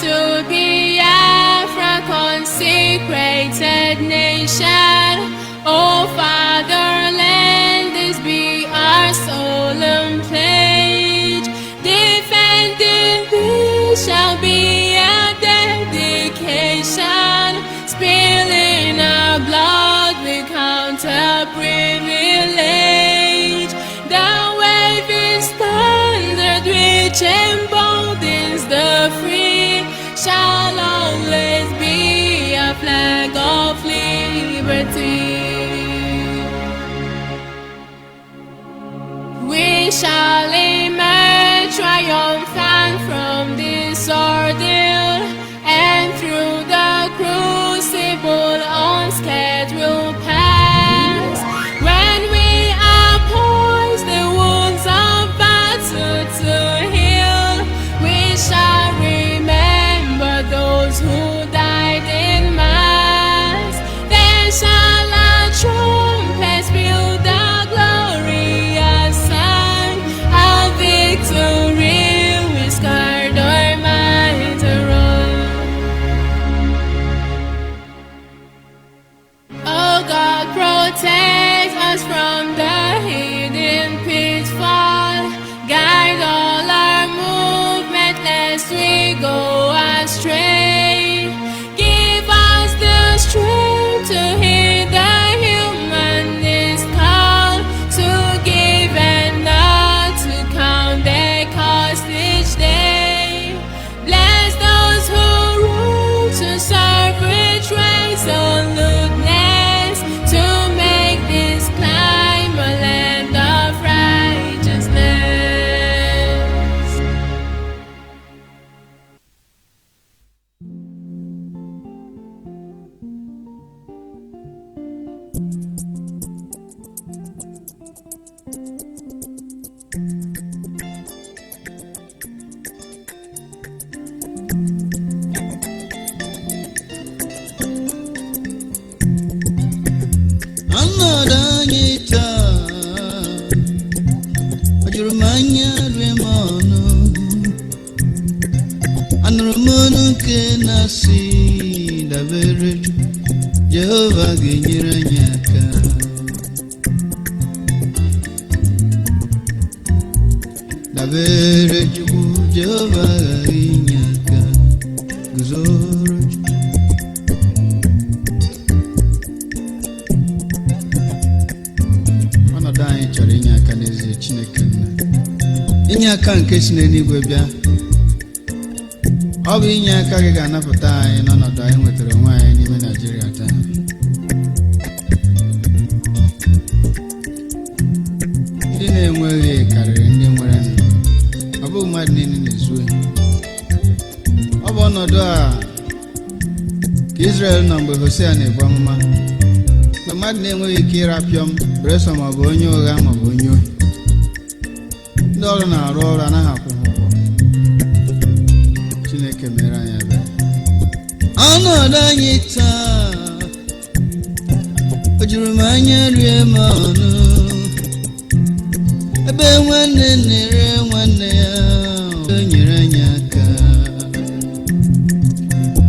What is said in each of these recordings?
to Biafra, consecrated nation. Oh fatherland, this be our solemn pledge. Defending thee shall be a dedication. Spilling our blood we count a privilege. The waving standard which emboldens the free shall always be a flag of liberty. We shall emerge triumphant from this ordeal, and through the crucible unscathed we'll pass. When we are poised the wounds of battle to heal, we shall remember those who died in mass. Then shall our trumpets build the glorious song of victory. We scarred our minds around. Oh God, protect us from the hidden pitfall. Guide all our movement lest we go astray. Give us the strength to hear the humanist call, to give and not to count their cost each day. Bless those who rule to serve with resoluteness, to make this climb a land of righteousness. Anodanyita ajurumanya remono anurumonu kenasi dabere Jehova genyiranyaka dabere Jehova genyaka guzoro anyị chọrọ inye aka n'ezie Chineke nna, inye aka nke si n'eluigwe bịa. Ọ bụ inye aka gị ga-anapụta anyị n'ọnọdụ anyị nwetara onwe anyị n'ime Naịjirịa taa. Ndị na-enweghị karịrị ndị nwere nụ. Ọ bụghị mmadụ niile na-ezu ohi. Ọ bụ ọnọdụ a ka Izrel nọ mgbe Hosea na-ebu amụma. Mgbe mmadụ na-enweghị ike ịrapịọm bresọ maọbụ onye ụgha maọbụ onye ohi, ndị ọrụ na-arụ ọrụ anaghị akwụ ha ụgwọ. Chineke mere anyị ebere. Ọnọdụ anyị taa o juru m anya rie m ọnụ, ebe nwanne na-ere nwanne ya o nyere anyị aka.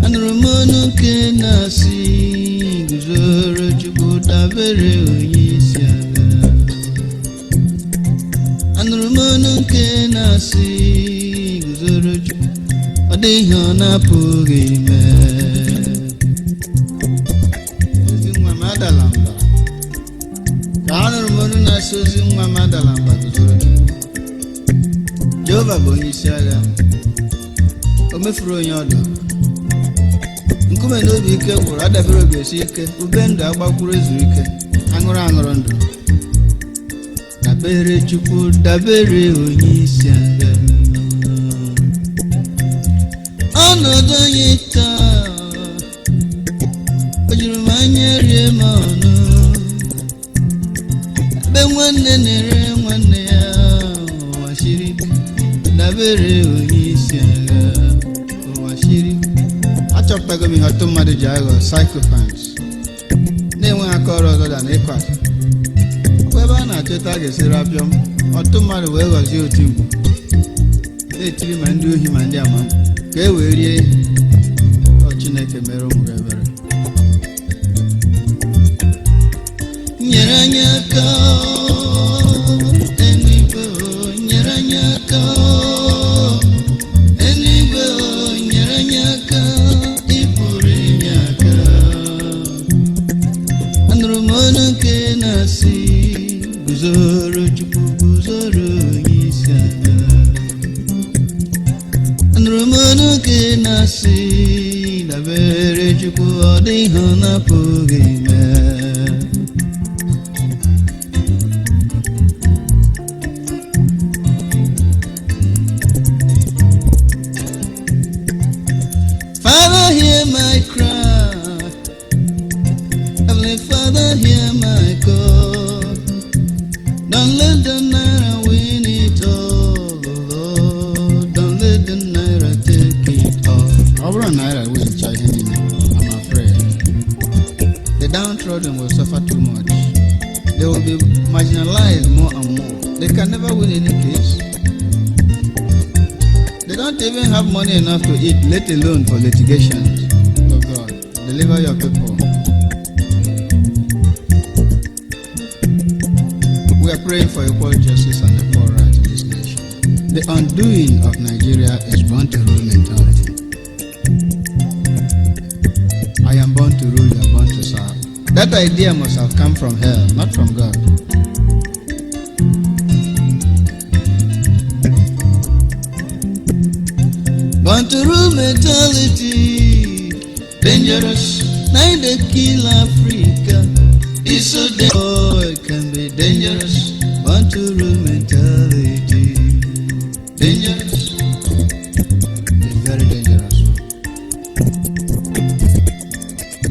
Anụrụ m ọnụ nke na-asị guzoro Chukwu dabere onye isi agha. Anụrụ m ọnụ nke na-asị guzoro Chukwu, ọ dịghị ọ na-apụghị ime. Ozi nwa m adala mba, ka anụrụ m ọnụ na-asị ozi nwa m adala mba guzoro Chukwu. Jehova bụ onye isi agha, o mefuru onye ọdụ. Nkume n'obi ike gwụrụ, adabere obi esi ike, ube ndụ agbakwuru ezuru ike, aṅụrụ aṅụrụ ndụ. Dabere Chukwu, dabere onye isi agha. Ọnọdụ anyị taa o juru m anya rie m ọnụ, ebe nwanne na-ere nwanne ya ụwa siri ike. Dabere onye isi agha, ụwa siri ike. Achọpụtago m ihe ọtụ mmadụ ji aghọ psychopaths, na-enweghị aka ọrụ ọzọ da na ịkọ asị. Ọkwa ebe a na-achọta a ga-esi rapịọm, ọtụ mmadụ wee ghọzie otu mkpu, na-etiri ma ndị ohi ma ndị ama. ka e wee rie ọ Chineke mere ụmụ gị ebere. Nyere anyị aka eluigwe, nyere anyị aka eluigwe, nyere anyị aka, ị pụrụ inye aka. Anụrụ m ọnụ nke na-asị guzoro Chukwu, guzoro onye isi ala. Anụrụ m ọnụ nke na-asị dabere Chukwu, ọ dị ihe ọ na-apụghị ime. Father, hear my cry. Heavenly Father, hear my call. Don't let the naira win it all, Lord. Don't let the naira take it all. Our naira will charge him, I'm afraid. The downtrodden will suffer too much. They will be marginalized more and more. They can never win any case. They don't even have money enough to eat, let alone for litigation. Oh God, deliver your people. We are praying for equal justice and equal rights in this nation. The undoing of Nigeria is born to rule mentality. I am born to rule, you are born to serve. That idea must have come from hell, not from God. Born to rule mentality, dangerous, neither kill Africa. It's so dangerous, oh, it can be dangerous. Born to rule mentality, dangerous, it's very dangerous.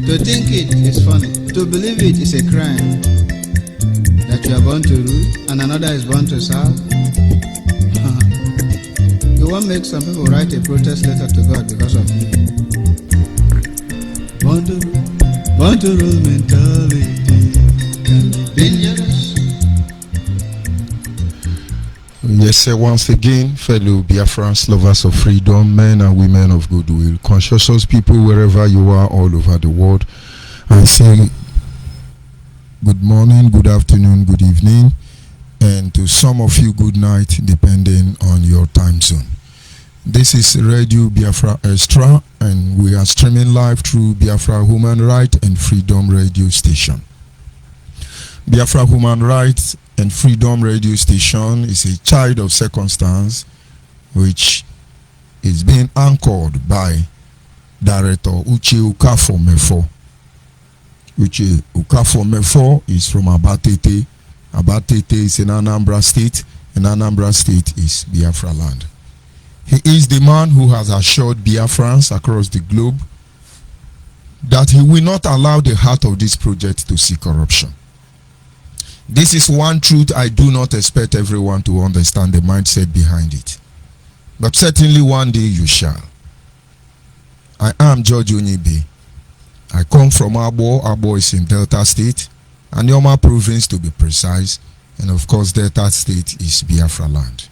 To think it is funny, to believe it is a crime. That you are born to rule and another is born to serve. You won't make some people write a protest letter to God because of you. Born to rule mentality can be dangerous. Yes, sir. Once again, fellow Biafrans, lovers of freedom, men and women of goodwill, conscientious people wherever you are all over the world, I say good morning, good afternoon, good evening, and to some of you good night, depending on your time zone. This is Radio Biafra Extra, and we are streaming live through Biafra Human Rights and Freedom Radio Station. Biafra Human Rights and Freedom Radio Station is a child of circumstance which is being anchored by Director Uche Okafor-Mefo. Uche Okafor-Mefo is from Abatete. Abatete is in Anambra State, and Anambra State is Biafra land. He is the man who has assured Biafrans across the globe that he will not allow the heart of this project to see corruption. This is one truth I do not expect everyone to understand the mindset behind it. But certainly one day you shall. I am George Onyibe. I come from Abo. Abo is in Delta State, and Yoma province to be precise, and of course Delta State is Biafra land.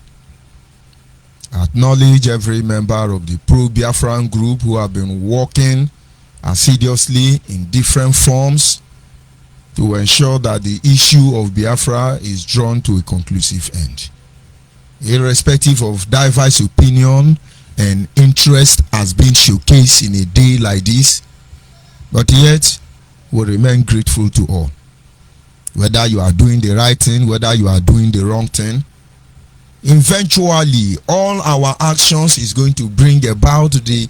I acknowledge every member of the pro-Biafran group who have been working assiduously in different forms to ensure that the issue of Biafra is drawn to a conclusive end. Irrespective of diverse opinion and interest has been showcased in a day like this, but yet we remain grateful to all. Whether you are doing the right thing, whether you are doing the wrong thing, eventually all our actions is going to bring about the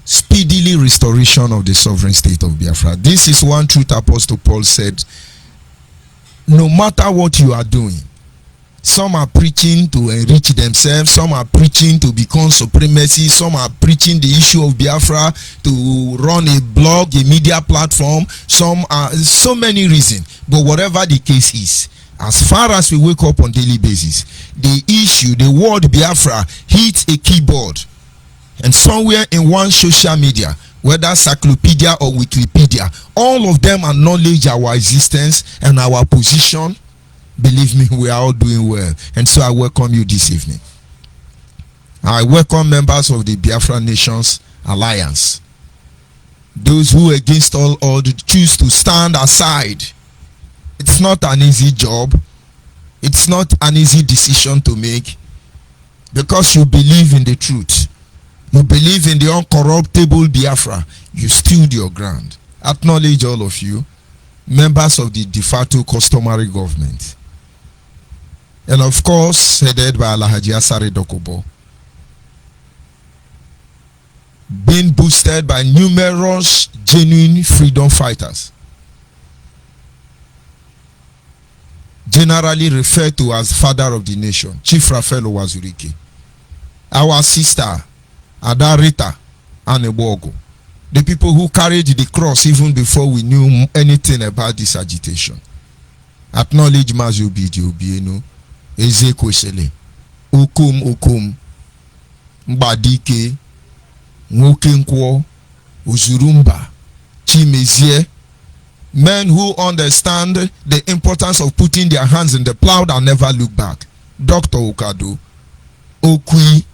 speedily restoration of the sovereign state of Biafra. This is one truth Apostle Paul said. No matter what you are doing, some are preaching to enrich themselves, some are preaching to become supremacy, some are preaching the issue of Biafra to run a blog, a media platform, some are so many reasons. But whatever the case is, as far as we wake up on daily basis, the issue, the word Biafra hits a keyboard, and somewhere in one social media, whether Cyclopedia or Wikipedia, all of them acknowledge our existence and our position. Believe me, we are all doing well, and so I welcome you this evening. I welcome members of the Biafra Nations Alliance. Those who against all odds choose to stand aside. It's not an easy job. It's not an easy decision to make, because you believe in the truth. You believe in the uncorruptible Biafra. You stood your ground. Acknowledge all of you, members of the de facto customary government. And of course, headed by Alhaji Asare Dokubo. Being boosted by numerous genuine freedom fighters, generally referred to as father of the nation, Chief Raphael Owazurike. Our sister Adarita Anebogo, the people who carried the cross even before we knew anything about this agitation. Acknowledge Mazubidi Obieno, Eze Kwesele, Okum, Mbadike, Nwokenkwo, Uzurumba, Chimezie, men who understand the importance of putting their hands in the plow and never look back. Dr. Okado, Okui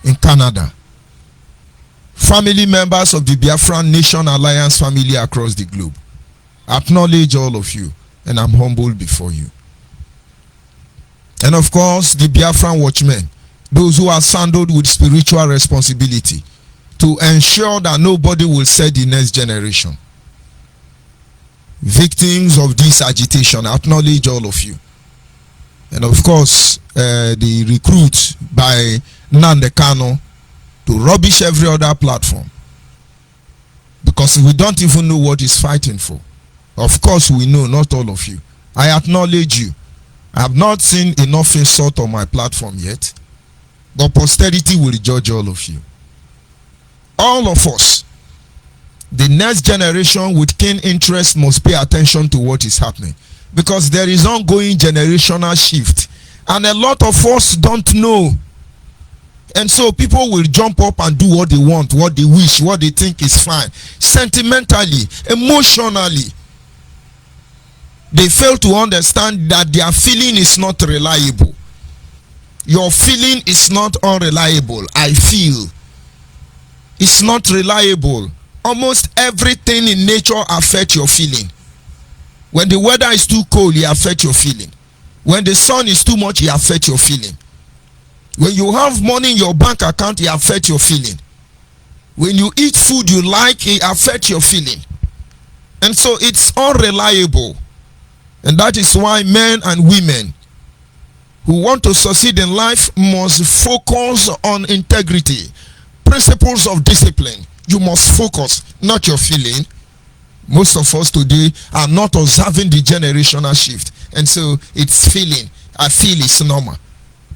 in Canada. Family members of the Biafran Nation Alliance family across the globe. Acknowledge all of you, and I'm humbled before you. And of course, the Biafran watchmen, those who are saddled with spiritual responsibility to ensure that nobody will set the next generation. Victims of this agitation, acknowledge all of you. And of course, the recruit by Nnamdi Kanu to rubbish every other platform, because we don't even know what he's fighting for. Of course, we know, not all of you. I acknowledge you. I have not seen enough insult on my platform yet, but posterity will judge all of you. All of us, the next generation with keen interest, must pay attention to what is happening, because there is ongoing generational shift, and a lot of us don't know. And so people will jump up and do what they want, what they wish, what they think is fine. Sentimentally, emotionally, they fail to understand that their feeling is not reliable. Your feeling is not unreliable. I feel it's not reliable. Almost everything in nature affects your feeling. When the weather is too cold, it affects your feeling. When the sun is too much, it affects your feeling. When you have money in your bank account, it affects your feeling. When you eat food you like, it affects your feeling. And so it's unreliable. And that is why men and women who want to succeed in life must focus on integrity, principles of discipline. You must focus, not your feeling. Most of us today are not observing the generational shift, and so it's feeling. I feel it's normal.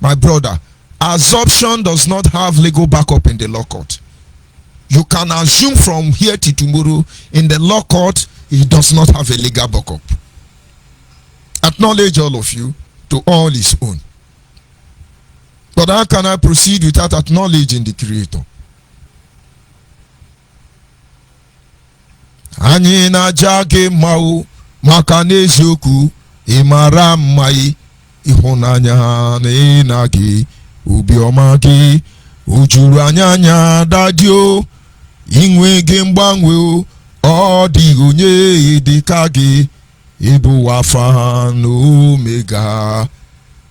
My brother, assumption does not have legal backup in the law court. You can assume from here to tomorrow. In the law court, it does not have a legal backup. Acknowledge all of you to all his own. But how can I proceed without acknowledging the Creator? Anyị na-aja gị mma maka n'eziokwu ịmara mma ịhụnanya na ịna gị obiọma gị o juru anya dadio inwe gị mgbanwe ọ dịghị onye dịka gị ịbụ Alfa na Omega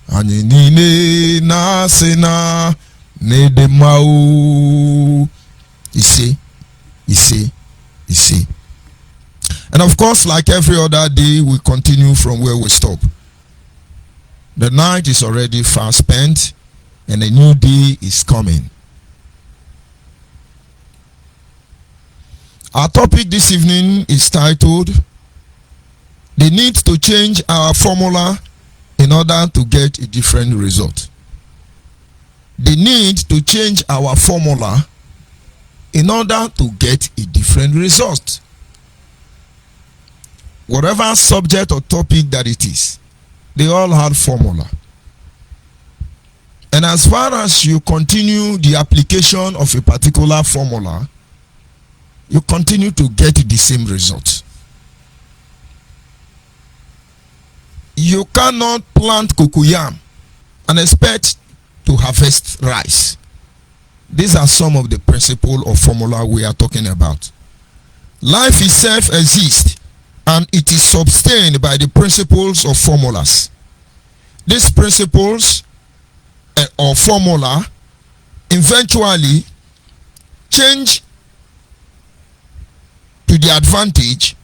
anyị niile na-asị na n'ịdị mma ise. And of course, like every other day, we continue from where we stop. The night is already fast spent, and a new day is coming. Our topic this evening is titled, "The Need to Change Our Formula in Order to Get a Different Result." The need to change our formula in order to get a different result. Whatever subject or topic that it is, they all have formula. And as far as you continue the application of a particular formula, you continue to get the same result. You cannot plant cocoyam and expect to harvest rice. These are some of the principle or formula we are talking about. Life itself exists and it is sustained by the principles of formulas. These principles or formula eventually change to the advantage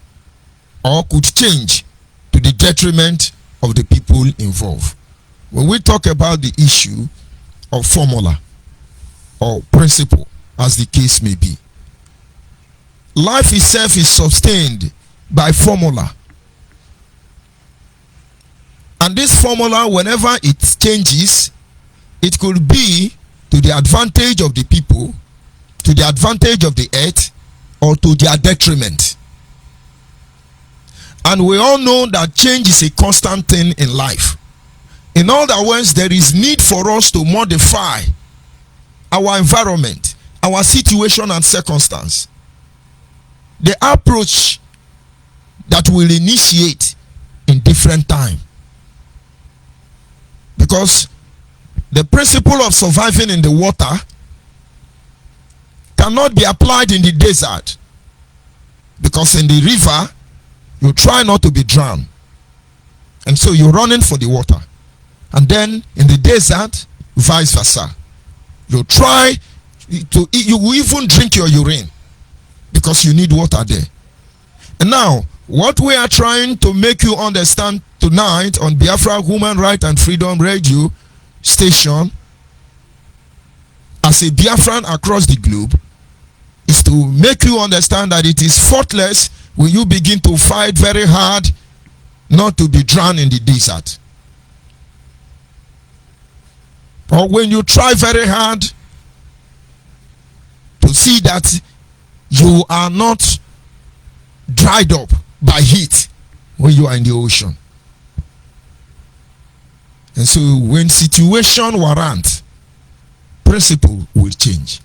or could change to the detriment of the people involved. When we talk about the issue of formula or principle, as the case may be, life itself is sustained by formula. And this formula, whenever it changes, it could be to the advantage of the people, to the advantage of the earth, or to their detriment. And we all know that change is a constant thing in life. In other words, there is need for us to modify our environment, our situation and circumstance. The approach that will initiate in different time. Because the principle of surviving in the water cannot be applied in the desert. Because in the river, you try not to be drowned. And so you're running for the water. And then in the desert, vice versa. You try to eat, you will even drink your urine because you need water there. And now, what we are trying to make you understand tonight on Biafra Human Right and Freedom Radio station as a Biafran across the globe is to make you understand that it is faultless when you begin to fight very hard not to be drowned in the desert. Or when you try very hard to see that you are not dried up by heat when you are in the ocean. And so when situation warrant, principle will change.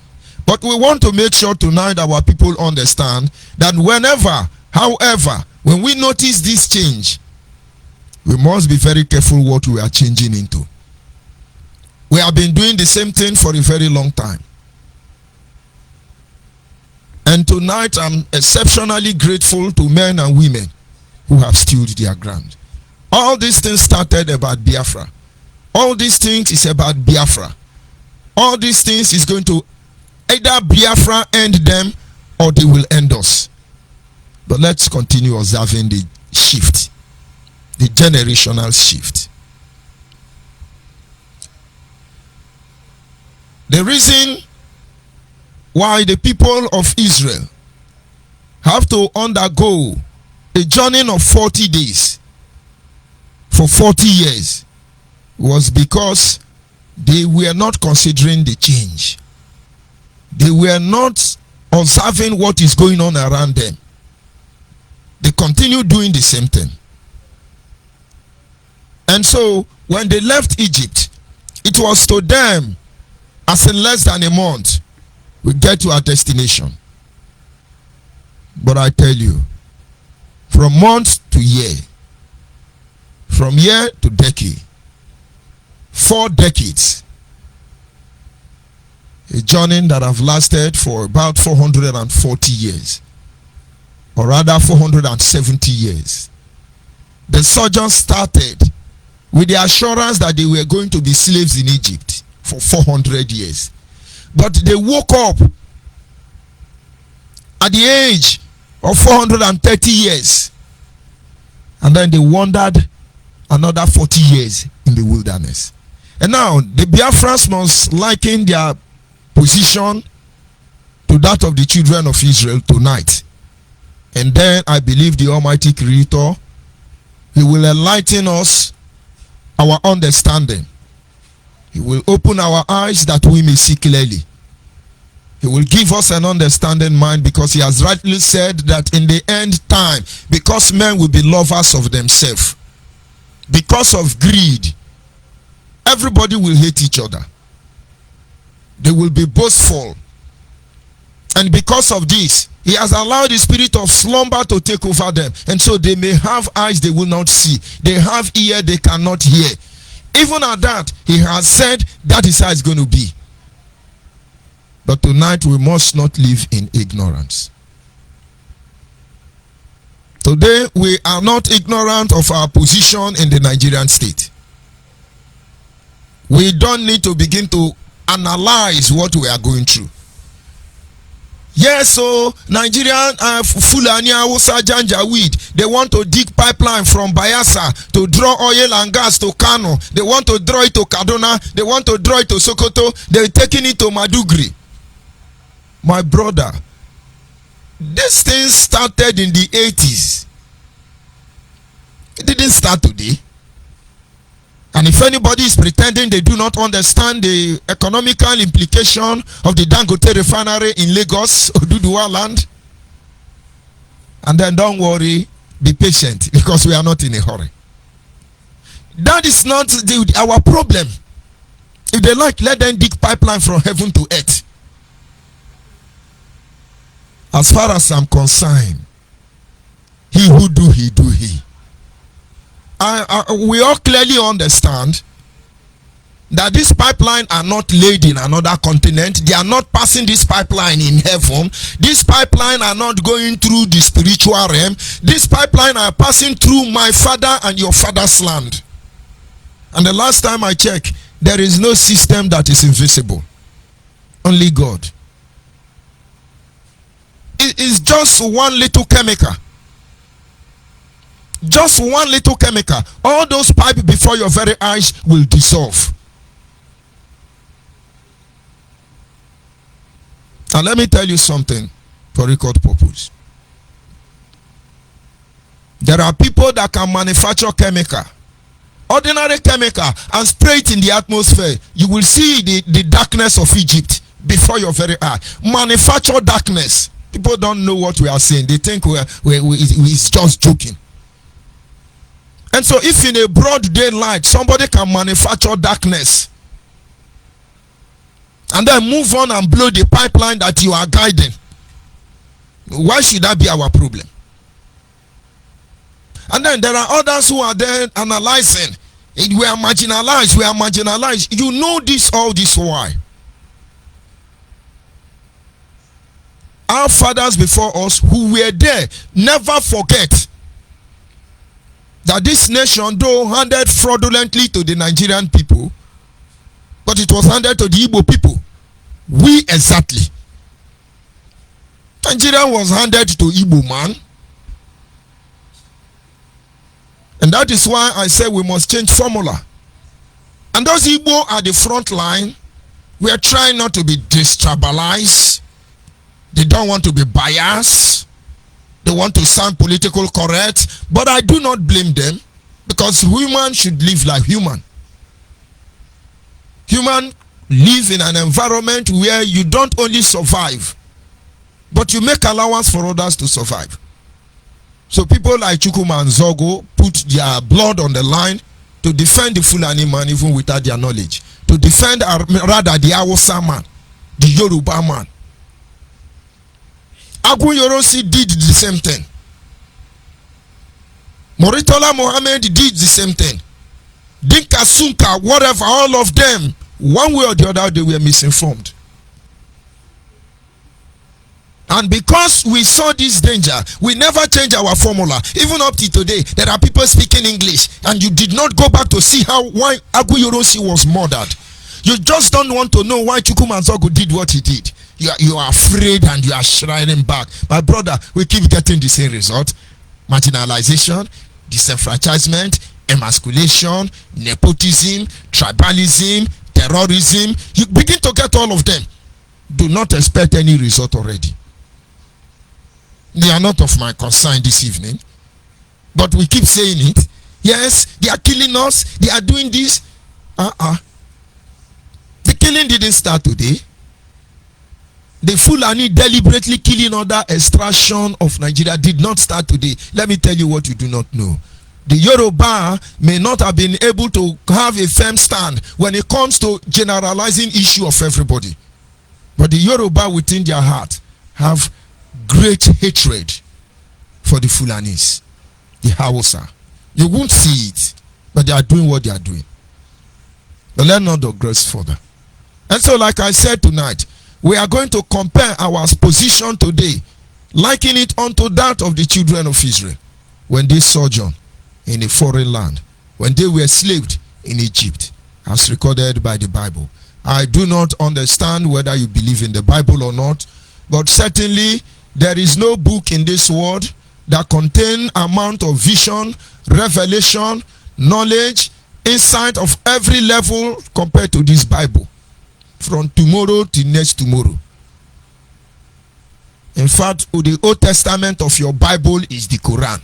But we want to make sure tonight our people understand that whenever, however, when we notice this change, we must be very careful what we are changing into. We have been doing the same thing for a very long time. And tonight I'm exceptionally grateful to men and women who have stood their ground. All these things started about Biafra. All these things is about Biafra. All these things is going to either Biafra end them or they will end us. But let's continue observing the shift, the generational shift. The reason why the people of Israel have to undergo a journey of 40 days for 40 years was because they were not considering the change. They were not observing what is going on around them. They continue doing the same thing. And so when they left Egypt, it was to them as in less than a month we get to our destination. But I tell you, from month to year, from year to decade, 4 decades, a journey that have lasted for about 440 years, or rather 470 years. The sojourn started with the assurance that they were going to be slaves in Egypt for 400 years. But they woke up at the age of 430 years, and then they wandered another 40 years in the wilderness. And now the Biafrans must liken their position to that of the children of Israel tonight. And then I believe the Almighty Creator, He will enlighten us, our understanding. He will open our eyes that we may see clearly. He will give us an understanding mind, because He has rightly said that in the end time, because men will be lovers of themselves, because of greed, everybody will hate each other. They will be boastful. And because of this, He has allowed the spirit of slumber to take over them. And so they may have eyes they will not see. They have ear they cannot hear. Even at that, He has said that is how it's going to be. But tonight we must not live in ignorance. Today we are not ignorant of our position in the Nigerian state. We don't need to begin to analyze what we are going through. Yes, so Nigerian Fulani Hausa Janjaweed, they want to dig pipeline from Bayelsa to draw oil and gas to Kano. They want to draw it to Kaduna. They want to draw it to Sokoto. They're taking it to Madugri. My brother, this thing started in the 80s. It didn't start today. And if anybody is pretending they do not understand the economical implication of the Dangote refinery in Lagos, Oduduwa land, and then don't worry, be patient, because we are not in a hurry. That is not our problem. If they like, let them dig pipeline from heaven to earth. As far as I'm concerned, he who do, he do he. We all clearly understand that this pipeline are not laid in another continent. They are not passing this pipeline in heaven. This pipeline are not going through the spiritual realm. This pipeline are passing through my father and your father's land. And the last time I checked, there is no system that is invisible. Only God. It is just one little chemical. Just one little chemical. All those pipes before your very eyes will dissolve. And let me tell you something for record purpose. There are people that can manufacture chemical, ordinary chemical, and spray it in the atmosphere. You will see the darkness of Egypt before your very eye. Manufacture darkness. People don't know what we are saying. They think we're just joking. And so if in a broad daylight somebody can manufacture darkness and then move on and blow the pipeline that you are guiding, why should that be our problem? And then there are others who are there analyzing. We are marginalized. We are marginalized. You know this, all this why? Our fathers before us who were there never forget that this nation, though handed fraudulently to the Nigerian people, but it was handed to the Igbo people. We exactly. Nigeria was handed to Igbo man. And that is why I say we must change formula. And those Igbo at the front line, we are trying not to be destabilized. They don't want to be biased. They want to sound political correct, but I do not blame them, because human should live like human. Human live in an environment where you don't only survive, but you make allowance for others to survive. So people like Chukwuma and Zogo put their blood on the line to defend the Fulani man even without their knowledge. To defend rather the Hausa man, the Yoruba man. Agu Yorosi did the same thing. Moritola Mohammed did the same thing. Dinka Sunka, whatever, all of them, one way or the other, they were misinformed. And because we saw this danger, we never changed our formula. Even up to today, there are people speaking English, and you did not go back to see why Agu Yorosi was murdered. You just don't want to know why Chukwuma Zogo did what he did. You are afraid and you are shrinking back. My brother, we keep getting the same result. Marginalization, disenfranchisement, emasculation, nepotism, tribalism, terrorism. You begin to get all of them. Do not expect any result already. They are not of my concern this evening. But we keep saying it. Yes, they are killing us. They are doing this. The killing didn't start today. The Fulani deliberately killing other extraction of Nigeria did not start today. Let me tell you what you do not know. The Yoruba may not have been able to have a firm stand when it comes to generalizing issue of everybody. But the Yoruba within their heart have great hatred for the Fulanis, the Hausa. You won't see it, but they are doing what they are doing. But let's not digress further. And so, like I said tonight, we are going to compare our position today, liken it unto that of the children of Israel when they sojourned in a foreign land, when they were enslaved in Egypt, as recorded by the Bible. I do not understand whether you believe in the Bible or not, but certainly there is no book in this world that contains amount of vision, revelation, knowledge, insight of every level compared to this Bible, from tomorrow to next tomorrow. In fact, the Old Testament of your Bible is the Quran.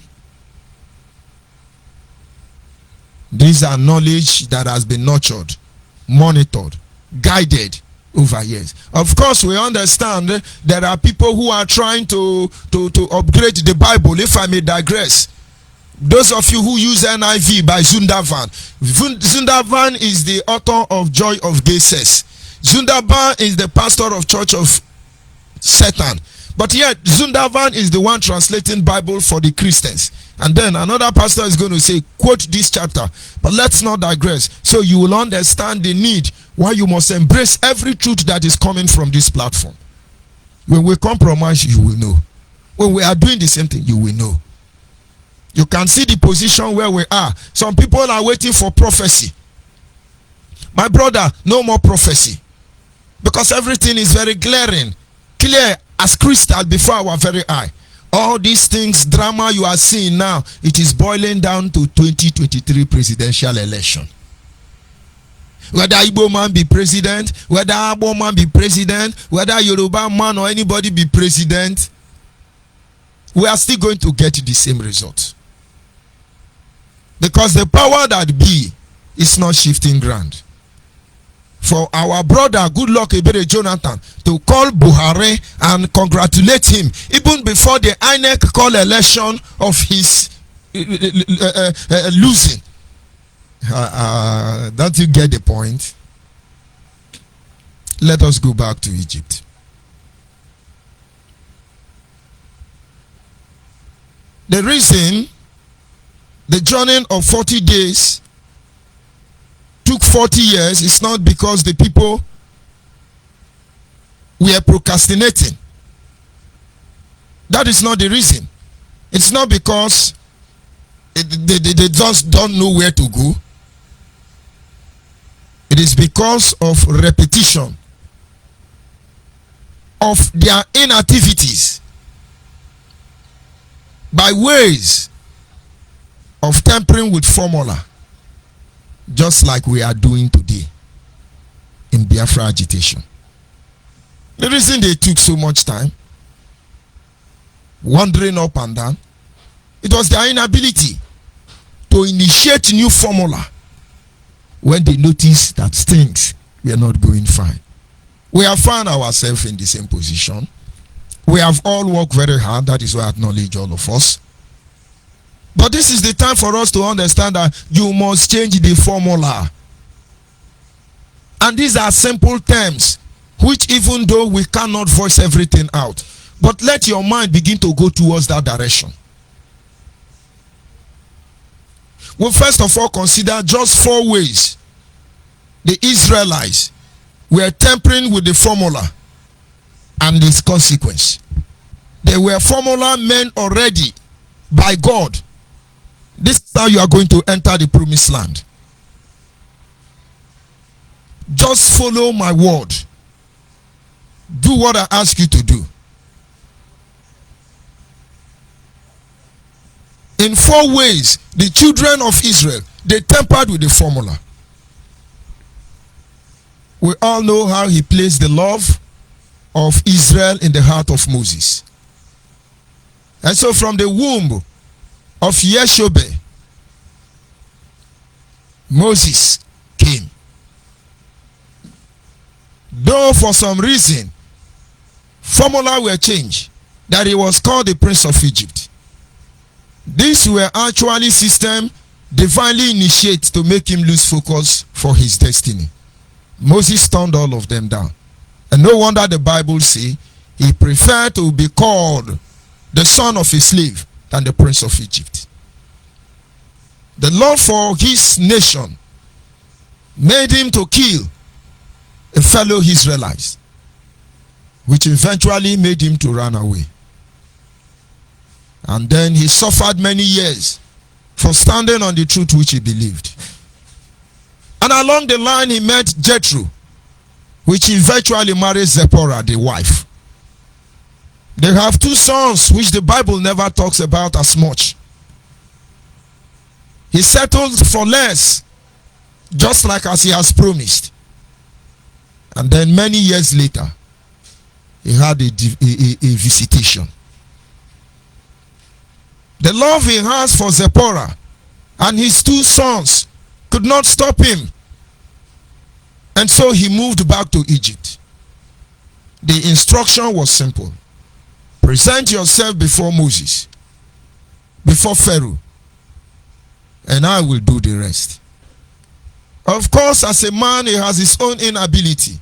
These are knowledge that has been nurtured, monitored, guided over years. Of course, we understand there are people who are trying to upgrade the Bible. If I may digress, those of you who use NIV by Zundavan, Zundavan is the author of Joy of Geses. Zundavan is the pastor of Church of Satan. But yet, Zundavan is the one translating Bible for the Christians. And then another pastor is going to say, quote this chapter. But let's not digress. So you will understand the need why you must embrace every truth that is coming from this platform. When we compromise, you will know. When we are doing the same thing, you will know. You can see the position where we are. Some people are waiting for prophecy. My brother, no more prophecy. Because everything is very glaring, clear as crystal before our very eye. All these things, drama you are seeing now, it is boiling down to 2023 presidential election. Whether Igbo man be president, whether Abo man be president, whether Yoruba man or anybody be president, we are still going to get the same result. Because the power that be is not shifting ground. For our brother Goodluck Ebere Jonathan to call Buhari and congratulate him even before the INEC call election of his losing. Don't you get the point? Let us go back to Egypt. The reason the journey of 40 days took 40 years is not because the people were procrastinating. That is not the reason. It's not because they just don't know where to go. It is because of repetition of their inactivities by ways of tampering with formula, just like we are doing today in Biafra agitation. The reason they took so much time, wandering up and down, it was their inability to initiate new formula when they noticed that things were not going fine. We have found ourselves in the same position. We have all worked very hard. That is why I acknowledge all of us. But this is the time for us to understand that you must change the formula. And these are simple terms, which even though we cannot voice everything out, but let your mind begin to go towards that direction. We'll first of all consider just 4 ways the Israelites were tampering with the formula and its consequence. They were formula men already by God. This is how you are going to enter the promised land. Just follow my word. Do what I ask you to do. In 4 ways, the children of Israel, they tampered with the formula. We all know how he placed the love of Israel in the heart of Moses. And so from the womb of Yeshobeh, Moses came. Though for some reason, formula were changed, that he was called the Prince of Egypt. These were actually systems divinely initiated to make him lose focus for his destiny. Moses turned all of them down. And no wonder the Bible says he preferred to be called the son of a slave than the Prince of Egypt. The love for his nation made him to kill a fellow Israelite. which eventually made him to run away. And then he suffered many years for standing on the truth which he believed. And along the line he met Jethro, which eventually married Zipporah, the wife. They have 2 sons which the Bible never talks about as much. He settled for less, just like as he has promised. And then many years later, he had a visitation. The love he has for Zipporah and his 2 sons could not stop him. And so he moved back to Egypt. The instruction was simple. Present yourself before Moses, before Pharaoh, and I will do the rest. Of course, as a man, he has his own inability.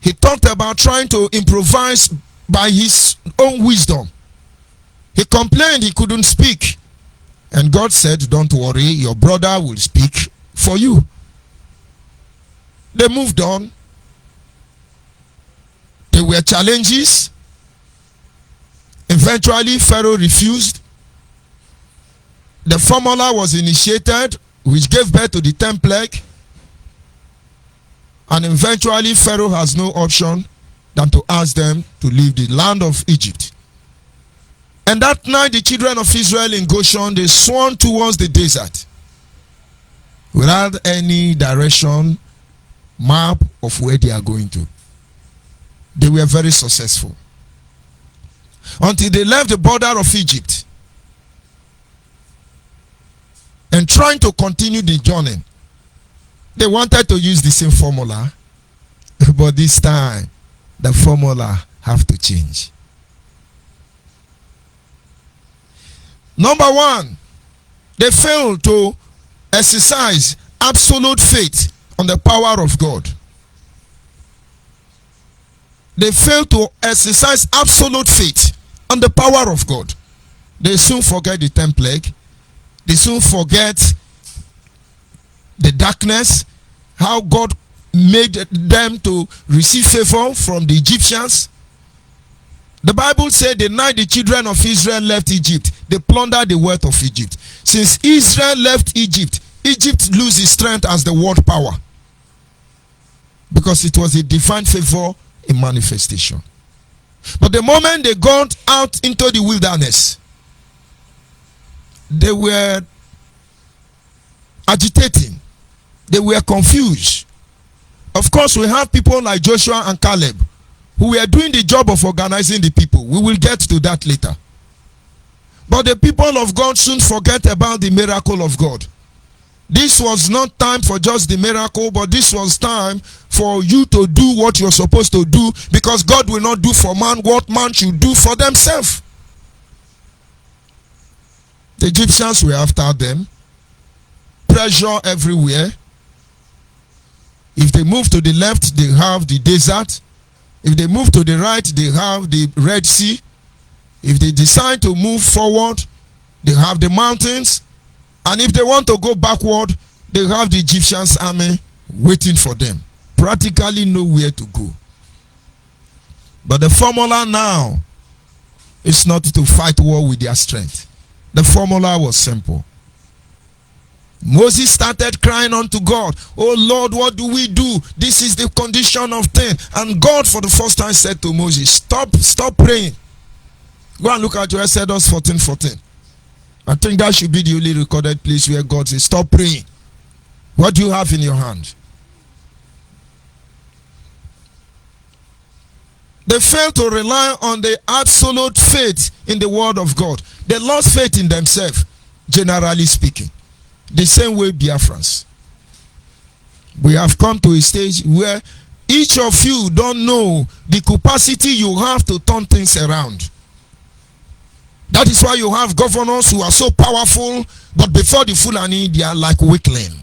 He talked about trying to improvise by his own wisdom. He complained he couldn't speak. And God said, don't worry, your brother will speak for you. They moved on. There were challenges. Eventually, Pharaoh refused. The formula was initiated, which gave birth to the 10th plague. And eventually, Pharaoh has no option than to ask them to leave the land of Egypt. And that night, the children of Israel in Goshen, they swam towards the desert without any direction, map of where they are going to. They were very successful until they left the border of Egypt and trying to continue the journey. They wanted to use the same formula, but this time the formula have to change. Number 1, they failed to exercise absolute faith on the power of God. They failed to exercise absolute faith on the power of God. They soon forget the 10th plague. They soon forget the darkness, how God made them to receive favor from the Egyptians. The Bible said the night the children of Israel left Egypt, they plundered the wealth of Egypt. Since Israel left Egypt, Egypt loses strength as the world power, because it was a divine favor in manifestation. But the moment they got out into the wilderness, they were agitating. They were confused. Of course, we have people like Joshua and Caleb who were doing the job of organizing the people. We will get to that later. But the people of God soon forget about the miracle of God. This was not time for just the miracle, but this was time for you to do what you're supposed to do, because God will not do for man what man should do for themselves. The Egyptians were after them. Pressure everywhere. If they move to the left, they have the desert. If they move to the right, they have the Red Sea. If they decide to move forward, they have the mountains. And if they want to go backward, they have the Egyptians' army waiting for them. Practically nowhere to go. But the formula now is not to fight war with their strength. The formula was simple. Moses started crying unto God, "Oh Lord, what do we do? This is the condition of things." And God for the first time said to Moses, Stop praying. Go and look at your Exodus 14:14. I think that should be the only recorded place where God says, stop praying. What do you have in your hand? They failed to rely on the absolute faith in the word of God. They lost faith in themselves, generally speaking. The same way Biafrans. We have come to a stage where each of you don't know the capacity you have to turn things around. That is why you have governors who are so powerful, but before the Fulani, they are like weakling.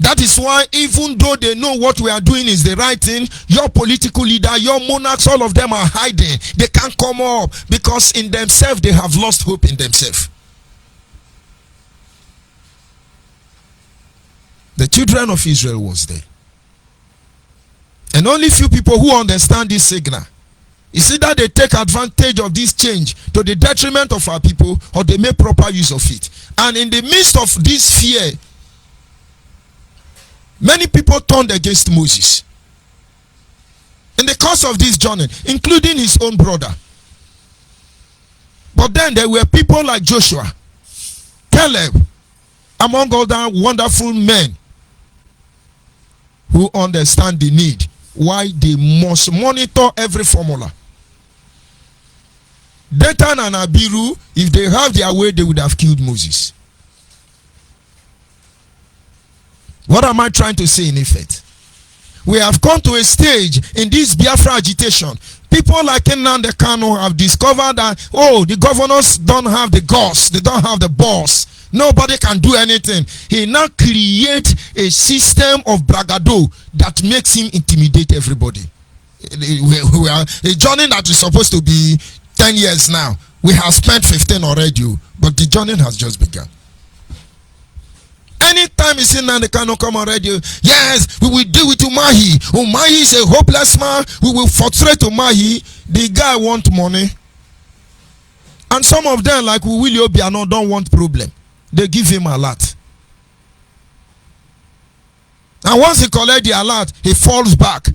That is why even though they know what we are doing is the right thing, your political leader, your monarchs, all of them are hiding. They can't come up because in themselves they have lost hope in themselves. The children of Israel was there. And only few people who understand this signal. It's either they take advantage of this change to the detriment of our people, or they make proper use of it. And in the midst of this fear, many people turned against Moses. In the course of this journey, including his own brother. But then there were people like Joshua, Caleb, among other wonderful men who understand the need, why they must monitor every formula. Dathan and Abiru, if they have their way, they would have killed Moses. What am I trying to say in effect? We have come to a stage in this Biafra agitation. People like Nnamdi Kanu have discovered that, oh, the governors don't have the guts, they don't have the boss. Nobody can do anything. He now creates a system of bragado that makes him intimidate everybody. We are a journey that is supposed to be 10 years now. We have spent 15 already, but the journey has just begun. Anytime you see Nnamdi Kanu come on radio, yes, we will deal with Umahi. Umahi is a hopeless man. We will frustrate Umahi. The guy want money. And some of them, like Willie Obiano, don't want problem. They give him a lot. And once he collects the alert, he falls back.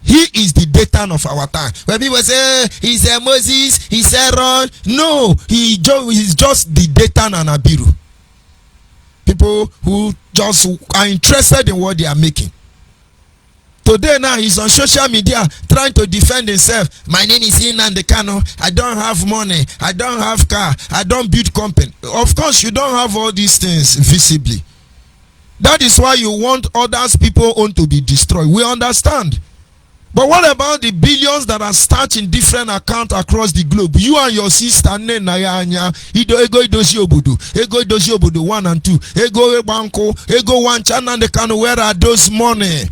He is the Dathan of our time. When people say, he's a Moses, he's Aaron. No, he's just the Dathan and Abiru. People who just are interested in what they are making. Today now he's on social media trying to defend himself. My name is Nnamdi Kanu. I don't have money. I don't have car. I don't build company. Of course you don't have all these things visibly. That is why you want others people own to be destroyed. We understand. But what about the billions that are stacked in different accounts across the globe? You and your sister ego idozi obodo 1 and 2, ego banko, ego one chana the Kanu. Where are those money?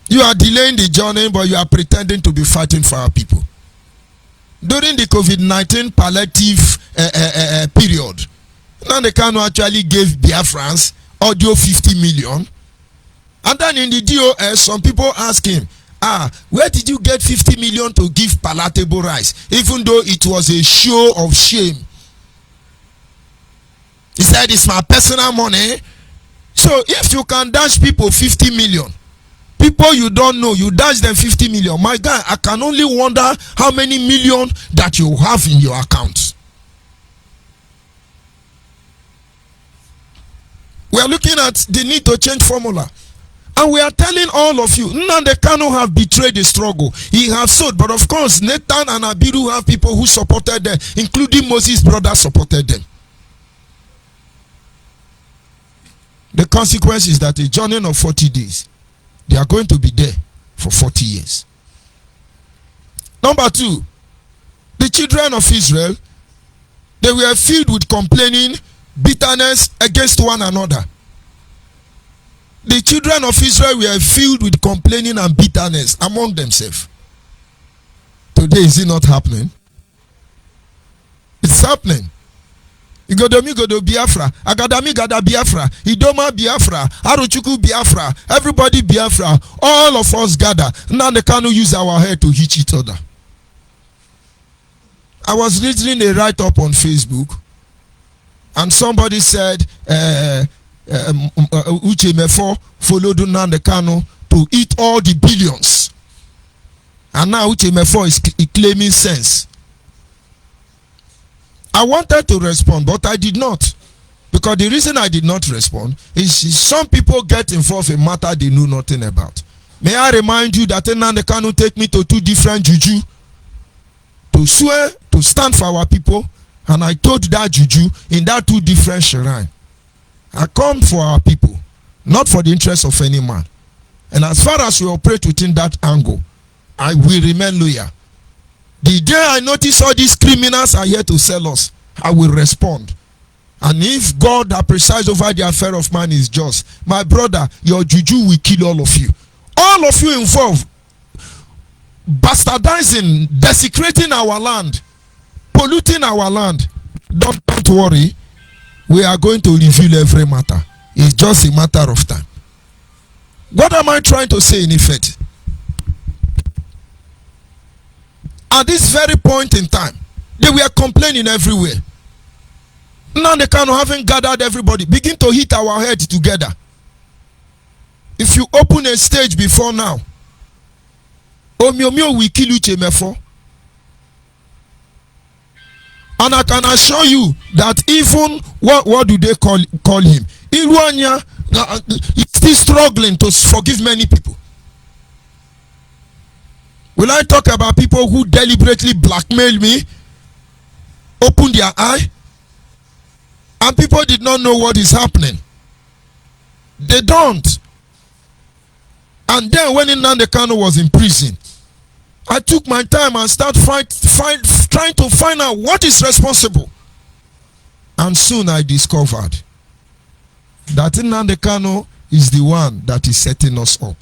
You are delaying the journey, but you are pretending to be fighting for our people. During the COVID-19 palliative period, Nnamdi Kanu actually gave Biafrans audio 50 million. And then in the DOS, some people ask him, where did you get 50 million to give palatable rice? Even though it was a show of shame. He said, it's my personal money. So if you can dash people 50 million, people you don't know, you dash them 50 million. My guy, I can only wonder how many million that you have in your account. We are looking at the need to change formula. And we are telling all of you, Nnamdi Kanu have betrayed the struggle. He have sold. But of course, Nathan and Abiru have people who supported them, including Moses' brother supported them. The consequence is that a journey of 40 days, they are going to be there for 40 years. Number 2, the children of Israel, they were filled with complaining, bitterness against one another. The children of Israel were filled with complaining and bitterness among themselves. Today, is it not happening? It's happening. Igodomi godo Biafra, Agadami gada Biafra, Idoma Biafra, Aruchuku Biafra, everybody Biafra, all of us gather. Now they cannot use our head to hit each other. I was reading a write-up on Facebook, and somebody said, Uche Mefo followed Nnamdi Kanu to eat all the billions. And now Uche Mefo is claiming sense. I wanted to respond, but I did not. Because the reason I did not respond is some people get involved in matter they know nothing about. May I remind you that Nnamdi Kanu take me to 2 different juju to swear to stand for our people, and I told that juju in that 2 different shrine. I come for our people, not for the interest of any man. And as far as we operate within that angle, I will remain loyal. The day I notice all these criminals are here to sell us, I will respond. And if God that presides over the affair of man is just, my brother, your juju will kill all of you. All of you involved, bastardizing, desecrating our land, polluting our land. Don't worry. We are going to reveal every matter. It's just a matter of time. What am I trying to say in effect? At this very point in time, they were complaining everywhere. Now they kind of haven't gathered everybody, begin to hit our head together. If you open a stage before now, Omiomio will kill you Chemefo. And I can assure you that even what do they call him? Iruanya is still struggling to forgive many people. Will I talk about people who deliberately blackmail me, open their eye, and people did not know what is happening? They don't. And then when Nnamdi Kanu was in prison, I took my time and started trying to find out what is responsible. And soon I discovered that Nnamdi Kanu is the one that is setting us up.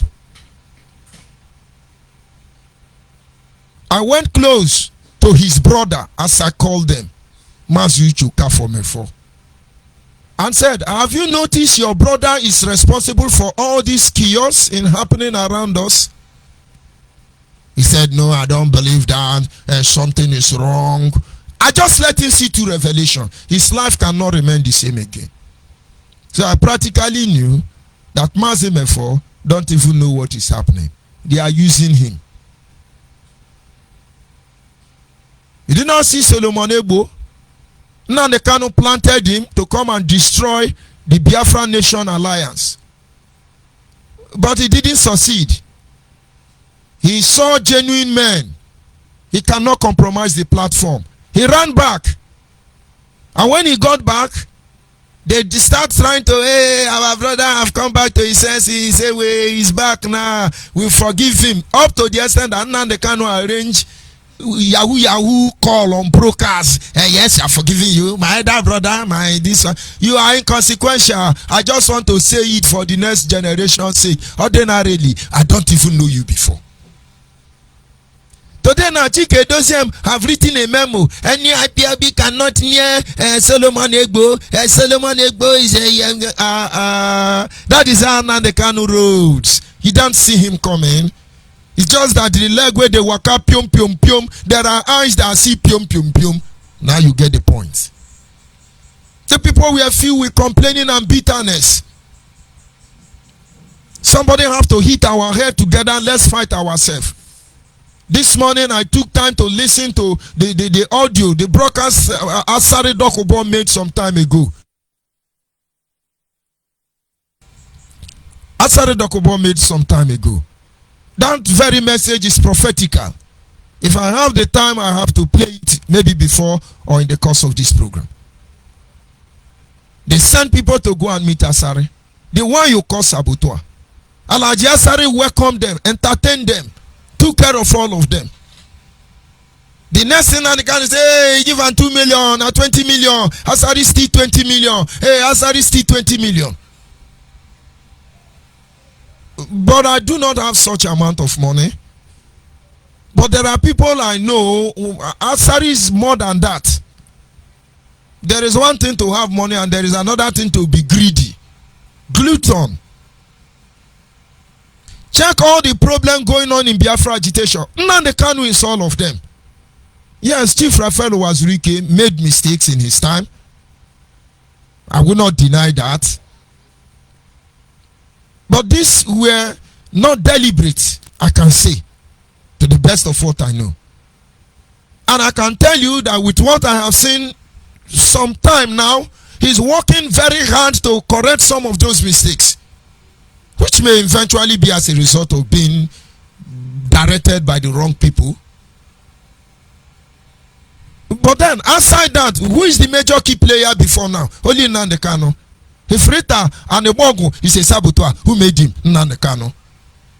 I went close to his brother, as I called them, Mazuichu Kafomefo, and said, have you noticed your brother is responsible for all these chaos in happening around us? He said, no, I don't believe that. Something is wrong. I just let him see to revelation. His life cannot remain the same again. So I practically knew that Mazemefo don't even know what is happening. They are using him. You did not see Solomon Ebo? Nnamdi Kanu planted him to come and destroy the Biafra Nation Alliance. But he didn't succeed. He saw genuine men. He cannot compromise the platform. He ran back. And when he got back, they start trying to, hey, our brother have come back to his senses. He said, well, he's back now. We forgive him. Up to the extent that Nnamdi Kanu arranged Yahoo call on brokers. Yes, I'm forgiving you. My other brother, my this one. You are inconsequential. I just want to say it for the next generation's sake. Ordinarily, I don't even know you before. Today now, Chike Dosem have written a memo. Any IPRB cannot near Solomon Egbo. Solomon Egbo is a that is how Nnamdi Kanu roads. You don't see him coming. It's just that the leg where they walk up, pium pium pium. There are eyes that see pium pium pium. Now you get the point. The people were filled with complaining and bitterness. Somebody have to hit our head together. Let's fight ourselves. This morning I took time to listen to the audio, the broadcast Asari Dokubo made some time ago. Asari Dokubo made some time ago. That very message is prophetical. If I have the time, I have to play it maybe before or in the course of this program. They send people to go and meet Asari. The one you call Sabotua. Alhaji Asari welcomed them, entertained them, took care of all of them. The next thing they can say, hey, give him 2 million or 20 million. Asari still 20 million. Hey, Asari still 20 million. But I do not have such amount of money. But there are people I know, Asari is more than that. There is one thing to have money and there is another thing to be greedy. Glutton. Check all the problem going on in Biafra agitation. Nnamdi Kanu is all of them. Yes, Chief Raphael Wazurike made mistakes in his time. I will not deny that. But these were not deliberate, I can say, to the best of what I know. And I can tell you that with what I have seen some time now, he's working very hard to correct some of those mistakes, which may eventually be as a result of being directed by the wrong people. But then, outside that, who is the major key player before now? Only Nnamdi Kanu. If Rita and the Bogu is a saboteur, who made him? Nnamdi Kanu.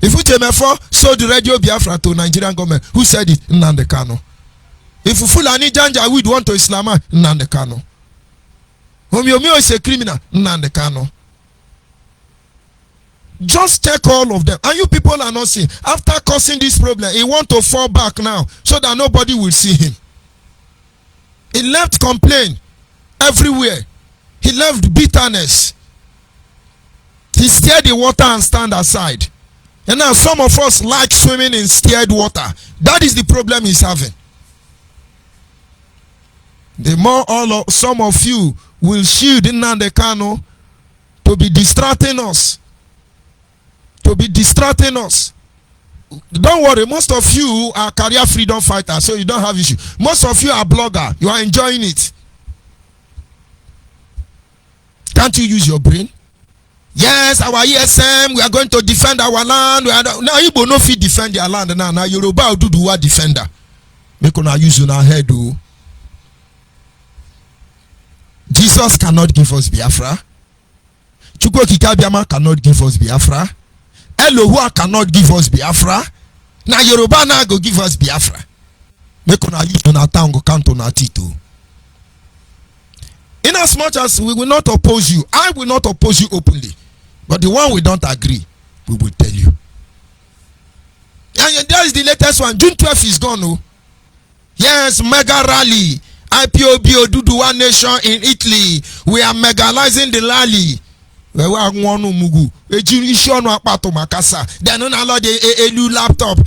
If Uchemefo sold the Radio Biafra to Nigerian government, who said it? Nnamdi Kanu. If Fulani Janja would want to Islamah, Nnamdi Kanu. Omiomio is a criminal, Nnamdi Kanu. Just check all of them. And you people are not seeing. After causing this problem, he want to fall back now so that nobody will see him. He left complaint everywhere. He left bitterness. He stirred the water and stand aside. And now some of us like swimming in stirred water. That is the problem he's having. the more some of you will shield Nnamdi Kanu to be distracting us. To be distracting us. Don't worry, most of you are career freedom fighters, so you don't have issue. Most of you are blogger, you are enjoying it. Can't you use your brain? Yes, our ESM, we are going to defend our land. Now you will not fit defend your land now. Now Yoruba will do the word defender. Make una use your head. Jesus cannot give us Biafra. Chukwu Kikabiama cannot give us Biafra. Elohua cannot give us Biafra. Now Yoruba now go give us Biafra. Make una use your tongue count on tito. In as much as we will not oppose you, I will not oppose you openly. But the one we don't agree, we will tell you. And there is the latest one. June 12th is gone. Oh. Yes, mega rally. IPOB Oduduwa Nation in Italy. We are megalizing the rally. Then on allow the new laptop.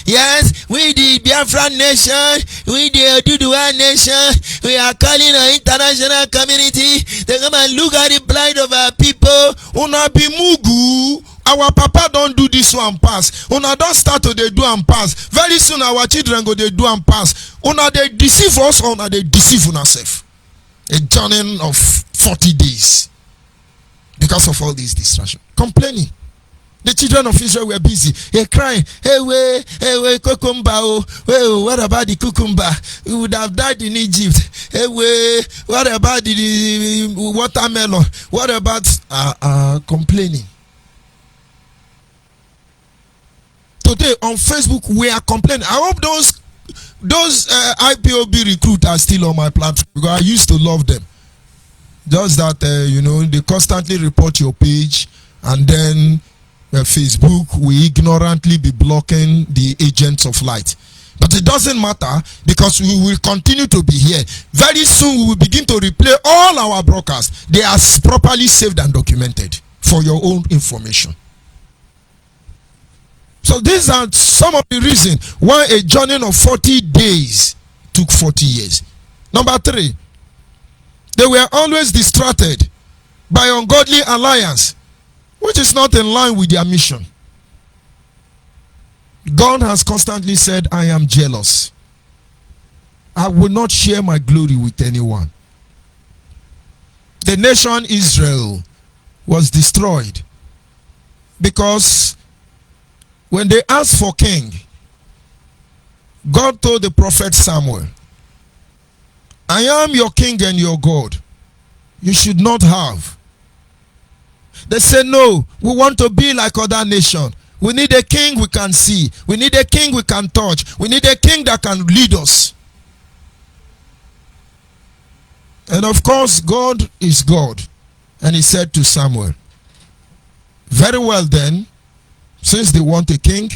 Yes, we the Biafra Nation, we the Oduduwa Nation. We are calling our international community to come and look at the plight of our people. Unabi Mugu. Our papa don't do this one pass. Una don't start to they do and pass. Very soon our children go they do and pass. Una they deceive us, una they deceive ourselves. A journey of 40 days. Because of all these distractions. Complaining. The children of Israel were busy. They crying. Hey, cucumber. Oh, what about the cucumber? We would have died in Egypt. Hey, what about the watermelon? What about complaining? Today on Facebook we are complaining. I hope those IPOB recruits are still on my platform because I used to love them. Just that they constantly report your page, and then Facebook will ignorantly be blocking the agents of light. But it doesn't matter because we will continue to be here. Very soon we will begin to replay all our broadcasts. They are properly saved and documented for your own information. So these are some of the reasons why a journey of 40 days took 40 years. Number 3, they were always distracted by ungodly alliance, which is not in line with their mission. God has constantly said, I am jealous. I will not share my glory with anyone. The nation Israel was destroyed because when they asked for king, God told the prophet Samuel, I am your king and your God. You should not have. They said, no, we want to be like other nations. We need a king we can see. We need a king we can touch. We need a king that can lead us. And of course, God is God. And he said to Samuel, very well then, since they want a king,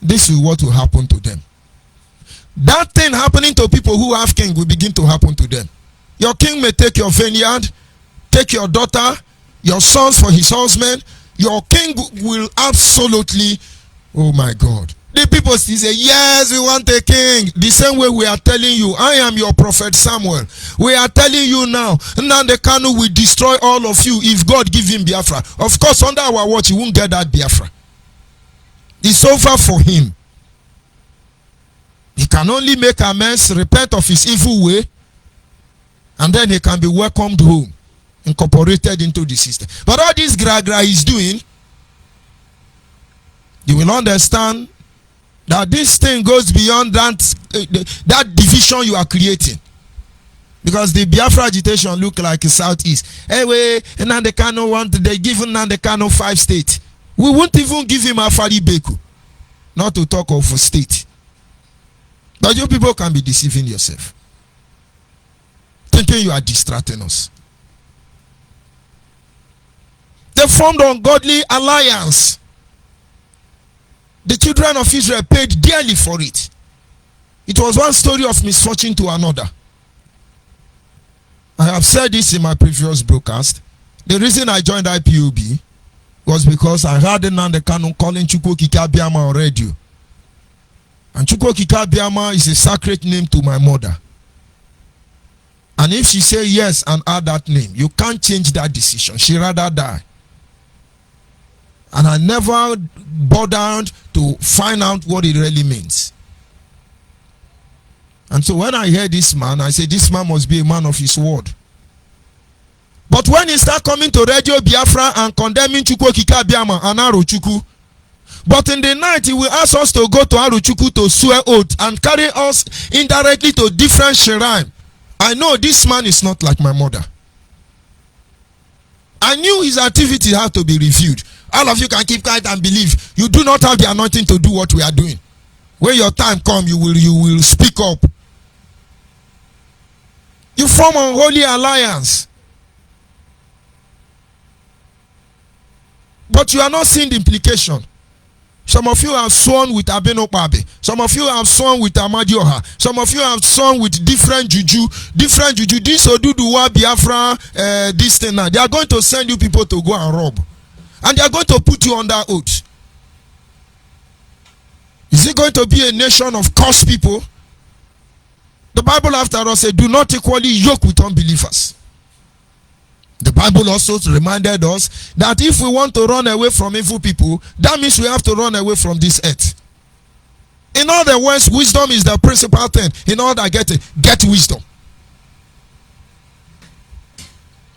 this is what will happen to them. That thing happening to people who have king will begin to happen to them. Your king may take your vineyard, take your daughter, your sons for his husband. Your king will absolutely, oh my God. The people still say, yes, we want a king. The same way we are telling you, I am your prophet Samuel. We are telling you now, Nnamdi Kanu will destroy all of you if God give him Biafra. Of course, under our watch, he won't get that Biafra. It's over for him. He can only make amends, repent of his evil way, and then he can be welcomed home, incorporated into the system. But all this gra he's doing, you will understand that this thing goes beyond that division you are creating. Because the Biafra agitation look like a southeast. Anyway, Nnamdi Kanu they give Nnamdi Kanu 5 states. We won't even give him Afari Beku. Not to talk of a state. But you people can be deceiving yourself. Thinking you are distracting us. They formed ungodly alliance. The children of Israel paid dearly for it. It was one story of misfortune to another. I have said this in my previous broadcast. The reason I joined IPOB was because I heard Nnamdi Kanu calling Chukwu Kikabiama on radio. And Chukwu Kikabiama is a sacred name to my mother. And if she say yes and add that name, you can't change that decision. She rather die. And I never bothered to find out what it really means. And so when I hear this man, I say this man must be a man of his word. But when he start coming to Radio Biafra and condemning Chukwu Okike Abiama and Arochukwu, but in the night he will ask us to go to Arochukwu to swear oath and carry us indirectly to different shrine. I know this man is not like my mother. I knew his activity had to be reviewed. All of you can keep quiet and believe. You do not have the anointing to do what we are doing. When your time comes, you will speak up. You form an unholy alliance. But you are not seeing the implication. Some of you have sworn with Abeno Pabe. Some of you have sworn with Amadioha. Some of you have sworn with different juju. Different juju. This Oduduwa, Biafra, this thing now. They are going to send you people to go and rob. And they are going to put you under oath. Is it going to be a nation of cursed people? The Bible after all said, do not equally yoke with unbelievers. The Bible also reminded us that if we want to run away from evil people, that means we have to run away from this earth. In other words, wisdom is the principal thing. In order to get wisdom.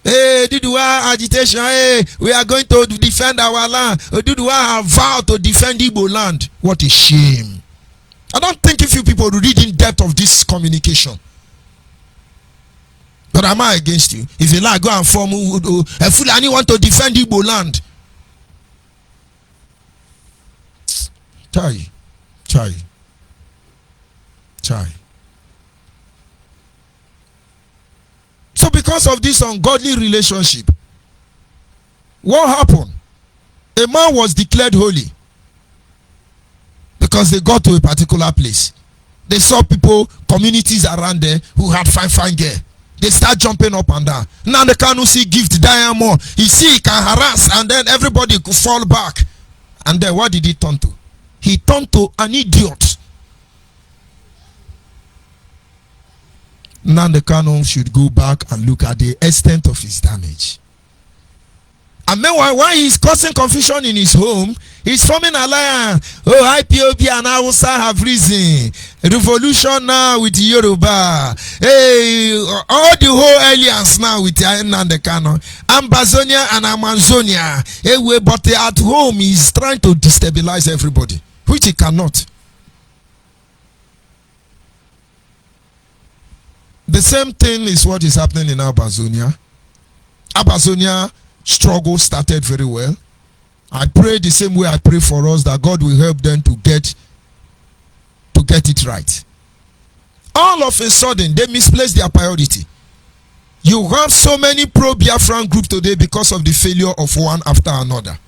Hey, Duduwa agitation. Hey, we are going to defend our land. Duduwa have vowed to defend Igbo land. What a shame. I don't think if you people read in depth of this communication. But am I against you? If you like, go and form a Fulani want to defend Igbo land. Chai. So because of this ungodly relationship, what happened? A man was declared holy because they got to a particular place. They saw people, communities around there who had fine gear. They start jumping up and down. Now they can't see gift, diamond. He see he can harass and then everybody could fall back. And then what did he turn to? He turned to an idiot. Now the canon should go back and look at the extent of his damage. And meanwhile, while he's causing confusion in his home, he's forming alliance. Oh, IPOB and Hausa have risen. Revolution now with Yoruba. Hey, all the whole alliance now with the canon. Ambazonia and Amazonia. Hey, but at home, he's trying to destabilize everybody, which he cannot. The same thing is what is happening in Amazonia. Amazonia struggle started very well. I pray the same way I pray for us that God will help them to get it right. All of a sudden, they misplaced their priority. You have so many pro-Biafran groups today because of the failure of one after another.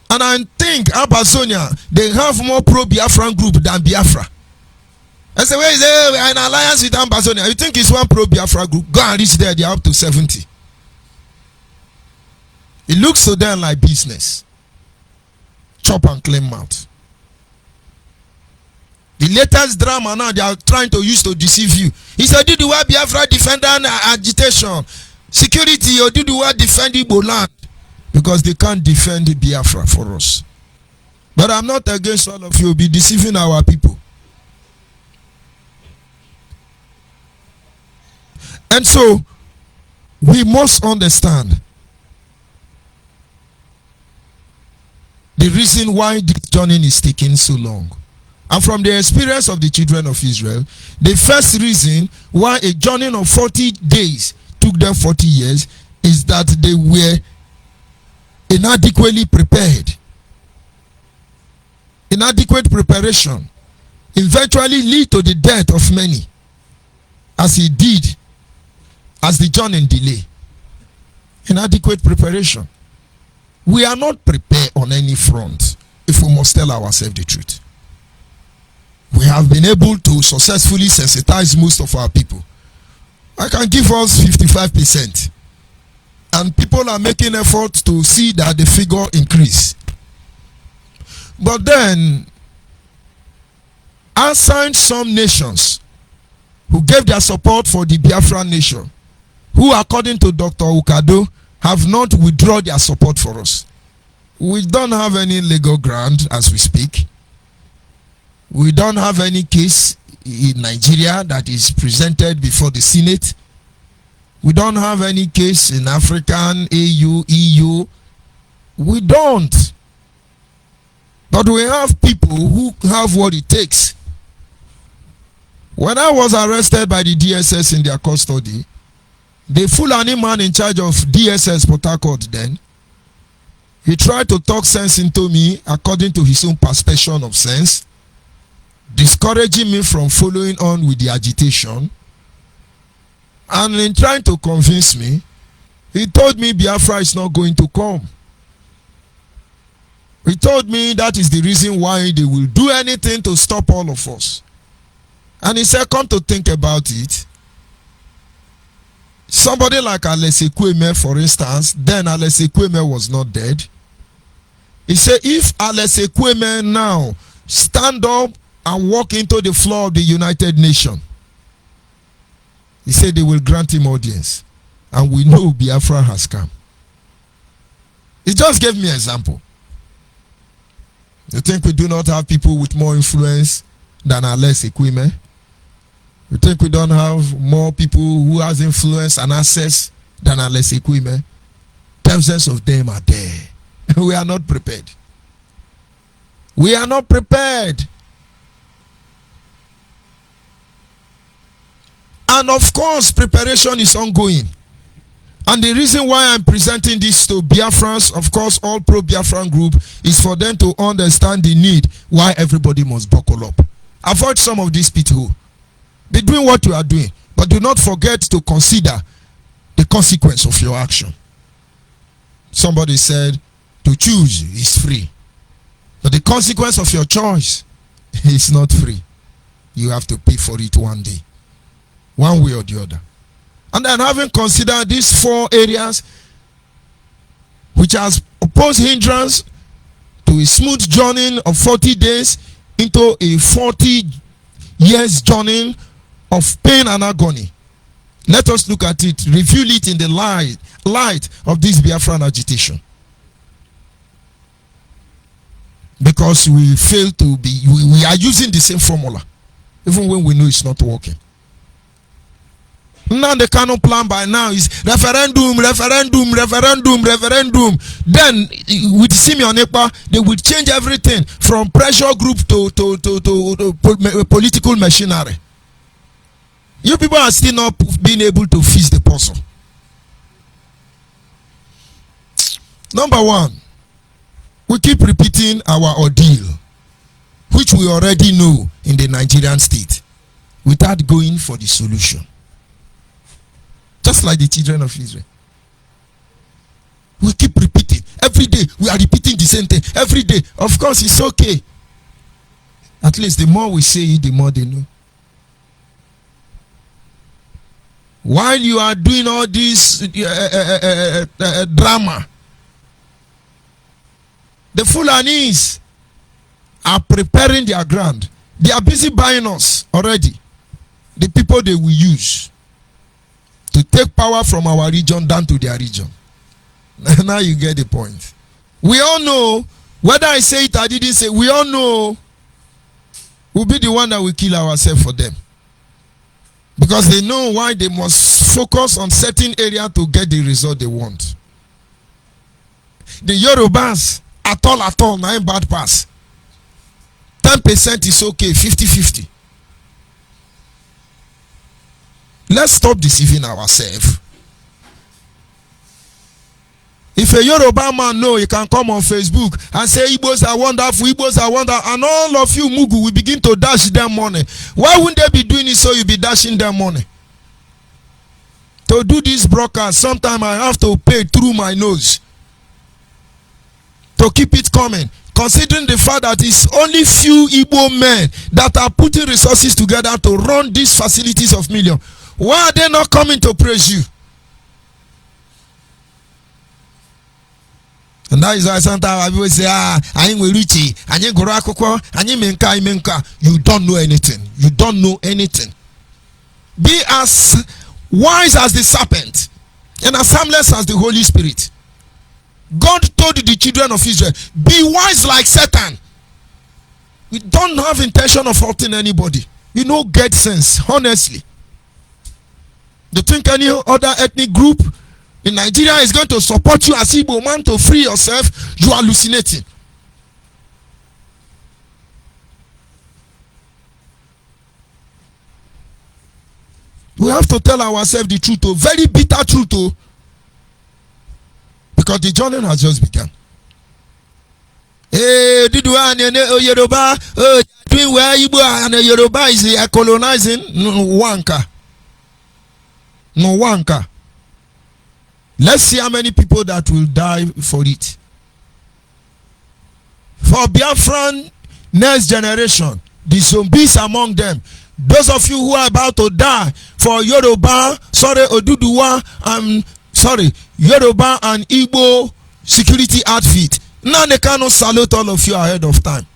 And I think Amazonia, they have more pro-Biafran group than Biafra. I say, where is it? We are in alliance with Amazonia. You think it's one pro-Biafra group? Go and reach there, they are up to 70. It looks to them like business. Chop and claim mouth. The latest drama now they are trying to use to deceive you. He said, do the word Biafra defender agitation. Security, or do the word defend Igbo land. Because they can't defend the Biafra for us. But I'm not against all of you. Be deceiving our people. And so, we must understand the reason why this journey is taking so long. And from the experience of the children of Israel, the first reason why a journey of 40 days took them 40 years is that they were inadequately prepared. Inadequate preparation eventually lead to the death of many, as it did as the journey delay. Inadequate preparation. We are not prepared on any front if we must tell ourselves the truth. We have been able to successfully sensitize most of our people. I can give us 55%. And people are making efforts to see that the figure increase. But then, outside some nations, who gave their support for the Biafra nation, who according to Dr. Ukado have not withdrawn their support for us. We don't have any legal ground as we speak. We don't have any case in Nigeria that is presented before the Senate. We don't have any case in African, AU, EU. We don't. But we have people who have what it takes. When I was arrested by the DSS in their custody, the Fulani man in charge of DSS Port Harcourt then, he tried to talk sense into me according to his own perception of sense, discouraging me from following on with the agitation. And in trying to convince me, he told me Biafra is not going to come. He told me that is the reason why they will do anything to stop all of us. And he said, come to think about it, somebody like Alese Kweme, for instance, then Alese Kweme was not dead. He said, if Alese Kweme now stand up and walk into the floor of the United Nations, he said they will grant him audience. And we know Biafra has come. He just gave me an example. You think we do not have people with more influence than Alese Kweme? You think we don't have more people who has influence and access than Alese Kweme? Thousands of them are there. We are not prepared. We are not prepared. And of course, preparation is ongoing. And the reason why I'm presenting this to Biafrans, of course, all pro-Biafran group, is for them to understand the need why everybody must buckle up. Avoid some of these people. Be doing what you are doing, but do not forget to consider the consequence of your action. Somebody said, to choose is free. But the consequence of your choice is not free. You have to pay for it one day. One way or the other. And then having considered these 4 areas which has opposed hindrance to a smooth journey of 40 days into a 40 years journey of pain and agony, let us look at it, review it in the light of this Biafran agitation. Because we fail to be, we are using the same formula, even when we know it's not working. Now the Kano plan by now is referendum. Then with Simeon Ekpa, they will change everything from pressure group to political machinery. You people are still not being able to fix the puzzle. Number 1, we keep repeating our ordeal, which we already know in the Nigerian state, without going for the solution. Just like the children of Israel. We keep repeating. Every day we are repeating the same thing. Every day. Of course, it's okay. At least the more we say it, the more they know. While you are doing all this drama, the Fulanis are preparing their ground. They are busy buying us already. The people they will use to take power from our region down to their region. Now you get the point. We all know, whether I say it or I didn't say, we all know we'll be the one that will kill ourselves for them. Because they know why they must focus on certain area to get the result they want. The Yorubas, at all, 9 bad pass. 10% is okay, 50-50. Let's stop deceiving ourselves. If a Yoruba man know, he can come on Facebook and say Igbos are wonderful, Igbos are wonderful, and all of you Mugu will begin to dash them money. Why wouldn't they be doing it so you be dashing them money? To do this broadcast, sometimes I have to pay through my nose to keep it coming. Considering the fact that it's only few Igbo men that are putting resources together to run these facilities of millions. Why are they not coming to praise you? And that is why sometimes I will say, I ain't Richi, I ain't Gorakoko, I ain't Menka. You don't know anything. You don't know anything. Be as wise as the serpent and as harmless as the Holy Spirit. God told the children of Israel, be wise like Satan. We don't have intention of hurting anybody. We don't get sense, honestly. Do you think any other ethnic group in Nigeria is going to support you as Igbo man to free yourself? You are hallucinating. We have to tell ourselves the truth, very bitter truth, because the journey has just begun. Hey, did you Yoruba? Doing where Igbo and Yoruba is colonizing? No wanka. Let's see how many people that will die for it. For Biafran next generation, the zombies among them. Those of you who are about to die for Yoruba, Oduduwa, Yoruba and Igbo security outfit. Now they cannot salute all of you ahead of time.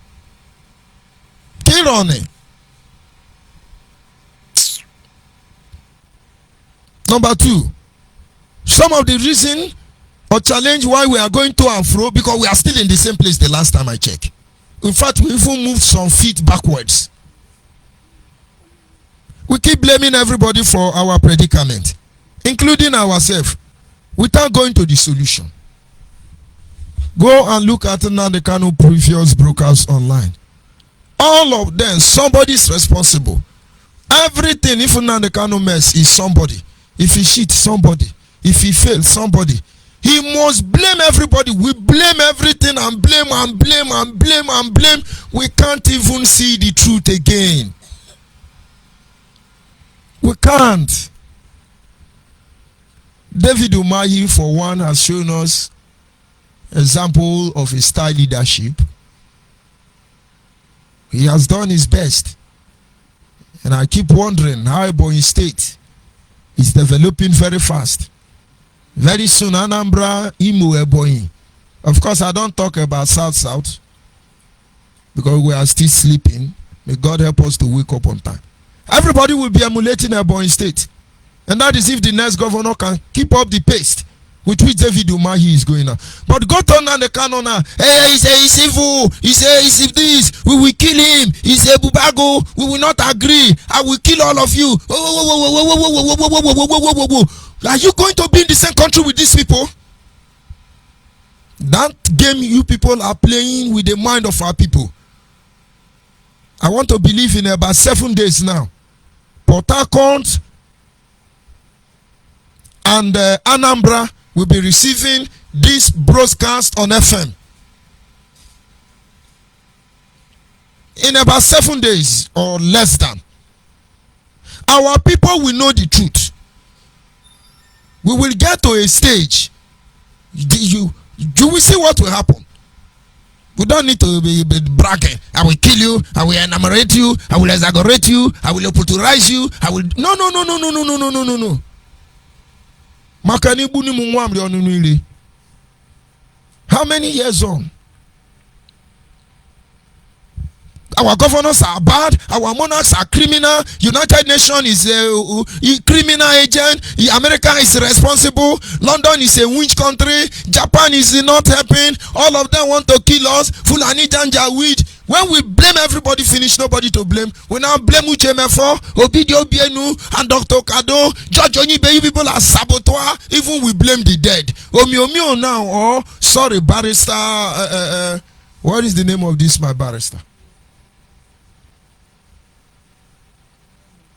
Kill on it. Number 2, some of the reason or challenge why we are going to and fro, because we are still in the same place the last time I checked. In fact, we even moved some feet backwards. We keep blaming everybody for our predicament, including ourselves, without going to the solution. Go and look at Nnamdi Kanu previous brokers online. All of them, somebody's responsible. Everything, if Nnamdi Kanu mess, is somebody. If he cheat, somebody. If he fails, somebody. He must blame everybody. We blame everything and blame and blame and blame and blame. We can't even see the truth again. We can't. David Umahi, for one, has shown us example of his style leadership. He has done his best. And I keep wondering how Ebonyi State is developing very fast. Very soon, Anambra, Imo, Ebonyi. Of course, I don't talk about South, because we are still sleeping. May God help us to wake up on time. Everybody will be emulating Ebonyi State. And that is if the next governor can keep up the pace with which David Umahi is going on. But go to Nnamdi Kanu now. Hey, he's evil. He's this. We will kill him. He's a bubago. We will not agree. I will kill all of you. Are you going to be in the same country with these people? That game you people are playing with the mind of our people. I want to believe in about 7 days now. Port Harcourt and Anambra will be receiving this broadcast on FM. In about 7 days or less than. Our people will know the truth. We will get to a stage. Do we see what will happen? We don't need to be bragging. I will kill you. I will enumerate you. I will exaggerate you. I will opportunize you. I will. No. How many years on? Our governors are bad. Our monarchs are criminal. United Nations is a criminal agent. America is responsible. London is a witch country. Japan is not helping. All of them want to kill us. Fulani Janjaweed. When we blame everybody, finish, nobody to blame. We now blame Uchemefo, Obidio Bienu, and Dr. Kado, Judge Onyibe. You people are saboteur. Even we blame the dead. Omio now, or sorry, barrister. What is the name of this, my barrister?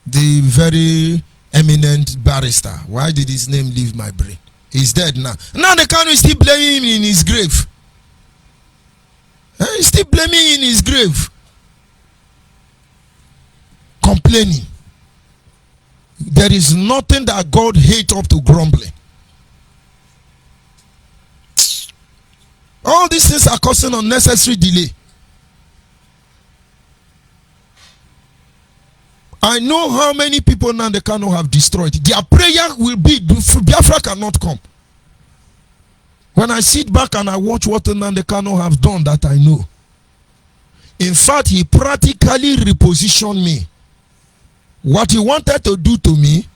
The very eminent barrister. Why did his name leave my brain? He's dead now. Now the Kanu is still blaming him in his grave. He's still blaming him in his grave. Complaining. There is nothing that God hates up to grumbling. All these things are causing unnecessary delay. I know how many people now they cannot have destroyed. Their prayer will be, Biafra cannot come. When I sit back and I watch what Nnamdi Kanu have done, that I know. In fact, he practically repositioned me. What he wanted to do to me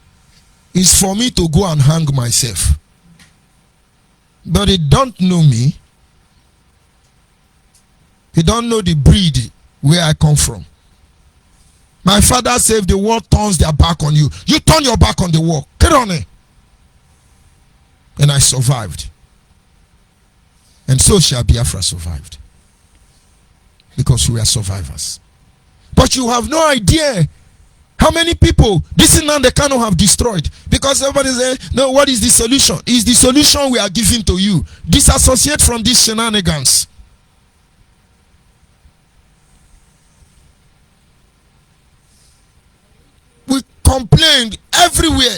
is for me to go and hang myself. But he don't know me. He don't know the breed where I come from. My father said, if the world turns their back on you, you turn your back on the world. Get on it. And I survived. And so shall Biafra survived. Because we are survivors. But you have no idea how many people this is now they cannot have destroyed. Because everybody says, no, what is the solution? Is the solution we are giving to you. Disassociate from these shenanigans. We complained everywhere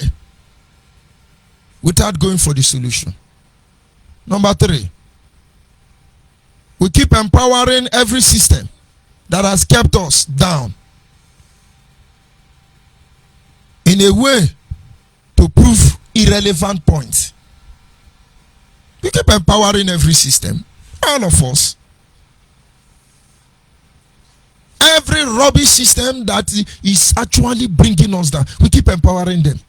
without going for the solution. Number 3, we keep empowering every system that has kept us down in a way to prove irrelevant points. We keep empowering every system, all of us. Every rubbish system that is actually bringing us down, we keep empowering them.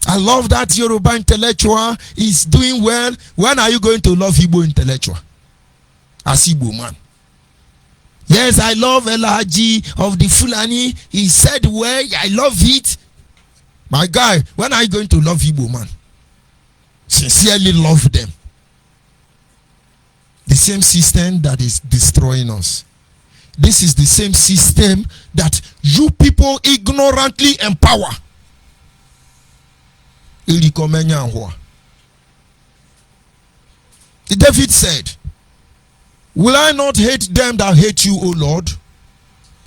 I love that Yoruba intellectual is doing well. When are you going to love Igbo intellectual? As Igbo man. Yes, I love Elahaji of the Fulani. He said well, I love it. My guy, when are you going to love Igbo man? Sincerely love them. The same system that is destroying us. This is the same system that you people ignorantly empower. David said, will I not hate them that hate you, O Lord?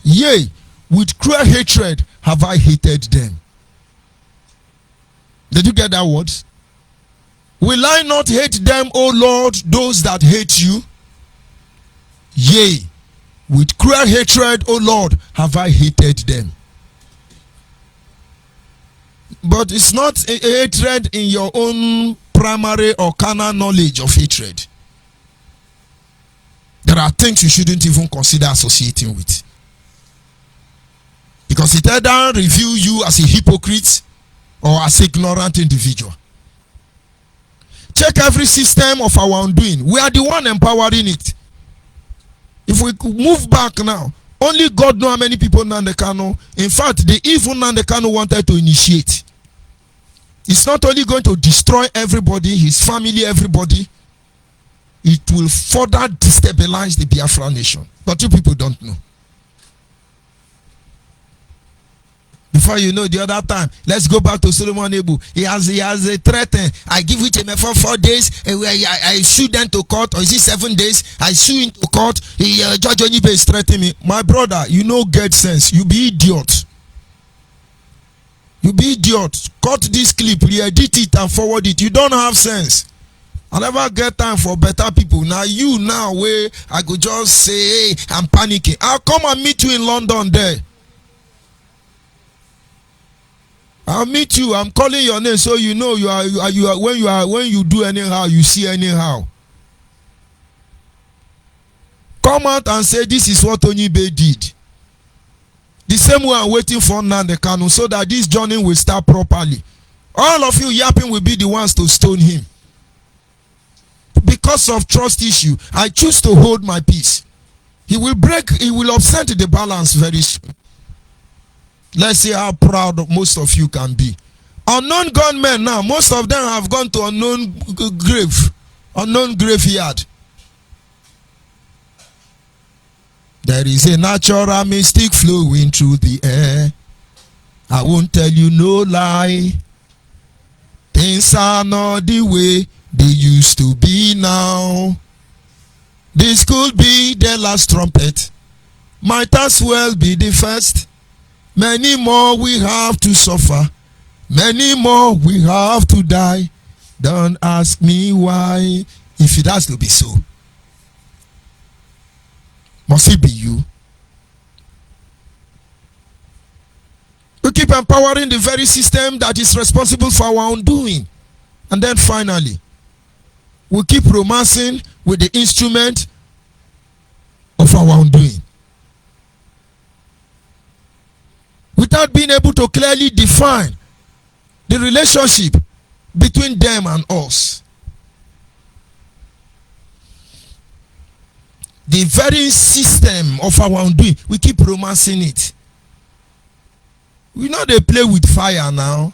Yea, with cruel hatred have I hated them. Did you get that word? Will I not hate them, O Lord, those that hate you? Yea, with cruel hatred, O Lord, have I hated them. But it's not a hatred in your own primary or carnal knowledge of hatred. There are things you shouldn't even consider associating with. Because it either review you as a hypocrite or as an ignorant individual. Check every system of our undoing. We are the one empowering it. If we move back now, only God knows how many people Nnamdi Kanu. In fact, the evil Nnamdi Kanu wanted to initiate. It's not only going to destroy everybody, his family, everybody. It will further destabilize the Biafra nation. But you people don't know. Before you know, the other time, let's go back to Solomon Ebu. He has a threat. I give it him for 4 days. I sue them to court. Or is it 7 days? I sue him to court. Judge Onyibe is threatening me. My brother, you know, get sense. You be idiot. You be idiot. Cut this clip, re-edit it and forward it. You don't have sense. I never get time for better people. Now you now where I could just say, hey, I'm panicking. I'll come and meet you in London there. I'll meet you. I'm calling your name so you know when you do anyhow, you see anyhow. Come out and say this is what Onyibe did. The same way I'm waiting for Nnamdi Kanu so that this journey will start properly. All of you yapping will be the ones to stone him. Because of trust issue, I choose to hold my peace. He will upset the balance very soon. Let's see how proud most of you can be. Unknown gunmen now, most of them have gone to unknown graveyard. There is a natural mystic flowing through the air. I won't tell you no lie. Things are not the way they used to be now. This could be the last trumpet. Might as well be the first. Many more we have to suffer. Many more we have to die. Don't ask me why. If it has to be so, must it be you? We keep empowering the very system that is responsible for our undoing. And then finally, we keep romancing with the instrument of our undoing. We without being able to clearly define the relationship between them and us. The very system of our undoing, we keep romancing it. We know they play with fire now.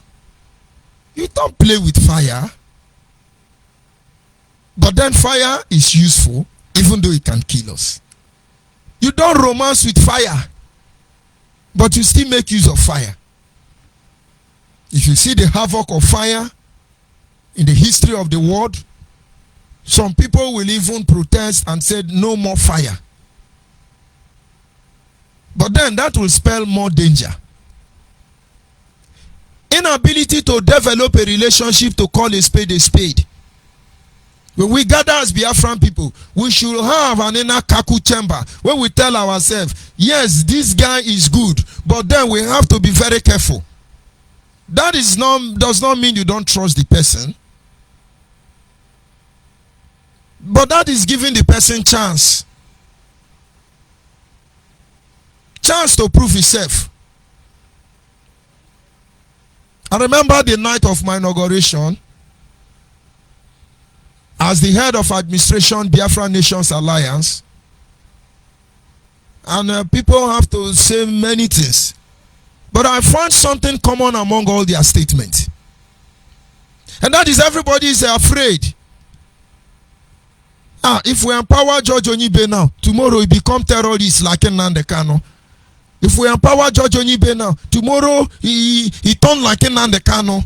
You don't play with fire. But then fire is useful, even though it can kill us. You don't romance with fire, but you still make use of fire. If you see the havoc of fire in the history of the world, some people will even protest and say no more fire. But then that will spell more danger. Inability to develop a relationship to call a spade a spade. When we gather as Biafran people, we should have an inner kaku chamber where we tell ourselves, yes, this guy is good, but then we have to be very careful. That does not mean you don't trust the person. But that is giving the person chance. Chance to prove himself. I remember the night of my inauguration, as the head of administration, Biafra Nations Alliance, and people have to say many things, but I found something common among all their statements, and that is everybody is afraid. If we empower George Onyibe now, tomorrow he become terrorist like Nnamdi Kanu. If we empower George Onyibe now, tomorrow he turn like Nnamdi Kanu.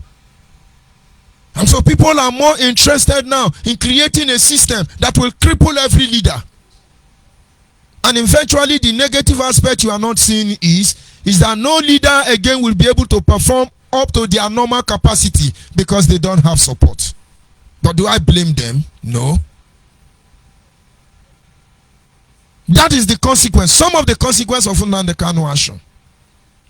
And so people are more interested now in creating a system that will cripple every leader. And eventually the negative aspect you are not seeing is that no leader again will be able to perform up to their normal capacity because they don't have support. But do I blame them? No. That is the consequence. Some of the consequence of Nnamdi Kanu action.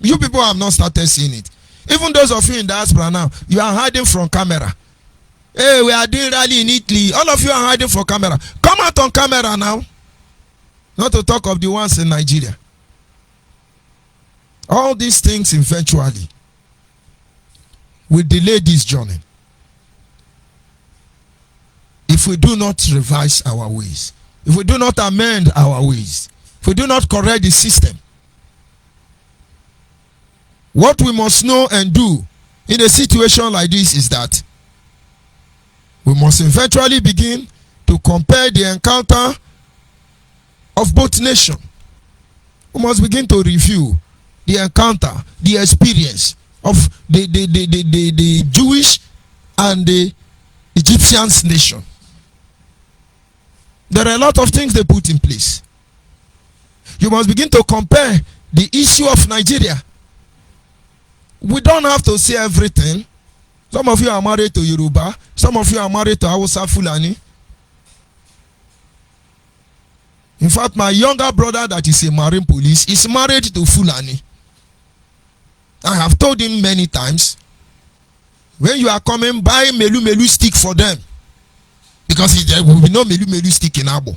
You people have not started seeing it. Even those of you in diaspora now, you are hiding from camera. Hey, we are doing rally in Italy. All of you are hiding from camera. Come out on camera now. Not to talk of the ones in Nigeria. All these things eventually will delay this journey if we do not revise our ways, if we do not amend our ways, if we do not correct the system. What we must know and do in a situation like this is that we must eventually begin to compare the encounter of both nations. We must begin to review the encounter, the experience of the Jewish and the Egyptian nation. There are a lot of things they put in place. You must begin to compare the issue of Nigeria. We don't have to say everything. Some of you are married to Yoruba. Some of you are married to Hausa Fulani. In fact, my younger brother that is a marine police is married to Fulani. I have told him many times, when you are coming, buy melu melu stick for them. Because there will be no melu melu stick in Abo.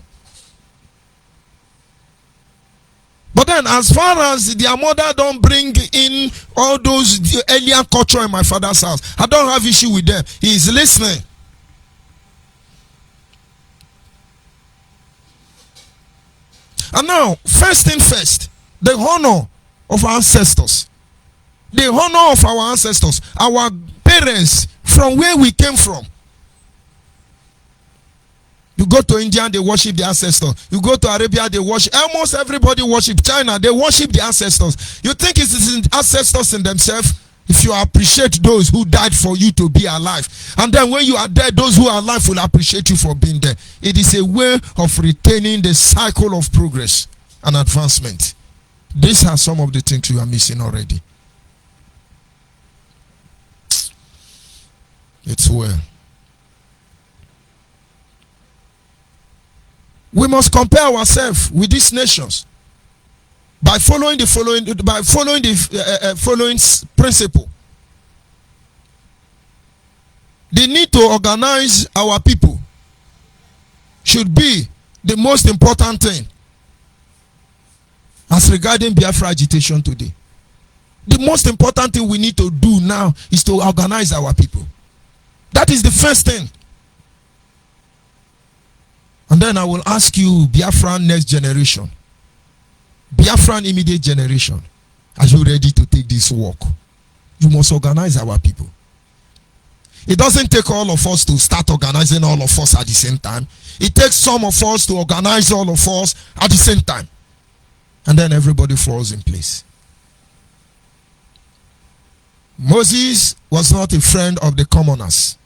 But then, as far as their mother don't bring in all those alien culture in my father's house, I don't have issue with them. He is listening. And now, first thing first, the honor of our ancestors. The honor of our ancestors, our parents, from where we came from. You go to India, they worship the ancestors. You go to Arabia, they worship. Almost everybody worship. China, they worship the ancestors. You think it is ancestors in themselves? If you appreciate those who died for you to be alive, and then when you are dead, those who are alive will appreciate you for being there. It is a way of retaining the cycle of progress and advancement. These are some of the things you are missing already. It's well. We must compare ourselves with these nations by following the following principle. The need to organize our people should be the most important thing as regarding Biafra agitation today. The most important thing we need to do now is to organize our people. That is the first thing. And then I will ask you, Biafran next generation, Biafran immediate generation, are you ready to take this walk? You must organize our people. It doesn't take all of us to start organizing all of us at the same time. It takes some of us to organize all of us at the same time. And then everybody falls in place. Moses was not a friend of the commoners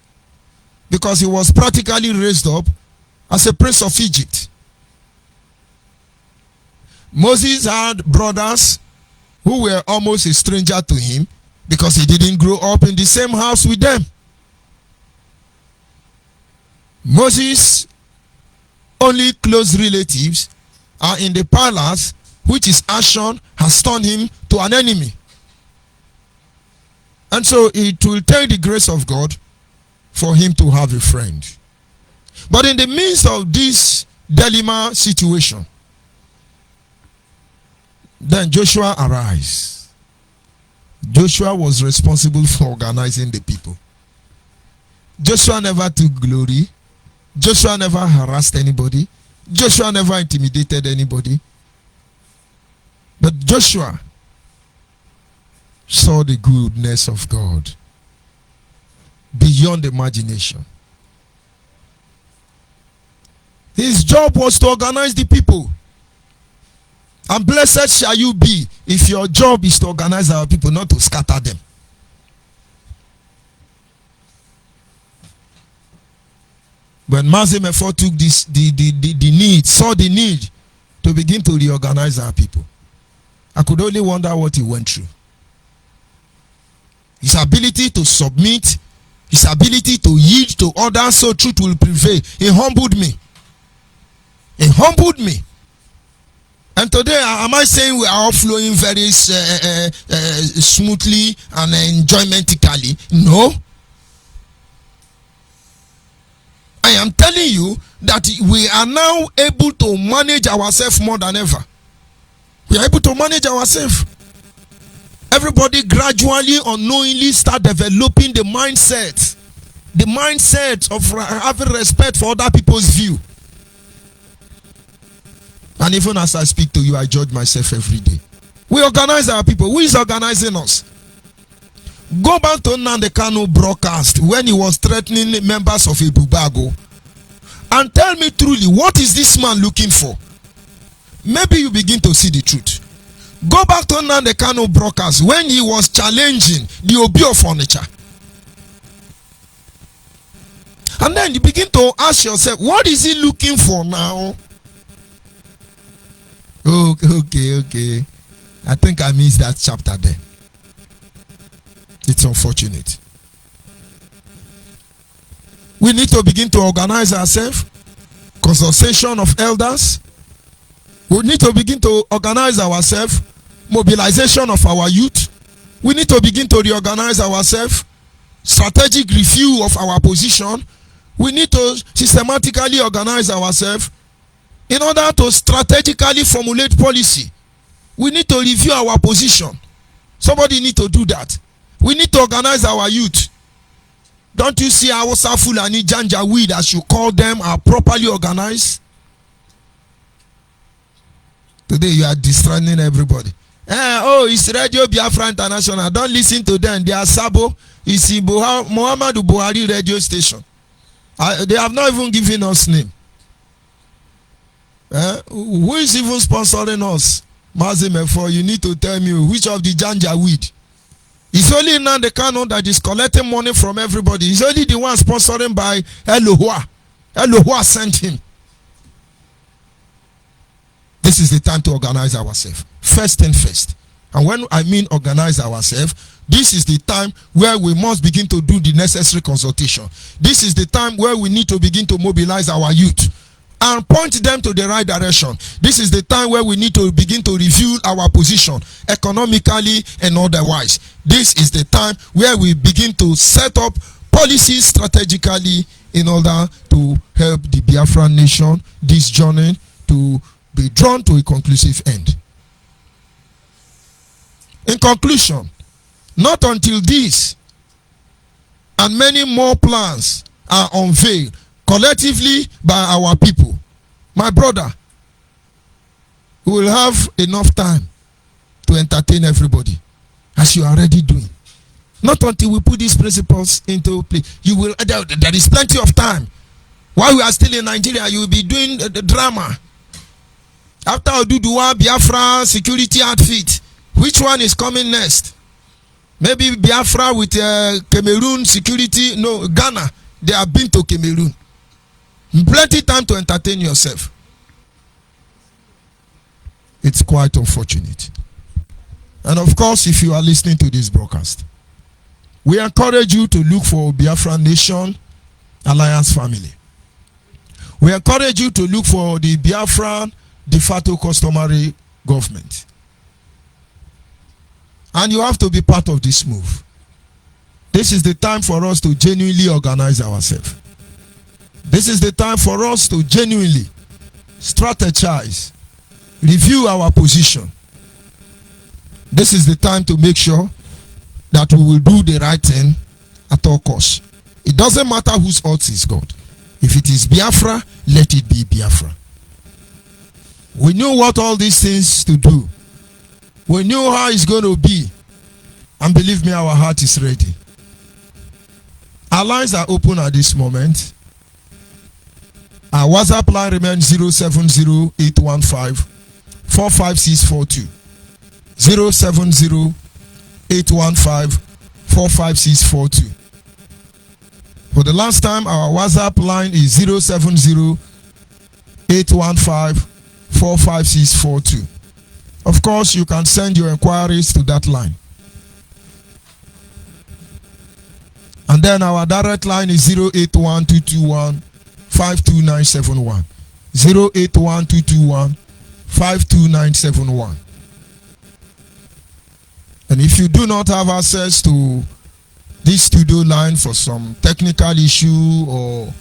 because he was practically raised up as a prince of Egypt. Moses had brothers who were almost a stranger to him because he didn't grow up in the same house with them. Moses' only close relatives are in the palace, which his action has turned him to an enemy. And so it will take the grace of God for him to have a friend. But in the midst of this dilemma situation, then Joshua arise. Joshua was responsible for organizing the people. Joshua never took glory. Joshua never harassed anybody. Joshua never intimidated anybody. But Joshua saw the goodness of God beyond imagination. His job was to organize the people. And blessed shall you be if your job is to organize our people, not to scatter them. When Mazemefo took saw the need to begin to reorganize our people, I could only wonder what he went through. His ability to submit, his ability to yield to others so truth will prevail. He humbled me. He humbled me. And today, am I saying we are all flowing very smoothly and enjoymentically? No. I am telling you that we are now able to manage ourselves more than ever. We are able to manage ourselves. Everybody gradually, unknowingly start developing the mindset of having respect for other people's view. And even as I speak to you, I judge myself every day. We organize our people. Who is organizing us? Go back to Nnamdi Kanu broadcast when he was threatening members of Ibubago and tell me truly, what is this man looking for? Maybe you begin to see the truth. Go back to Nnamdi Kanu broadcast when he was challenging the Obi of furniture. And then you begin to ask yourself, what is he looking for now? Okay. I think I missed that chapter there. It's unfortunate. We need to begin to organize ourselves. Consultation of elders. We need to begin to organize ourselves. Mobilization of our youth. We need to begin to reorganize ourselves. Strategic review of our position. We need to systematically organize ourselves in order to strategically formulate policy. We need to review our position. Somebody need to do that. We need to organize our youth. Don't you see our Fulani Janjaweed, as you call them, are properly organized? Today you are distracting everybody. It's Radio Biafra International. Don't listen to them. They are Sabo. It's Muhammadu Buhari radio station. They have not even given us name. Who is even sponsoring us? Mazemefo, you need to tell me which of the Janjaweed. It's only Nnamdi Kanu that is collecting money from everybody. It's only the one sponsoring by Elohua. Elohua sent him. This is the time to organize ourselves. First and first. And when I mean organize ourselves, this is the time where we must begin to do the necessary consultation. This is the time where we need to begin to mobilize our youth and point them to the right direction. This is the time where we need to begin to review our position economically and otherwise. This is the time where we begin to set up policies strategically in order to help the Biafran nation, this journey, to be drawn to a conclusive end. In In conclusion, not until this and many more plans are unveiled collectively by our people, my brother, we will have enough time to entertain everybody, as you are already doing. Not until we put these principles into play. You will. There is plenty of time. While we are still in Nigeria, you will be doing the drama. After Oduduwa, Biafra, security outfit, which one is coming next? Maybe Biafra with Cameroon security. No, Ghana. They have been to Cameroon. Plenty time to entertain yourself. It's quite unfortunate. And of course, if you are listening to this broadcast, we encourage you to look for Biafra Nation Alliance family. We encourage you to look for the Biafran de facto customary government. And you have to be part of this move. This is the time for us to genuinely organize ourselves. This is the time for us to genuinely strategize, review our position. This is the time to make sure that we will do the right thing at all costs. It doesn't matter whose odds is God. If it is Biafra, let it be Biafra. We knew what all these things to do. We knew how it's going to be. And believe me, our heart is ready. Our lines are open at this moment. Our WhatsApp line remains 070-815-45642. 070-815-45642. For the last time, our WhatsApp line is 070-815-45642. Of course, you can send your inquiries to that line. And then our direct line is 081-221-52971. 081-221-52971. And if you do not have access to this studio line for some technical issue or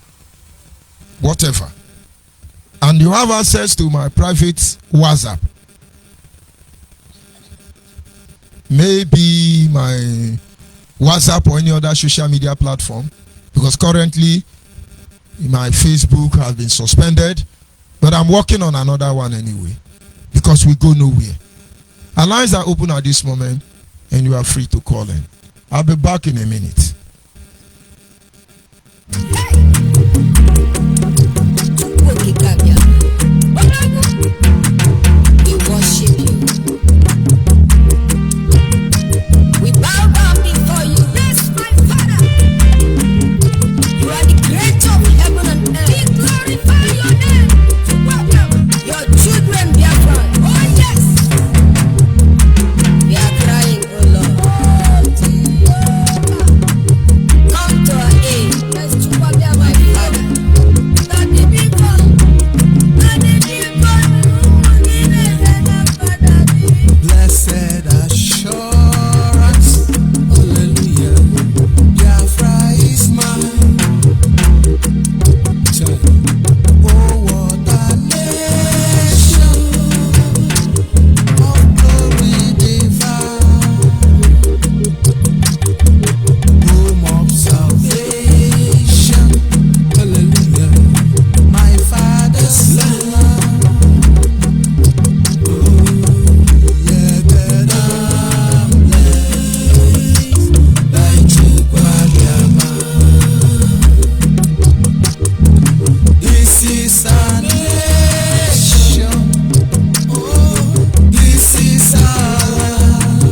whatever, and you have access to my private WhatsApp, maybe my WhatsApp or any other social media platform, because currently my Facebook has been suspended, but I'm working on another one anyway, because we go nowhere. Our lines are open at this moment, and you are free to call in. I'll be back in a minute. We worship you. We bow down before you. Yes, my Father. You are the creator of heaven and earth. We glorify your name. Welcome your children, Biafra. Oh yes. We are crying, oh Lord. Come to our aid. Yes, my Father. Daddy, be gone. Daddy, be gone. Blessed assurance, hallelujah, Biafra is mine. Oh, what a nation of glory divine, home of salvation, hallelujah, my Father's land. This is our nation. Oh, this is our land.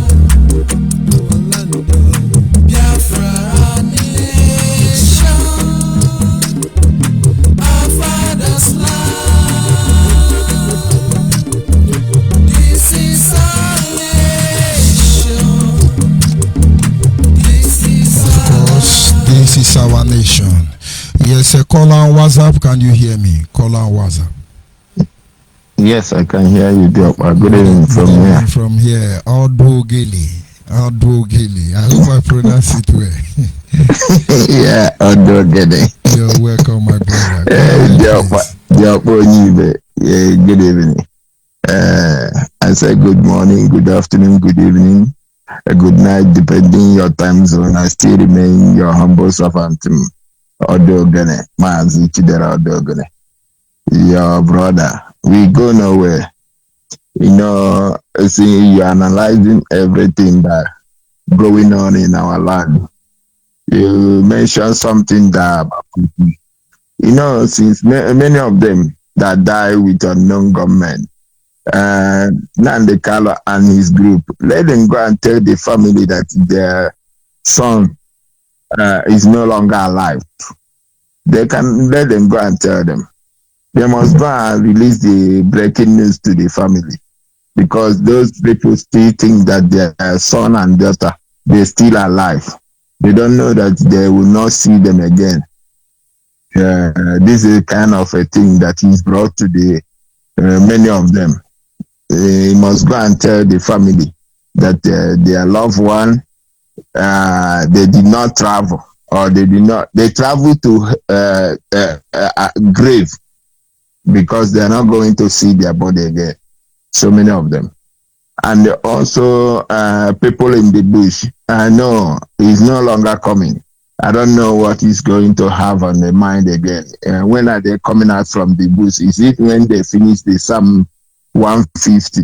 Biafra, our nation. Our Father's land. This is our nation. This is Of course, this is our nation. Yes, a caller on WhatsApp. Can you hear me? Caller on WhatsApp. Yes, I can hear you, Biafra. Good evening from here. From here, Odwogele. Odwogele. I hope I pronounce it well. Yeah, Odwogele. You're welcome, my brother. Biafra Onyibe. Yeah, good evening. I say good morning, good afternoon, good evening a good night, depending your time zone. I still remain your humble servant, Odogene, Mazi Chidera Odogene, your brother. We go nowhere. See, you're analyzing everything that going on in our land. You mentioned something that, since many of them that die with unknown government, Nande Kalo and his group, let them go and tell the family that their son is no longer alive. They can let them go and tell them. They must go and release the breaking news to the family, because those people still think that their son and daughter, they're still alive. They don't know that they will not see them again. This is kind of a thing that is brought to the many of them. They must go and tell the family that their loved one, they did not travel, or they travel to grave, because they are not going to see their body again. So many of them. And also people in the bush. No, he's no longer coming. I don't know what he's going to have on the mind again. When are they coming out from the bush? Is it when they finish the Psalm 150?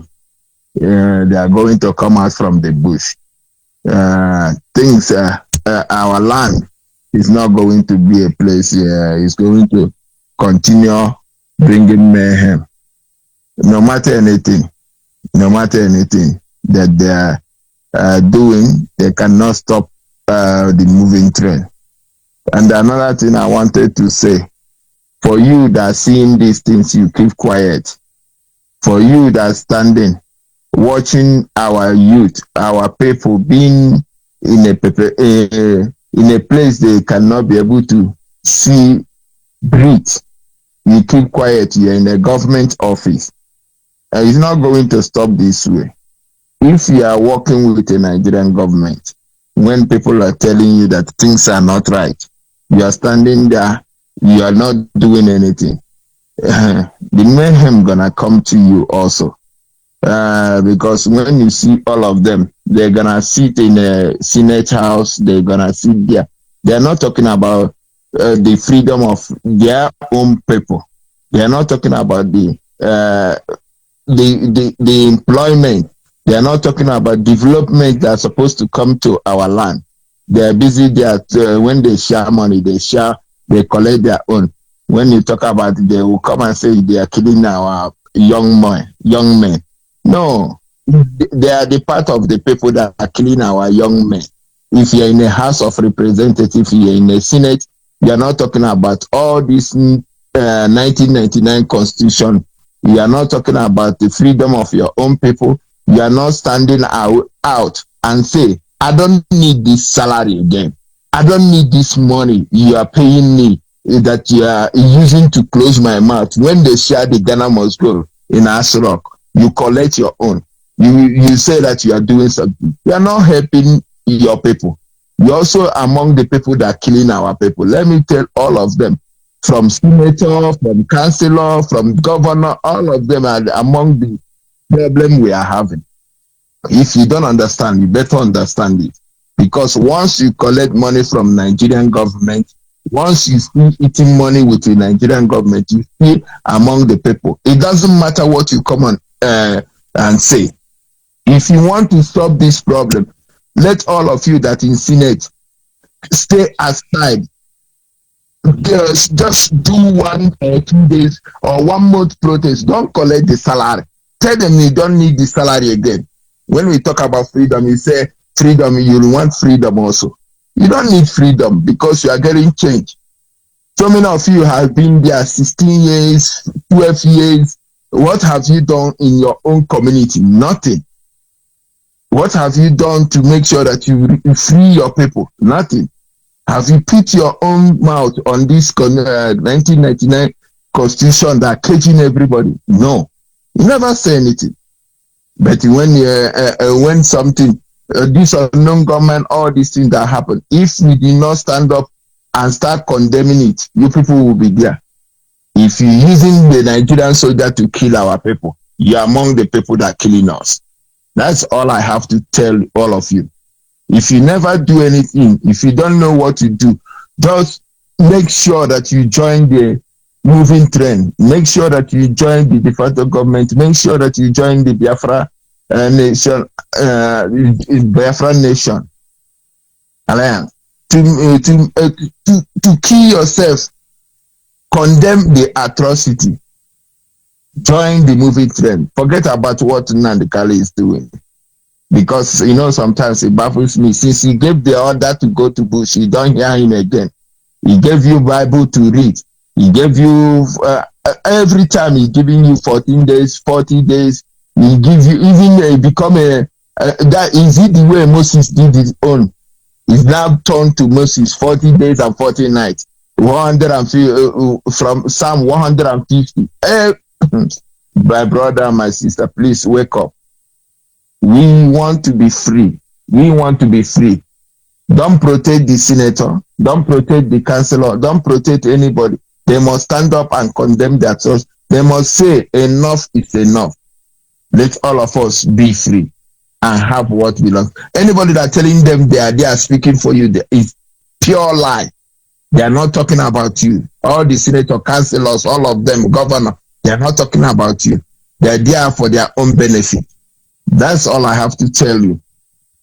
They are going to come out from the bush. Our land is not going to be a place. It's going to continue bringing mayhem. No matter anything that they are doing, they cannot stop the moving train. And another thing I wanted to say, for you that seeing these things, you keep quiet. For you that standing, watching our youth, our people being in a place they cannot be able to see, breathe, you keep quiet. You're in a government office. It's not going to stop this way. If you are working with the Nigerian government, when people are telling you that things are not right, you are standing there, you are not doing anything. The mayhem gonna come to you also. Because when you see all of them, they're gonna sit in a Senate house, they're gonna sit there. They're not talking about the freedom of their own people. They're not talking about the employment. They are not talking about development that's supposed to come to our land. They are busy there. When they share money, they collect their own. When you talk about it, they will come and say they are killing our young men. No, they are the part of the people that are killing our young men. If you're in a House of Representatives, you're in a Senate, you're not talking about all this 1999 Constitution. You are not talking about the freedom of your own people. You are not standing out and say, I don't need this salary again. I don't need this money you are paying me that you are using to close my mouth. When they share the Ghana must go in Asrock, you collect your own. You say that you are doing something. You are not helping your people. You're also among the people that are killing our people. Let me tell all of them, from senator, from councillor, from governor, all of them are among the problem we are having. If you don't understand, you better understand it. Because once you collect money from Nigerian government, once you still eating money with the Nigerian government, you still among the people. It doesn't matter what you come on and say. If you want to stop this problem, let all of you that in Senate stay aside. Just do 1 or 2 days or 1 month protest. Don't collect the salary. Tell them you don't need the salary again. When we talk about freedom, you say freedom, you want freedom also. You don't need freedom because you are getting change. So many of you have been there 16 years, 12 years. What have you done in your own community? Nothing. What have you done to make sure that you free your people? Nothing. Have you put your own mouth on this 1999 Constitution that caging everybody? No. You never say anything. But when something, this unknown government, all these things that happen, if we do not stand up and start condemning it, you people will be there. If you're using the Nigerian soldier to kill our people, you're among the people that are killing us. That's all I have to tell all of you. If you never do anything, if you don't know what to do, just make sure that you join the moving trend. Make sure that you join the de facto government. Make sure that you join the Biafra nation, Biafra nation alliance. To kill yourself, condemn the atrocity. Join the moving trend. Forget about what Nnamdi Kanu is doing. Because, you know, sometimes it baffles me. Since he gave the order to go to bush, you don't hear him again. He gave you Bible to read. He gave you, every time he's giving you 14 days, 40 days. He give you, even become that is it the way Moses did his own. He's now turned to Moses 40 days and 40 nights. 150, from Psalm 150. My brother, my sister, please wake up. We want to be free. We want to be free. Don't protect the senator. Don't protect the councillor. Don't protect anybody. They must stand up and condemn their church. They must say enough is enough. Let all of us be free and have what belongs. Anybody that telling them they are speaking for you is pure lie. They are not talking about you. All the senator, councillors, all of them, governor, they are not talking about you. They are there for their own benefit. That's all I have to tell you.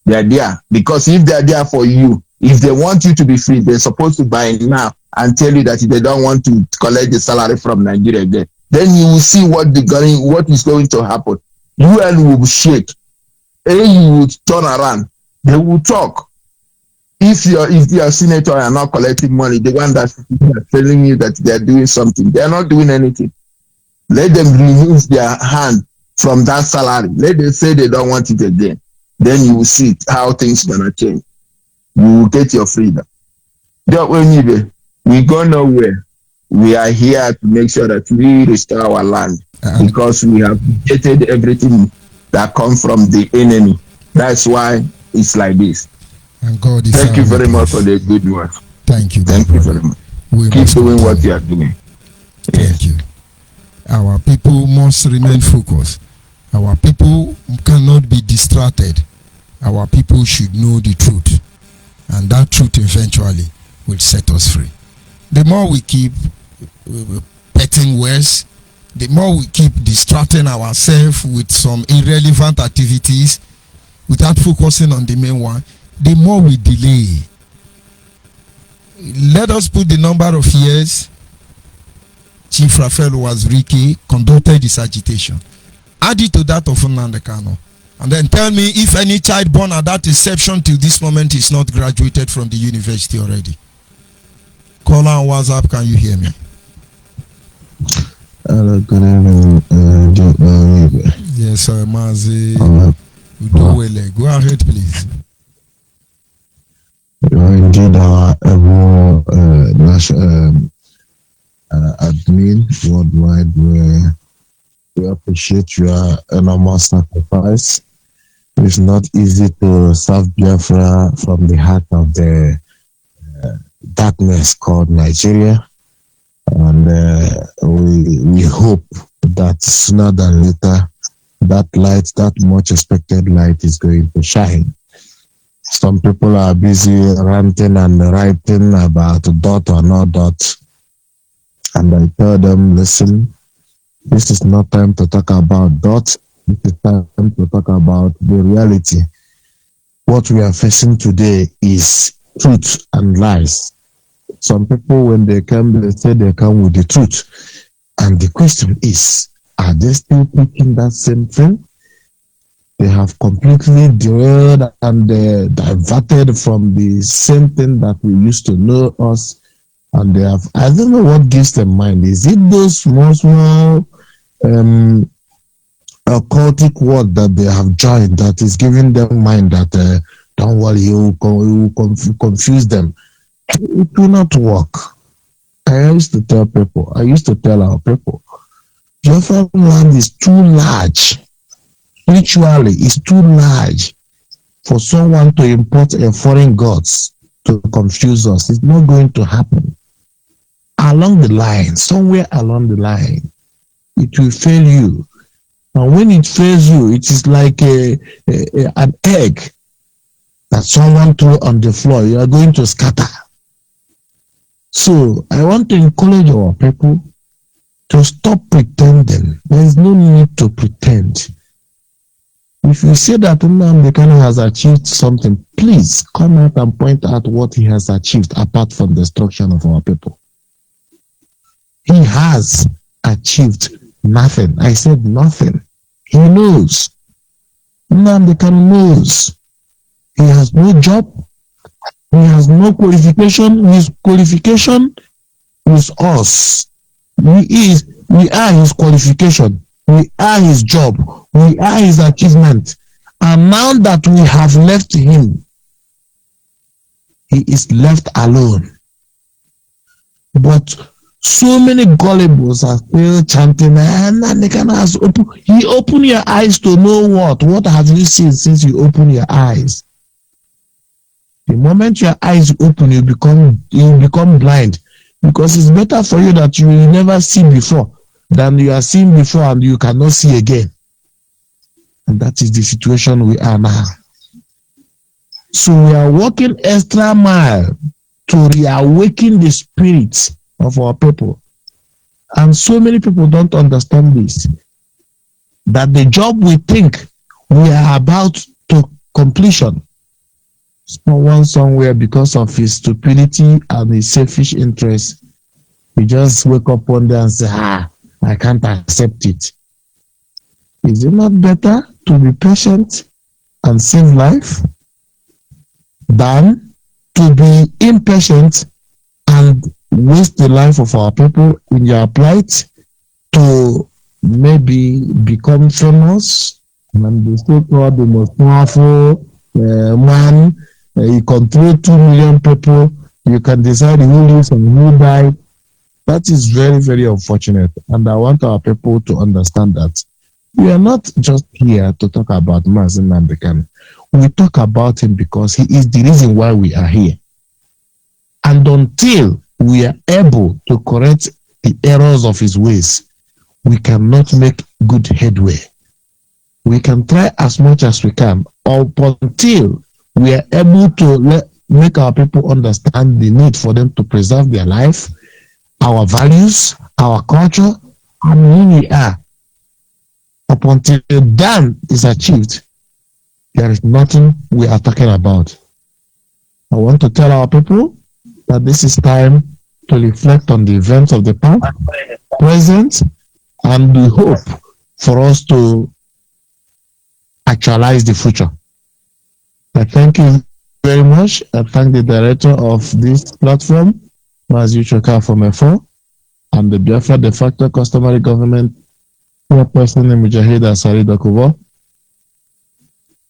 They are there because if they are there for you, if they want you to be free, they're supposed to buy now and tell you that they don't want to collect the salary from Nigeria again. Then you will see what is going to happen. UN will shake. AU will turn around. They will talk. If your senator are not collecting money, the one that's telling you that they are doing something, they are not doing anything. Let them remove their hand from that salary. Let them say they don't want it again. Then you will see how things gonna change. You will get your freedom. Onyibe, we go nowhere. We are here to make sure that we restore our land because we have hated everything that comes from the enemy. That's why it's like this. And God is Thank you very much for the good work. Thank you. Thank you very much. Keep doing what you are doing. Thank you. Our people must remain focused. Our people cannot be distracted. Our people should know the truth. And that truth eventually will set us free. The more we keep petting words, the more we keep distracting ourselves with some irrelevant activities without focusing on the main one, the more we delay. Let us put the number of years Chief Raphael Wazirike conducted this agitation. Add it to that of Nnamdi Kanu. And then tell me if any child born at that inception till this moment is not graduated from the university already. Call on WhatsApp, can you hear me? Hello, good evening, Yes, sir, Mazi. Go ahead, please. You are indeed our national admin worldwide. We appreciate your enormous sacrifice. It's not easy to serve Biafra from the heart of the darkness called Nigeria. And we hope that sooner than later, that light, that much expected light is going to shine. Some people are busy ranting and writing about dot or not dot. And I tell them, listen, this is not time to talk about dots. This is time to talk about the reality. What we are facing today is truth and lies. Some people, when they come, they say they come with the truth. And the question is, are they still thinking that same thing? They have completely derailed and diverted from the same thing that we used to know us. And they have, I don't know what gives them mind. Is it those small occultic word that they have joined that is giving them mind that don't worry, you will confuse them? It will not work. I used to tell our people, Biafra land is too large. Spiritually, it's too large for someone to import a foreign gods to confuse us. It's not going to happen. Along the line, somewhere along the line, it will fail you. And when it fails you, it is like an egg that someone threw on the floor. You are going to scatter. So I want to encourage our people to stop pretending. There is no need to pretend. If you say that Nnamdi Kanu has achieved something, please come out and point out what he has achieved apart from the destruction of our people. He has achieved nothing. I said nothing. He knows. Nnamdi Kanu knows. He has no job. He has no qualification. His qualification is us. We are his qualification. We are his job. We are his achievement. And now that we have left him, he is left alone. But so many gullibles are still chanting, he opened your eyes to know what? What have you seen since you opened your eyes? The moment your eyes open, you become blind. Because it's better for you that you will never see before than you are seeing before and you cannot see again. And that is the situation we are now. So we are walking extra mile to reawaken the spirits of our people. And so many people don't understand this. That the job we think we are about to completion, someone somewhere, because of his stupidity and his selfish interest, he just wake up one day and say, I can't accept it. Is it not better to be patient and save life than to be impatient and waste the life of our people in your plight to maybe become famous and be still called the most powerful man? You control 2 million people. You can decide who lives and who died. That is very, very unfortunate. And I want our people to understand that we are not just here to talk about Mazi Nnamdi Kanu. We talk about him because he is the reason why we are here. And until we are able to correct the errors of his ways, we cannot make good headway. We can try as much as we can up until we are able to make our people understand the need for them to preserve their life, our values, our culture, and who we are. Up until that is achieved, there is nothing we are talking about. I want to tell our people that this is time to reflect on the events of the past, present, and we hope for us to actualize the future. I thank you very much. I thank the director of this platform, Mazi Uchoka from F4, and the Biafra de facto customary government person Mujahid Asari Dokubo.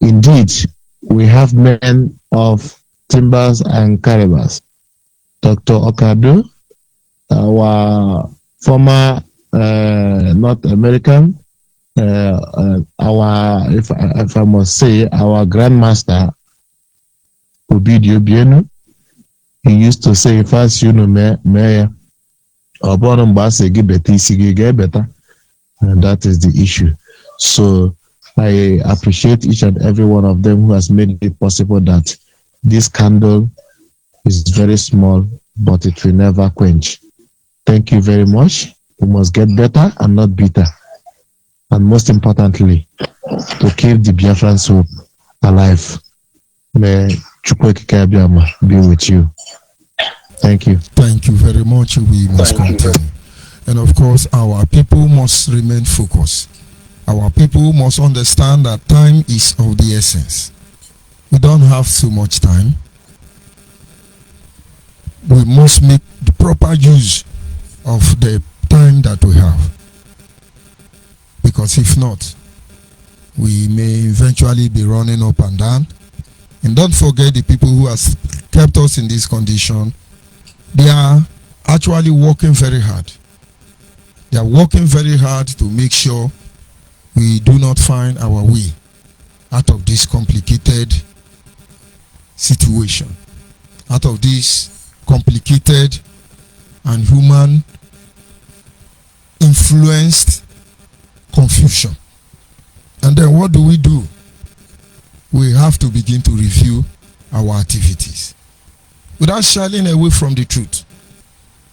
Indeed, we have men of timbers and caribas. Dr. Okado, our former North American, if I must say, our grandmaster, Obidio Bienu. He used to say, first, you know, me, better. And that is the issue. So I appreciate each and every one of them who has made it possible that this candle is very small, but it will never quench. Thank you very much. We must get better and not bitter. And most importantly, to keep the Biafran soul alive. May Chukwuekike Abiyama be with you. Thank you. Thank you very much. We must continue. And of course, our people must remain focused. Our people must understand that time is of the essence. We don't have so much time. We must make the proper use of the time that we have. Because if not, we may eventually be running up and down. And don't forget the people who have kept us in this condition. They are actually working very hard. They are working very hard to make sure we do not find our way out of this complicated situation, out of this complicated and human influenced confusion And then what do? We have to begin to review our activities. Without shying away from the truth,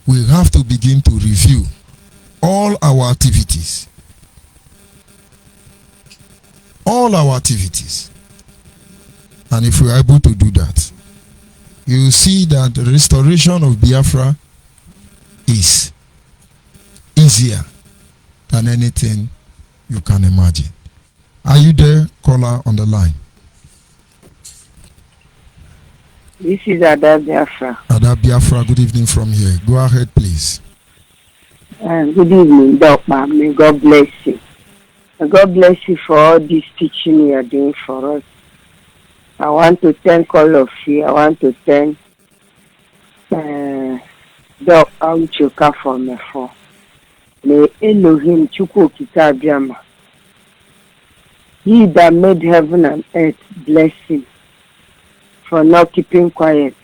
we have to begin to review all our activities. All our activities. And if we are able to do that, you will see that the restoration of Biafra is easier than anything you can imagine. Are you there, caller on the line? This is Ada Biafra. Ada Biafra, good evening from here. Go ahead, please. Good evening, Doctor. May God bless you. May God bless you for all this teaching you are doing for us. I want to thank all of you. I want to thank Dr. Uchoka for me for. May Elohim Chukwu Okike Abiama, He that made heaven and earth, bless him for not keeping quiet,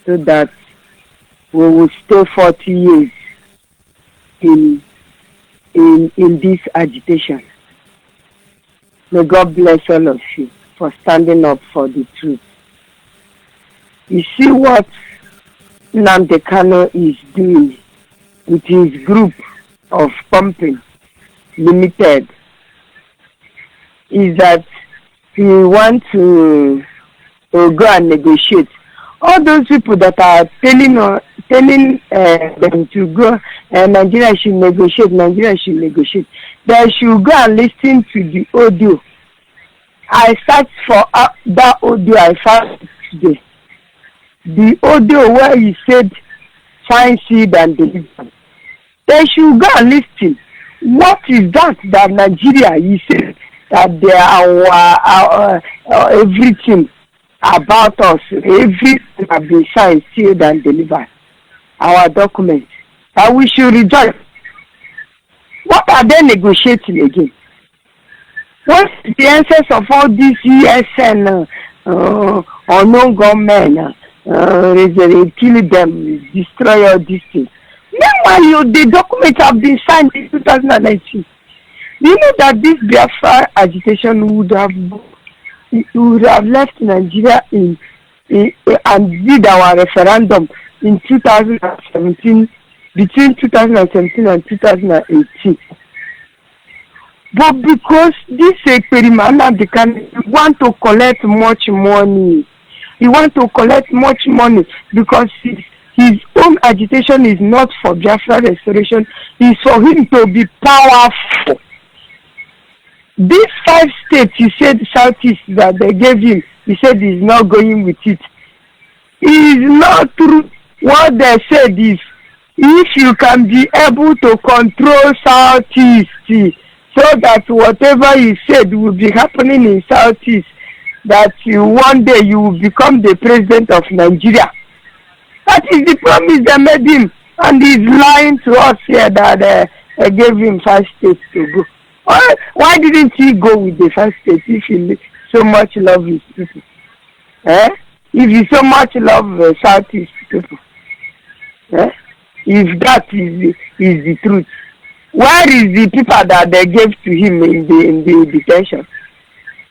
so that we will stay 40 years in this agitation. May God bless all of you for standing up for the truth. You see what Nnamdi Kanu is doing with his group of pumping limited is that he wants to go and negotiate. All those people that are telling them to go, Nigeria should negotiate, they should go and listen to the audio. I searched for that audio I found today. The audio where he said, find seed and deliver. They should go and listen. What is that Nigeria, he said, that they are everything about us, everything have been signed, sealed and delivered. Our documents. And we should rejoice. What are they negotiating again? What's the essence of all this ESN unknown government? Kill them, destroy all these things. Meanwhile, the documents have been signed in 2019. You know that this Biafra agitation would have left Nigeria and did our referendum in 2017, between 2017 and 2018. But because this Experiment they can want to collect much money. He wants to collect much money because his own agitation is not for Biafra restoration. It's for him to be powerful. These 5 states, he said, Southeast, that they gave him, he said he's not going with it. It is not true. What they said is, if you can be able to control Southeast, so that whatever you said will be happening in Southeast, that one day you will become the president of Nigeria. That is the promise they made him. And he's lying to us here that they gave him 5 states to go. Why didn't he go with the 5 states if he so much love his people? If he so much love Southeast people? If that is the truth, where is the people that they gave to him in the detention?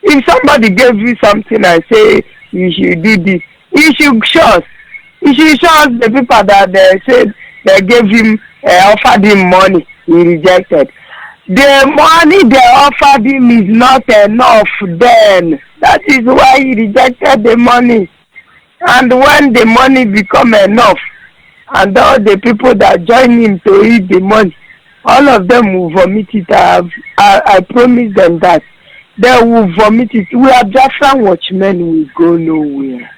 If somebody gave you something and say you should do this, you should show us. You should show us the people that they said they gave him, offered him money, he rejected. The money they offered him is not enough then. That is why he rejected the money. And when the money become enough, and all the people that join him to eat the money, all of them will vomit it. I promise them that. They will vomit it. We are Biafra watchmen, we go nowhere.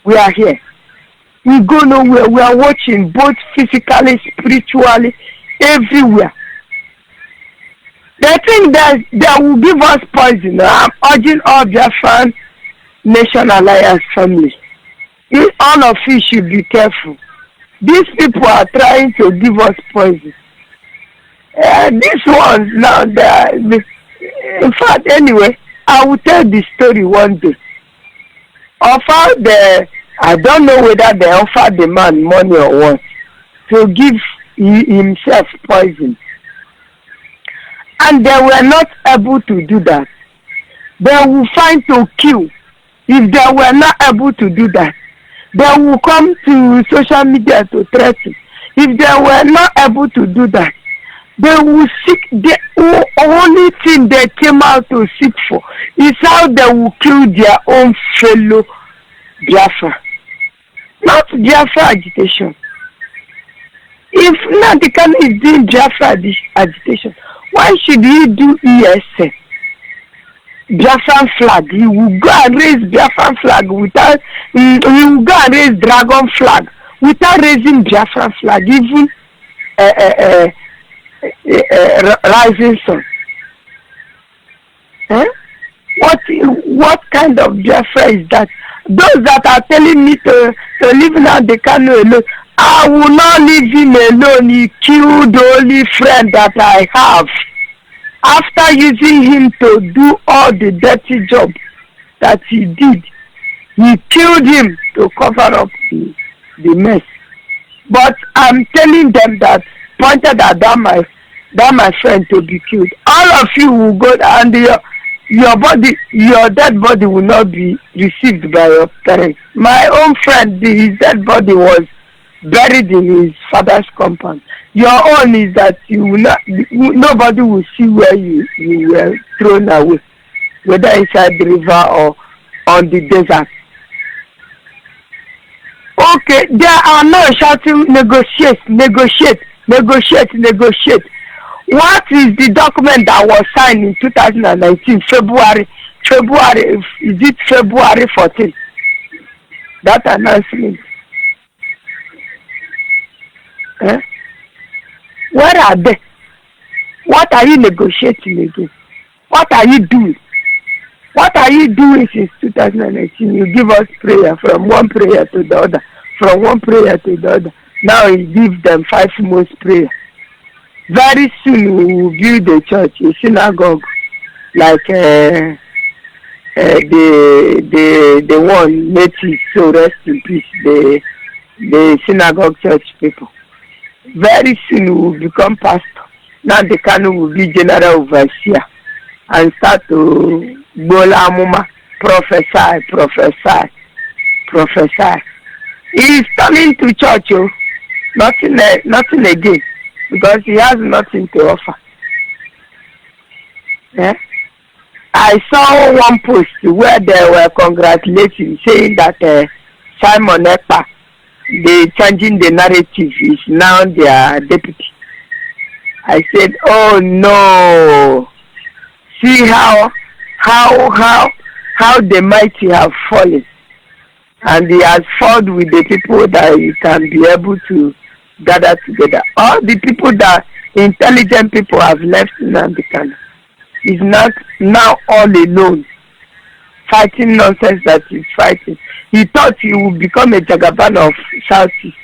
We are here. We go nowhere. We are watching both physically, spiritually, everywhere. They think that they will give us poison. I'm urging all Biafran Nation Alliance family. All of you should be careful. These people are trying to give us poison. These ones now, in fact, anyway, I will tell the story one day. I don't know whether they offered the man money or what, to give himself poison. and they were not able to do that, they will find to kill. If they were not able to do that, they will come to social media to threaten. If they were not able to do that, they will seek the only thing they came out to seek for is how they will kill their own fellow Biafra. Not Biafra agitation. If Nadikan is doing Biafra agitation, why should he do ESN? Biafran flag. He will go and raise Biafran flag without, he will go and raise dragon flag without raising Biafran flag, even rising sun. What kind of Biafra is that? Those that are telling me to leave now, they can't alone. I will not leave him alone. He killed the only friend that I have. After using him to do all the dirty job that he did, he killed him to cover up the mess. But I'm telling them that pointed at that my friend to be killed. All of you will go and your dead body will not be received by your parents. My own friend, his dead body was buried in his father's compound. Your own is that you will not, nobody will see where you were thrown away, whether inside the river or on the desert. Okay, they are now shouting negotiate. What is the document that was signed in 2019, February, is it February 14th? That announcement. Where are they? What are you negotiating again? What are you doing? What are you doing since 2019? You give us prayer from one prayer to the other, from one prayer to the other. Now you give them 5 months prayer. Very soon we will build a church, a synagogue, like the one native, so rest in peace, the synagogue church people. Very soon we will become pastor. Now the canon will be general overseer and start to bola muma, prophesy. He is turning to church, nothing again, because he has nothing to offer. I saw one post where they were congratulating, saying that Simon Ekpa, they changing the narrative, is now their deputy. I said, oh no, see how the mighty have fallen, and he has fought with the people that he can be able to gather together. All the people that intelligent people have left Nnamdi is not now all alone fighting nonsense that he's fighting. He thought he would become a Jagaban of Southeast,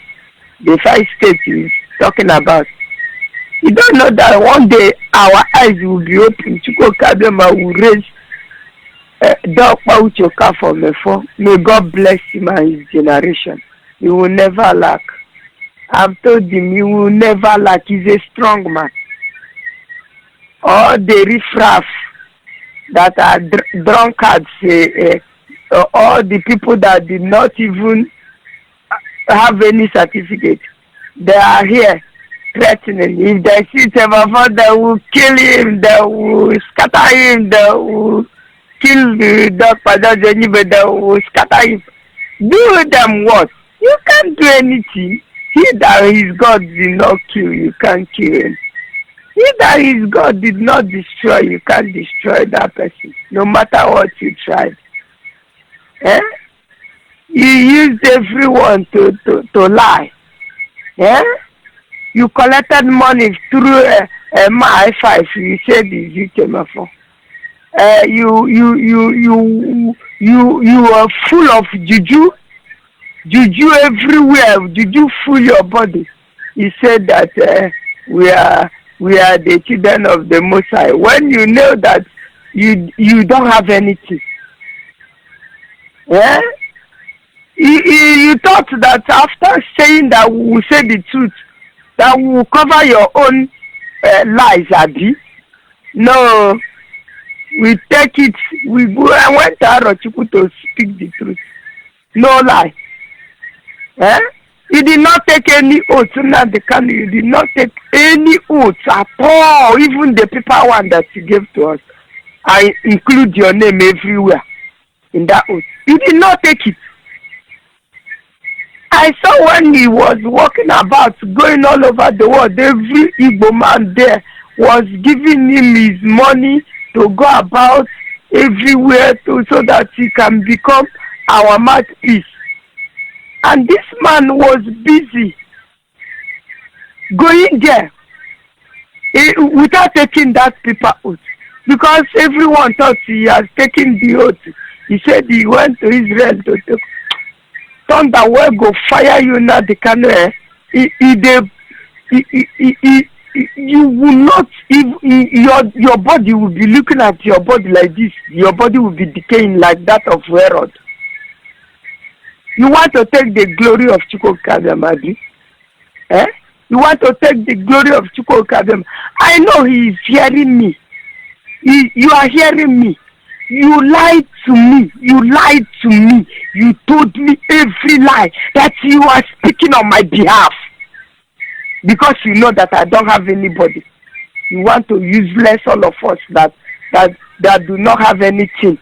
the 5 states he's talking about. You don't know that one day our eyes will be open. Chuko Kadema will raise Dokpa Uchoka for Mefo. May God bless him and his generation. He will never lack. I've told him he will never lack. He's a strong man. All the riffraff that are drunkards, all the people that did not even have any certificate, they are here threatening. If they see Semafo, they will kill him, they will scatter him, they will kill the dog Onyibe, they will scatter him. Do them what? You can't do anything. He that his God did not kill, you can't kill him. He that his God did not destroy, you can't destroy that person, no matter what you tried. You used everyone to lie. You collected money through a my 5. You said it's Semafo. You are full of juju everywhere. Juju full your body. You said that we are the children of the Most High. When you know that you don't have anything. You thought that after saying that we will say the truth, that we will cover your own lies, Abi. No, we take it. We go. I went to Arochukwu to speak the truth. No lie. Eh? You did not take any oath. You did not take any oath at all. Even the paper one that you gave to us. I include your name everywhere in that oath. You did not take it. I saw when he was walking about, going all over the world, every Igbo man there was giving him his money to go about everywhere so that he can become our mouthpiece. And this man was busy going there without taking that paper oath. Because everyone thought he has taken the oath. He said he went to Israel to take thunder will go fire you now the canoe. You will not, your body will be looking at your body like this. Your body will be decaying like that of Herod. You want to take the glory of Chukwukabiyam, eh? You want to take the glory of Chukwukabiyam. I know he is hearing me. You are hearing me. You lied to me. You lied to me. You told me every lie that you are speaking on my behalf. Because you know that I don't have anybody. You want to useless all of us that do not have anything.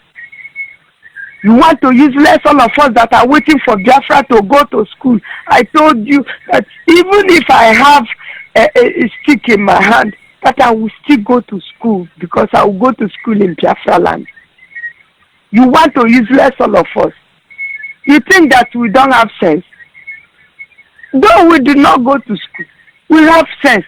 You want to useless all of us that are waiting for Biafra to go to school. I told you that even if I have a stick in my hand, that I will still go to school because I will go to school in Biafra land. You want to useless all of us. You think that we don't have sense? Though we do not go to school, we have sense.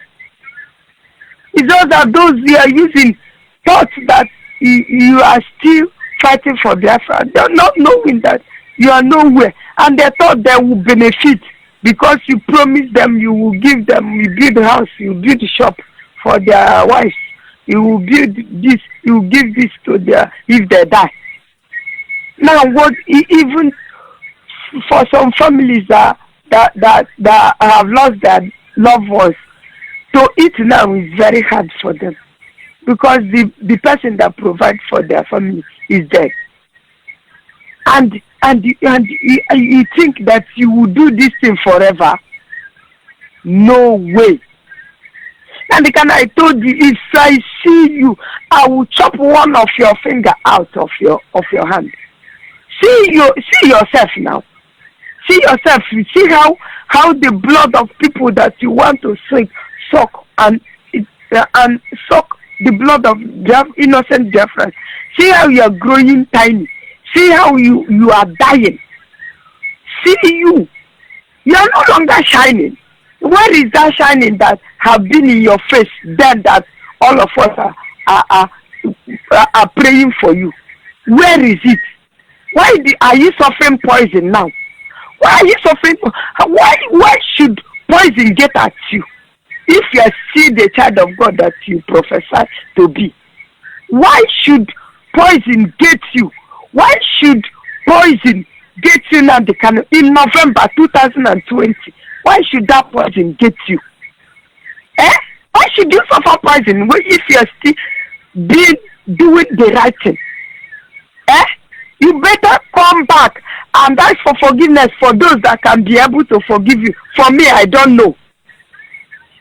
It's just that those you are using thoughts that you are still fighting for Biafra. They are not knowing that you are nowhere. And they thought they will benefit because you promised them you will give them, you build a house, you build a shop for their wives. You will build this, you will give this to their, if they die. Now what, even for some families that have lost their loved ones, to eat now is very hard for them because the person that provides for their family is dead. And you think that you will do this thing forever? No way. And I told you, if I see you, I will chop one of your finger out of your hand. See yourself now. See yourself. You see how the blood of people that you want to suck and suck the blood of innocent Biafrans. See how you are growing tiny. See how you are dying. See you. You are no longer shining. Where is that shining that have been in your face then that all of us are praying for you? Where is it? Why are you suffering poison now? Why are you suffering? Why should poison get at you? If you are still the child of God that you prophesy to be, why should poison get you? Why should poison get you now in November 2020? Why should that poison get you? Why should you suffer poison if you are still doing the right thing? You better come back and ask for forgiveness for those that can be able to forgive you. For me, I don't know.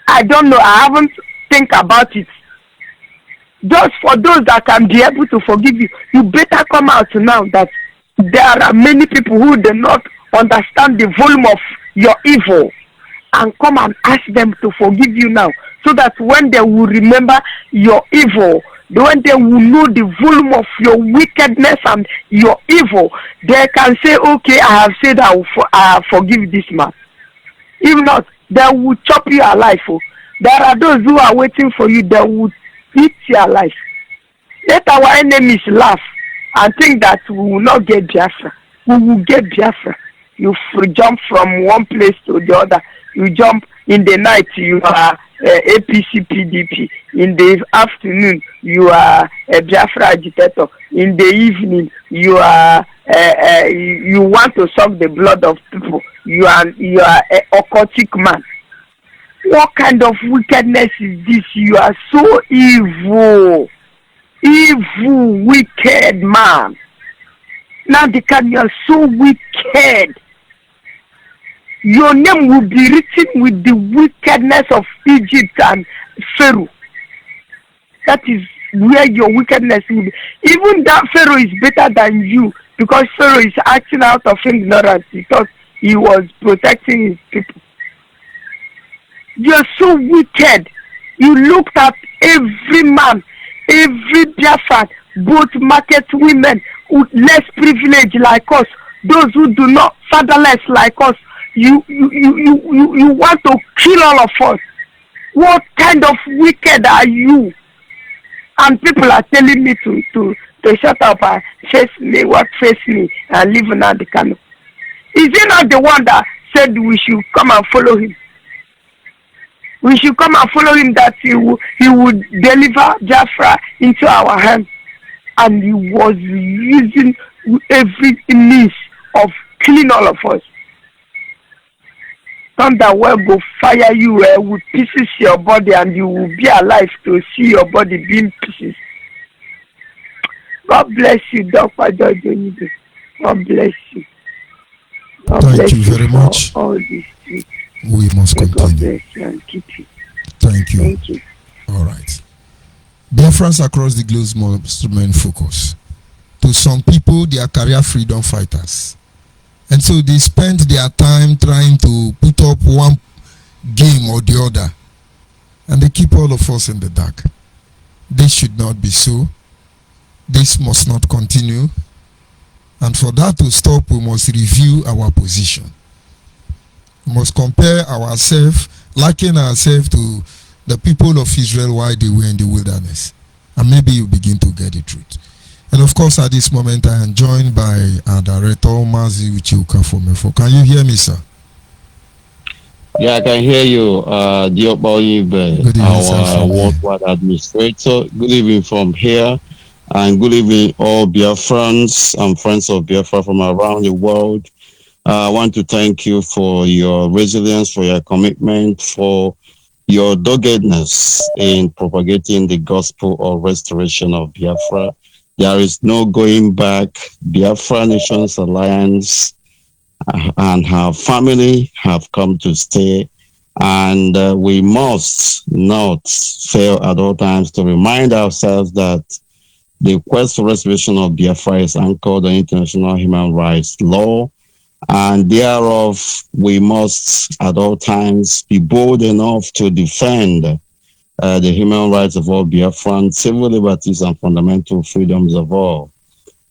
I haven't think about it. Just for those that can be able to forgive you, you better come out now that there are many people who do not understand the volume of your evil, and come and ask them to forgive you now, so that when they will remember your evil, when they will know the volume of your wickedness and your evil, they can say, okay, I have said I have forgive this man. If not, they will chop you alive. There are those who are waiting for you, they will eat your life. Let our enemies laugh and think that we will not get Biafra. We will get Biafra. You jump from one place to the other. You jump in the night, you are APC PDP. In the afternoon, you are a Biafra agitator. In the evening, you are you want to suck the blood of people. You are a occultic man. What kind of wickedness is this? You are so evil. Evil, wicked man. Now you are so wicked. Your name will be written with the wickedness of Egypt and Pharaoh. That is where your wickedness will be. Even that Pharaoh is better than you, because Pharaoh is acting out of ignorance. He thought he was protecting his people. You're so wicked. You looked at every man, every Biafran, both market women, less privileged like us, those who do not, fatherless like us. You want to kill all of us. What kind of wicked are you? And people are telling me to shut up and face me, and live in the canoe. Is he not the one that said we should come and follow him? We should come and follow him, that he would deliver Biafra into our hands. And he was using every means of killing all of us. Thunder will go fire you with pieces your body, and you will be alive to see your body being pieces. God bless you, Dr. George Onyibe. God bless you. God Thank bless you very for much. all this. We must God continue. bless you and keep you. Thank you. Thank you. All right. Biafrans across the globe must remain focused. To some people, they are career freedom fighters. And so they spend their time trying to put up one game or the other. And they keep all of us in the dark. This should not be so. This must not continue. And for that to stop, we must review our position. We must compare ourselves, liken ourselves to the people of Israel while they were in the wilderness. And maybe you begin to get the truth. And of course, at this moment, I am joined by our director, Mazi Uchiuka from Efo. Can you hear me, sir? Yeah, I can hear you, Diop Onyibe, our worldwide administrator. Good evening from here, and good evening all Biafrans and friends of Biafra from around the world. I want to thank you for your resilience, for your commitment, for your doggedness in propagating the gospel of restoration of Biafra. There is no going back. Biafra Nations Alliance and her family have come to stay, and we must not fail at all times to remind ourselves that the quest for restoration of Biafra is anchored on international human rights law, and thereof we must at all times be bold enough to defend the human rights of all Biafrans, civil liberties and fundamental freedoms of all.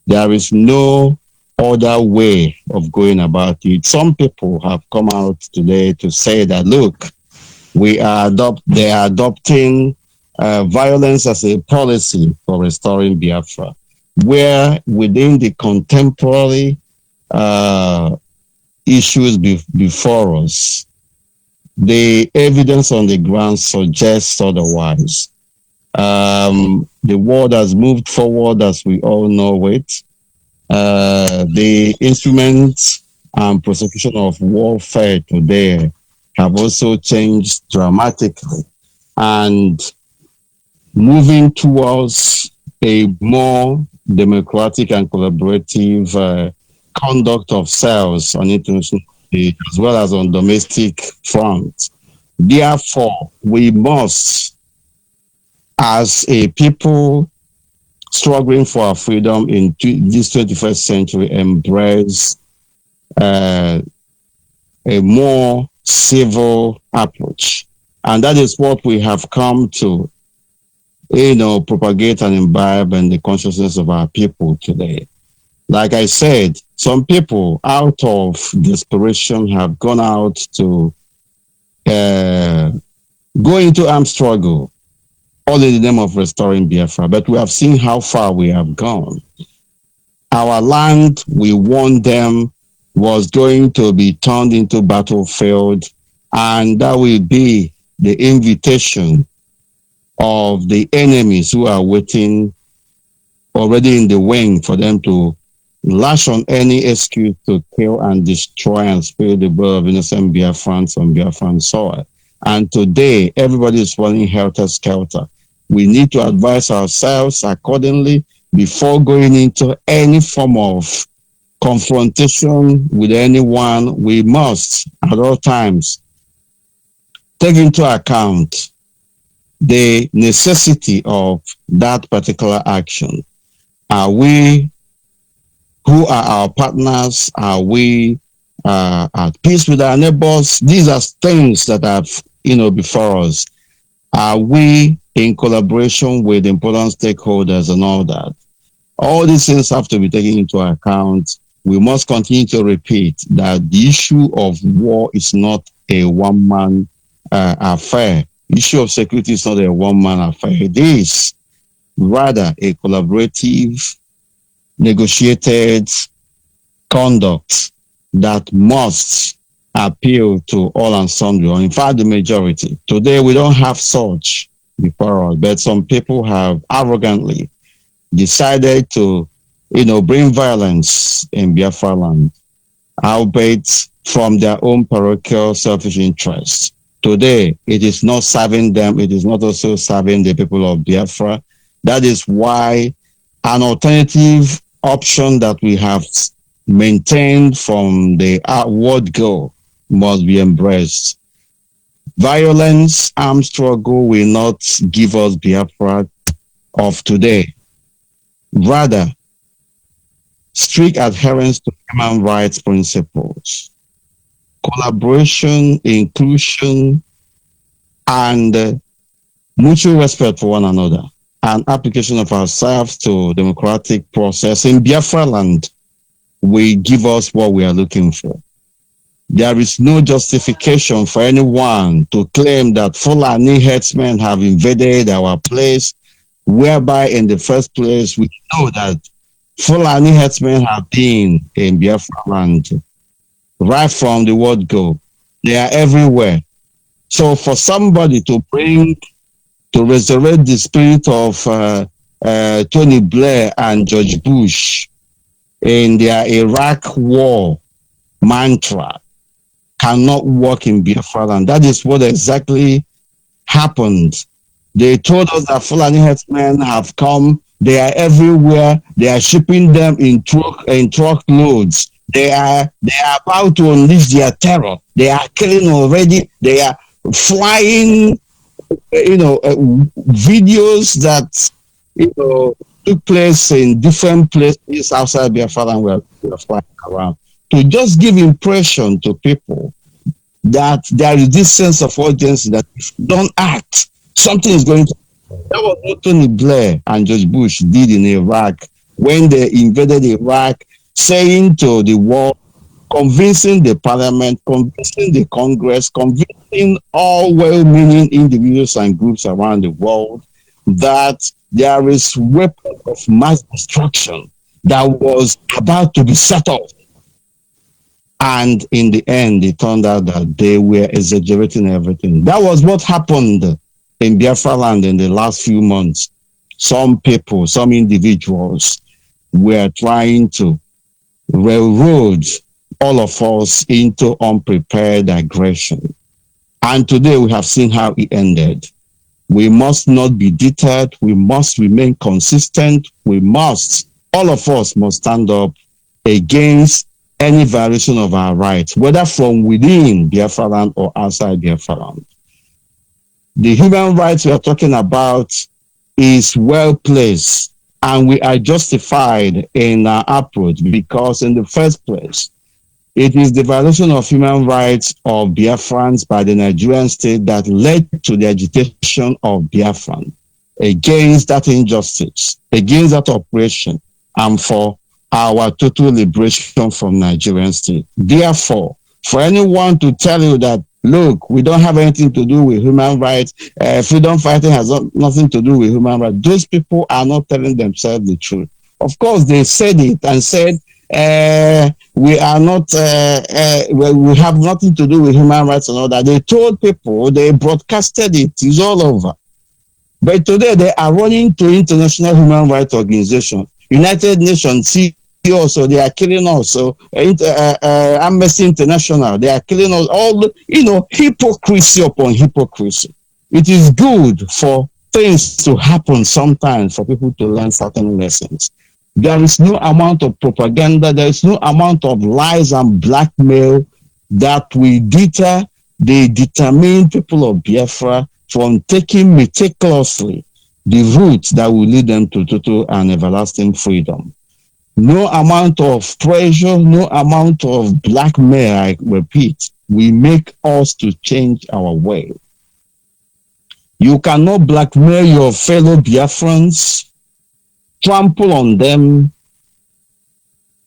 There is no other way of going about it. Some people have come out today to say that, look, they are adopting violence as a policy for restoring Biafra, where within the contemporary issues before us, the evidence on the ground suggests otherwise. The world has moved forward, as we all know it. The instruments and prosecution of warfare today have also changed dramatically, and moving towards a more democratic and collaborative conduct of sales on international as well as on domestic front. Therefore, we must, as a people struggling for our freedom in this 21st century, embrace a more civil approach. And that is what we have come to, propagate and imbibe in the consciousness of our people today. Like I said, some people out of desperation have gone out to go into armed struggle, all in the name of restoring Biafra. But we have seen how far we have gone. Our land, we warned them, was going to be turned into battlefield, and that will be the invitation of the enemies who are waiting already in the wing for them to lash on any excuse to kill and destroy and spill the blood of innocent Biafrans on Biafran soil. And today, everybody is running helter-skelter. We need to advise ourselves accordingly before going into any form of confrontation with anyone. We must, at all times, take into account the necessity of that particular action. Are we, who are our partners? Are we at peace with our neighbors? These are things that are, before us. Are we in collaboration with important stakeholders and all that? All these things have to be taken into account. We must continue to repeat that the issue of war is not a one-man affair. The issue of security is not a one-man affair. It is rather a collaborative, negotiated conduct that must appeal to all and sundry, or in fact the majority. Today we don't have such before us, but some people have arrogantly decided to, bring violence in Biafra land, albeit from their own parochial selfish interests. Today, it is not serving them. It is not also serving the people of Biafra. That is why an alternative option that we have maintained from the word go must be embraced. Violence, armed struggle will not give us Biafra of today. Rather, strict adherence to human rights principles, collaboration, inclusion, and mutual respect for one another, and application of ourselves to democratic process in Biafra land will give us what we are looking for. There is no justification for anyone to claim that Fulani herdsmen have invaded our place, whereby in the first place we know that Fulani herdsmen have been in Biafra land right from the word go. They are everywhere. So for somebody to resurrect the spirit of Tony Blair and George Bush in their Iraq war mantra cannot work in Biafra land. That is what exactly happened. They told us that Fulani herdsmen have come. They are everywhere. They are shipping them in truck loads. They are about to unleash their terror. They are killing already. They are flying, videos that, took place in different places outside Biafra and we are flying around to just give impression to people that there is this sense of urgency that if you don't act, something is going to. That was what Tony Blair and George Bush did in Iraq when they invaded Iraq, saying to the world, convincing the parliament, convincing the Congress, convincing all well-meaning individuals and groups around the world that there is weapon of mass destruction that was about to be set off. And in the end, it turned out that they were exaggerating everything. That was what happened in Biafra land in the last few months. Some people, some individuals were trying to railroad all of us into unprepared aggression. And today we have seen how it ended. We must not be deterred. We must remain consistent. All of us must stand up against any violation of our rights, whether from within Biafra land or outside Biafra land. The human rights we are talking about is well placed, and we are justified in our approach because in the first place, it is the violation of human rights of Biafrans by the Nigerian state that led to the agitation of Biafran against that injustice, against that oppression, and for our total liberation from Nigerian state. Therefore, for anyone to tell you that, look, we don't have anything to do with human rights, freedom fighting has nothing to do with human rights, those people are not telling themselves the truth. Of course, they said it and said, we are not, we have nothing to do with human rights and all that. They told people, they broadcasted it, it's all over. But today they are running to international human rights organizations, United Nations, also, they are killing us. So, Amnesty International, they are killing us. All the, hypocrisy upon hypocrisy. It is good for things to happen sometimes for people to learn certain lessons. There is no amount of propaganda, there is no amount of lies and blackmail that will deter the determined people of Biafra from taking meticulously the route that will lead them to total and everlasting freedom. No amount of pressure, no amount of blackmail, I repeat, will make us to change our way. You cannot blackmail your fellow Biafrans, trample on them,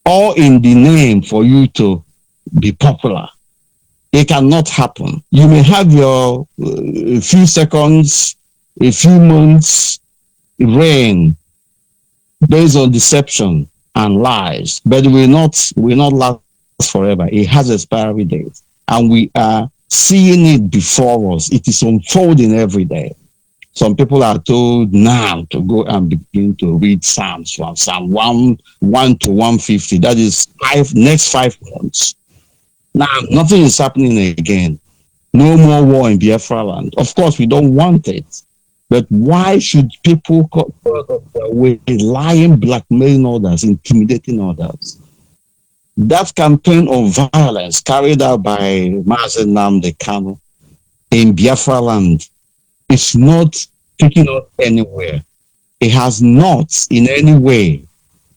all in the name for you to be popular. It cannot happen. You may have your a few seconds, a few months reign based on deception and lies, but it will not last forever. It has expiry date, and we are seeing it before us. It is unfolding every day. Some people are told now to go and begin to read Psalms from Psalm 1 to 150. That is next 5 months. Now, nothing is happening again. No more war in Biafra land. Of course, we don't want it. But why should people go out of their way lying, blackmailing others, intimidating others? That campaign of violence carried out by Mazen Nnamdi Kanu in Biafra land is not taking us anywhere. It has not in any way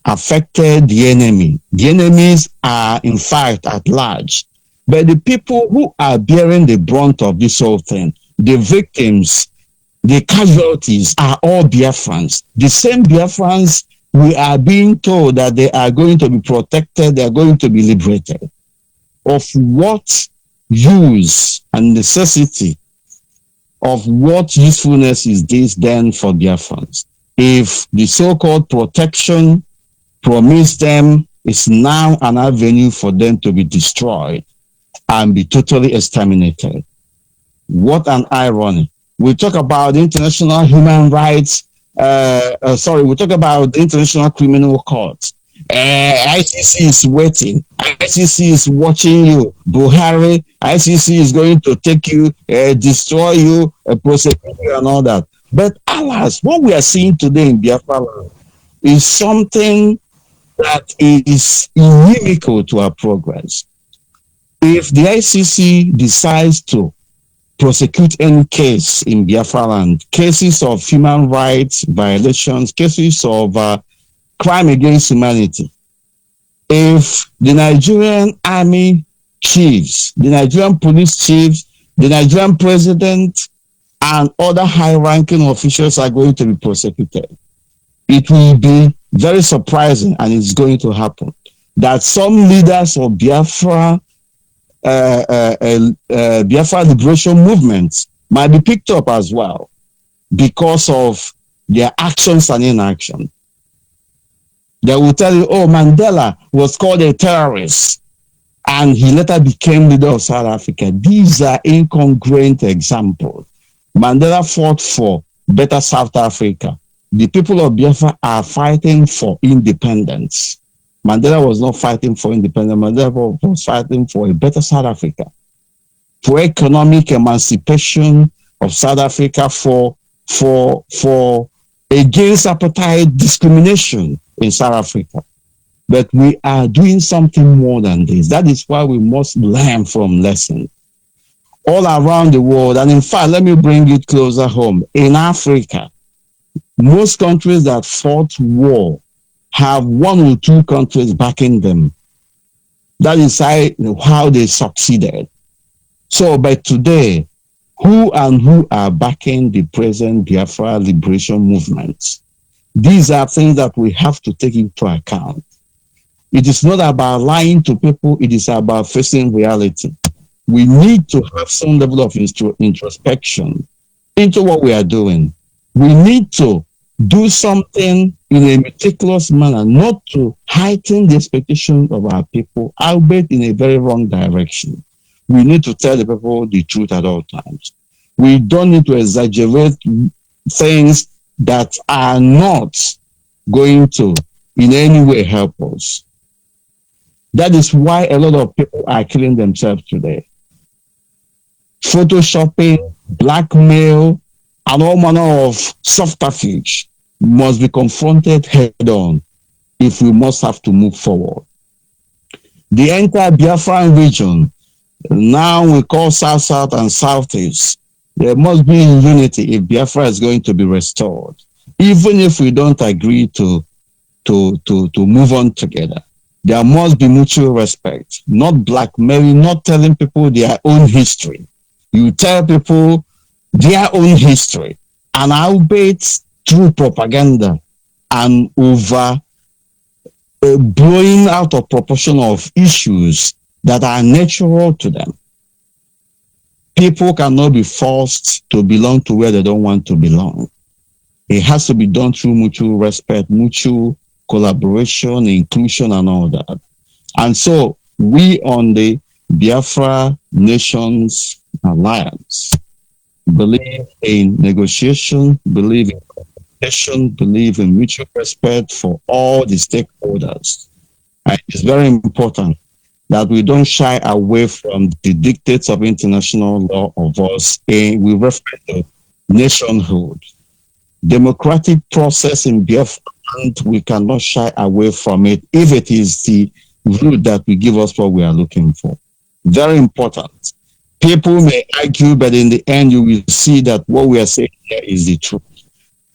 affected the enemy. The enemies are in fact at large. But the people who are bearing the brunt of this whole thing, the victims, the casualties are all Biafrans. The same Biafrans we are being told that they are going to be protected, they are going to be liberated. Of what use and necessity, of what usefulness is this then for Biafrans? If the so-called protection promised them is now an avenue for them to be destroyed and be totally exterminated. What an irony. We talk about international human rights, we talk about the International Criminal Court. ICC is waiting. ICC is watching you. Buhari, ICC is going to take you, destroy you, prosecute you and all that. But alas, what we are seeing today in Biafra land is something that is inimical to our progress. If the ICC decides to prosecute any case in Biafra land, cases of human rights violations, cases of crime against humanity, if the Nigerian army chiefs, the Nigerian police chiefs, the Nigerian president, and other high-ranking officials are going to be prosecuted, it will be very surprising, and it's going to happen, that some leaders of Biafra Biafra liberation movements might be picked up as well because of their actions and inaction. They will tell you, oh, Mandela was called a terrorist and he later became leader of South Africa. These are incongruent examples. Mandela fought for better South Africa. The people of Biafra are fighting for independence. Mandela was not fighting for independence. Mandela was fighting for a better South Africa, for economic emancipation of South Africa, for against apartheid discrimination in South Africa. But we are doing something more than this. That is why we must learn from lessons all around the world. And in fact, let me bring it closer home. In Africa, most countries that fought war have one or two countries backing them. That is how they succeeded. So, by today, who are backing the present Biafra liberation movement? These are things that we have to take into account. It is not about lying to people, it is about facing reality. We need to have some level of introspection into what we are doing. We need to do something in a meticulous manner, not to heighten the expectation of our people, albeit in a very wrong direction. We need to tell the people the truth at all times. We don't need to exaggerate things that are not going to in any way help us. That is why a lot of people are killing themselves today. Photoshopping, blackmail, and all manner of subterfuge must be confronted head on if we must have to move forward. The entire Biafran region, now we call South South and Southeast, there must be unity if Biafra is going to be restored, even if we don't agree to move on together. There must be mutual respect, not blackmailing, not telling people their own history. You tell people their own history, and albeit through propaganda and over blowing out of proportion of issues that are natural to them. People cannot be forced to belong to where they don't want to belong. It has to be done through mutual respect, mutual collaboration, inclusion, and all that. And so we on the Biafra Nations Alliance believe in negotiation, believe in competition, believe in mutual respect for all the stakeholders. And it's very important that we don't shy away from the dictates of international law of us with reference to nationhood. Democratic process in Biafra, we cannot shy away from it if it is the route that will give us what we are looking for. Very important. People may argue, but in the end, you will see that what we are saying here is the truth.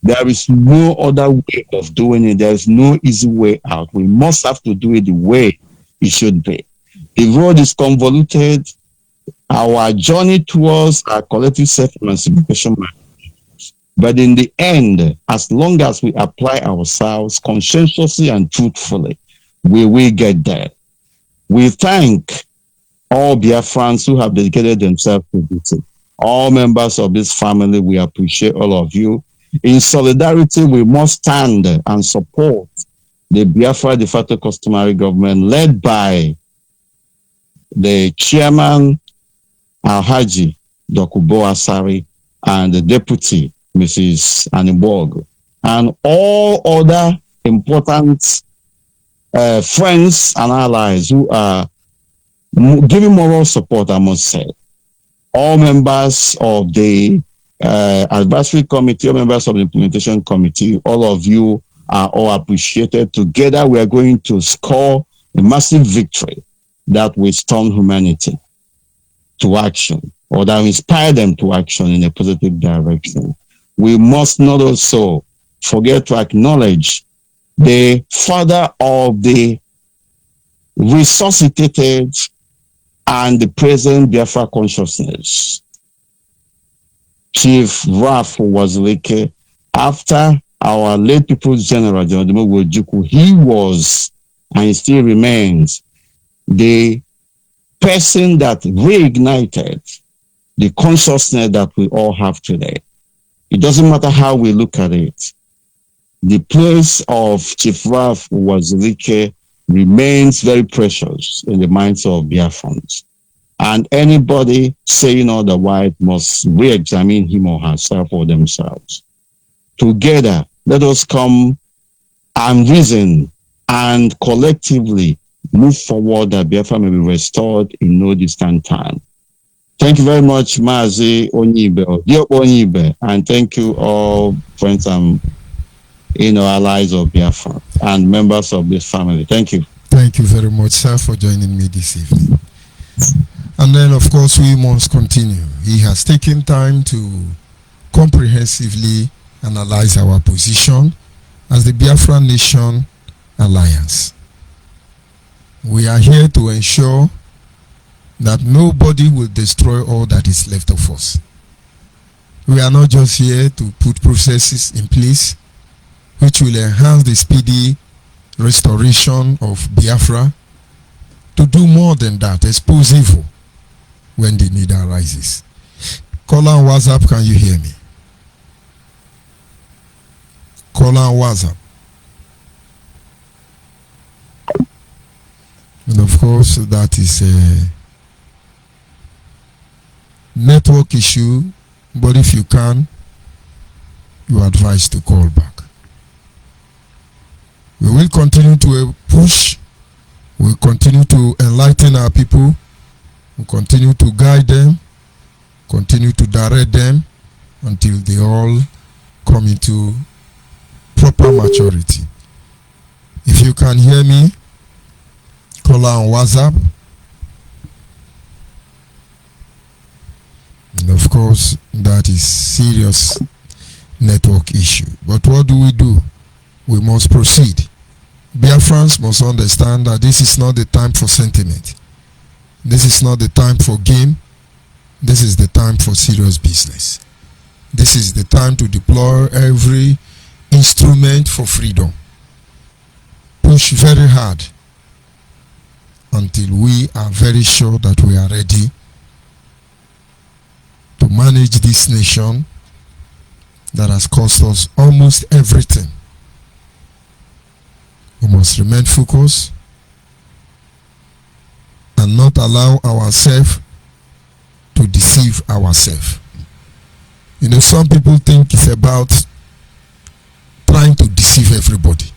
There is no other way of doing it. There is no easy way out. We must have to do it the way it should be. The road is convoluted. Our journey towards our collective self-emancipation, but in the end, as long as we apply ourselves conscientiously and truthfully, we will get there. We thank all Biafrans who have dedicated themselves to this. All members of this family, we appreciate all of you. In solidarity, we must stand and support the Biafra de facto customary government led by the chairman, Alhaji Dokubo Asari, and the deputy, Mrs. Aniborg, and all other important friends and allies who are giving moral support, I must say. All members of the advisory committee, all members of the implementation committee, all of you are all appreciated. Together, we are going to score a massive victory that will turn humanity to action, or that will inspire them to action in a positive direction. We must not also forget to acknowledge the father of the resuscitated and the present Biafra consciousness, Chief Raf Wazulike. After our late People's General, General Ojukwu, he was, and he still remains, the person that reignited the consciousness that we all have today. It doesn't matter how we look at it. The place of Chief Raf Wazulike remains very precious in the minds of Biafrans. And anybody saying otherwise must re-examine him or herself or themselves. Together, let us come and reason and collectively move forward that Biafra may be restored in no distant time. Thank you very much, Mazi Onyibe, dear Onyibe, and thank you all friends and allies of Biafra and members of this family. Thank you. Thank you very much, sir, for joining me this evening. And then, of course, we must continue. He has taken time to comprehensively analyze our position as the Biafra Nation Alliance. We are here to ensure that nobody will destroy all that is left of us. We are not just here to put processes in place which will enhance the speedy restoration of Biafra. To do more than that, expose evil when the need arises. Call on WhatsApp, can you hear me? Call on WhatsApp. And of course, that is a network issue, but if you can, you are advised to call back. We will continue to push We'll continue to enlighten our people. We'll continue to guide them, continue to direct them until they all come into proper maturity. If you can hear me, call on WhatsApp. And of course, that is serious network issue. But what do? We must proceed. Biafrans must understand that this is not the time for sentiment. This is not the time for game. This is the time for serious business. This is the time to deploy every instrument for freedom. Push very hard until we are very sure that we are ready to manage this nation that has cost us almost everything. We must remain focused and not allow ourselves to deceive ourselves. You know, some people think it's about trying to deceive everybody.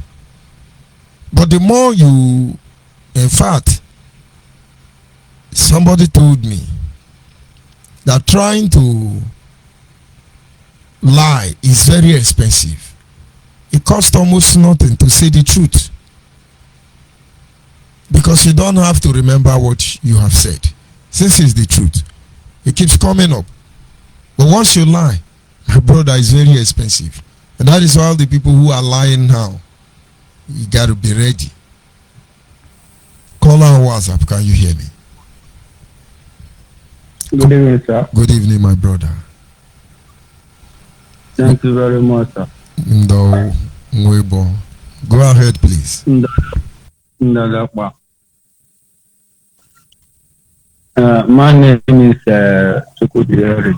But the more you, in fact, somebody told me that trying to lie is very expensive. It costs almost nothing to say the truth, because you don't have to remember what you have said. Since it's the truth, it keeps coming up. But once you lie, my brother, is very expensive. And that is why all the people who are lying now, you got to be ready. Call on WhatsApp. Can you hear me? Good evening, sir. Good evening, my brother. Thank you very much, sir. No, Nwebo. Go ahead, please. My name is Chukudi Eric.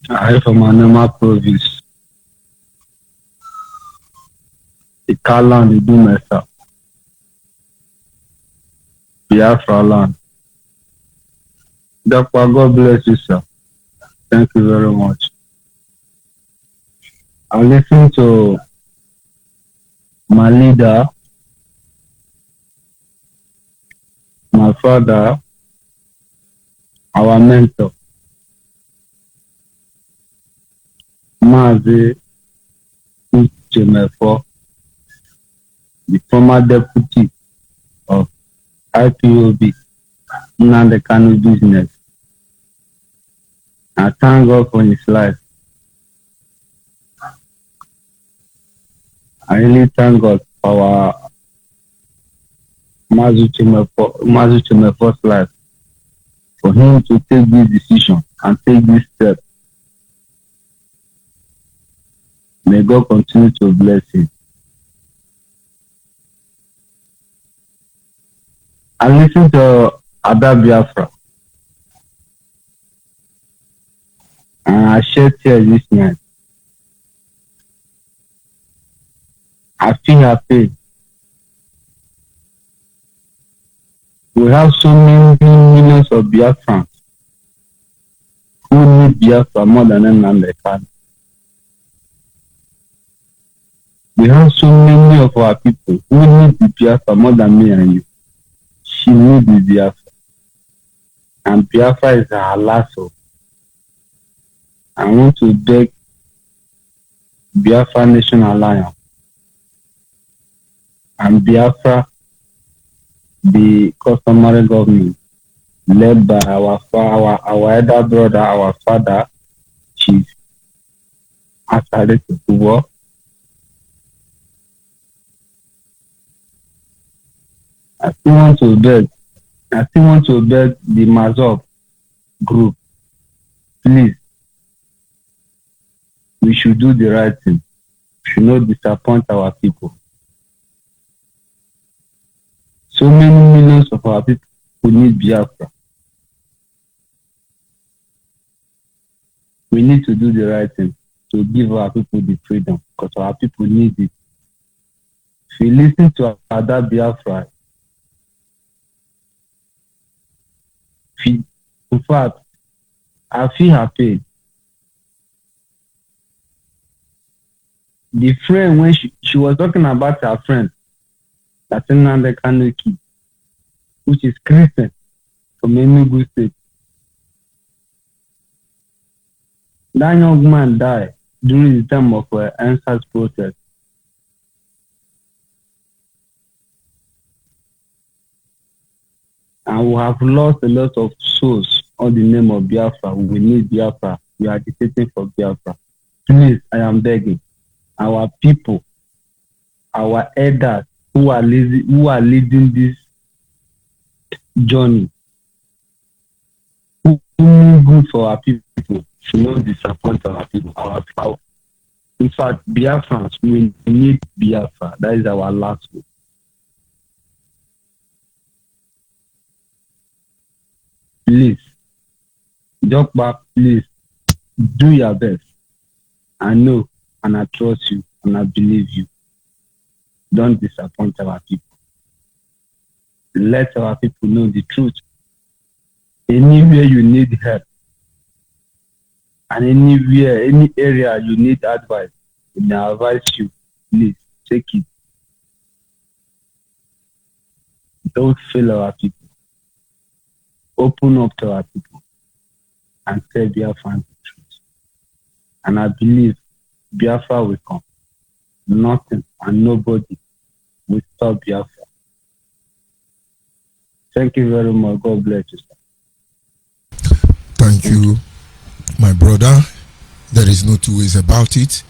I am from Anama province. The Kalan, the Dumesa. Biafra land. Dr. God bless you, sir. Thank you very much. I listen to my leader, my father, our mentor, Mazi Uchemefo, the former deputy of IPOB, Nnamdi Kanu business. I thank God for his life. I really thank God for our Mazi Uchemefo's life, for him to take this decision and take this step. May God continue to bless him. I listen to Ada Biafra, and I shed tears this night. I feel her pain. We have so many millions of Biafrans who need Biafra more than Nnamdi Kanu. We have so many of our people who need the Biafra more than me and you. She needs the Biafra. And Biafra is her last hope. I want to beg Biafra Nation Alliance and Biafra, the customary government, led by our elder brother, our father, Chief Asade Tukubo. I still want to beg the Mazov group, please, we should do the right thing. We should not disappoint our people. So many millions of our people who need Biafra. We need to do the right thing to give our people the freedom, because our people need it. If you listen to Ada Biafra, in fact, I feel her pain. The friend, when she was talking about her friend, that Nnamdi Kanu killed, which is Christian from Enugu State. That young man died during the time of NSAS protest. And we have lost a lot of souls on the name of Biafra. We need Biafra. We are agitating for Biafra. Please, I am begging our people, our elders who are leading this journey, who mean good for our people, should not disappoint our people, our power. In fact, Biafrans, we need Biafra. That is our last hope. Please, jump back, please, do your best. I know and I trust you and I believe you. Don't disappoint our people. Let our people know the truth. Anywhere you need help and anywhere, any area you need advice, we advise you, please take it. Don't fail our people. Open up to our people and tell Biafra the truth. And I believe Biafra will come. Nothing and nobody will stop Biafra. Thank you very much. God bless you, sir. Thank you, my brother. There is no two ways about it.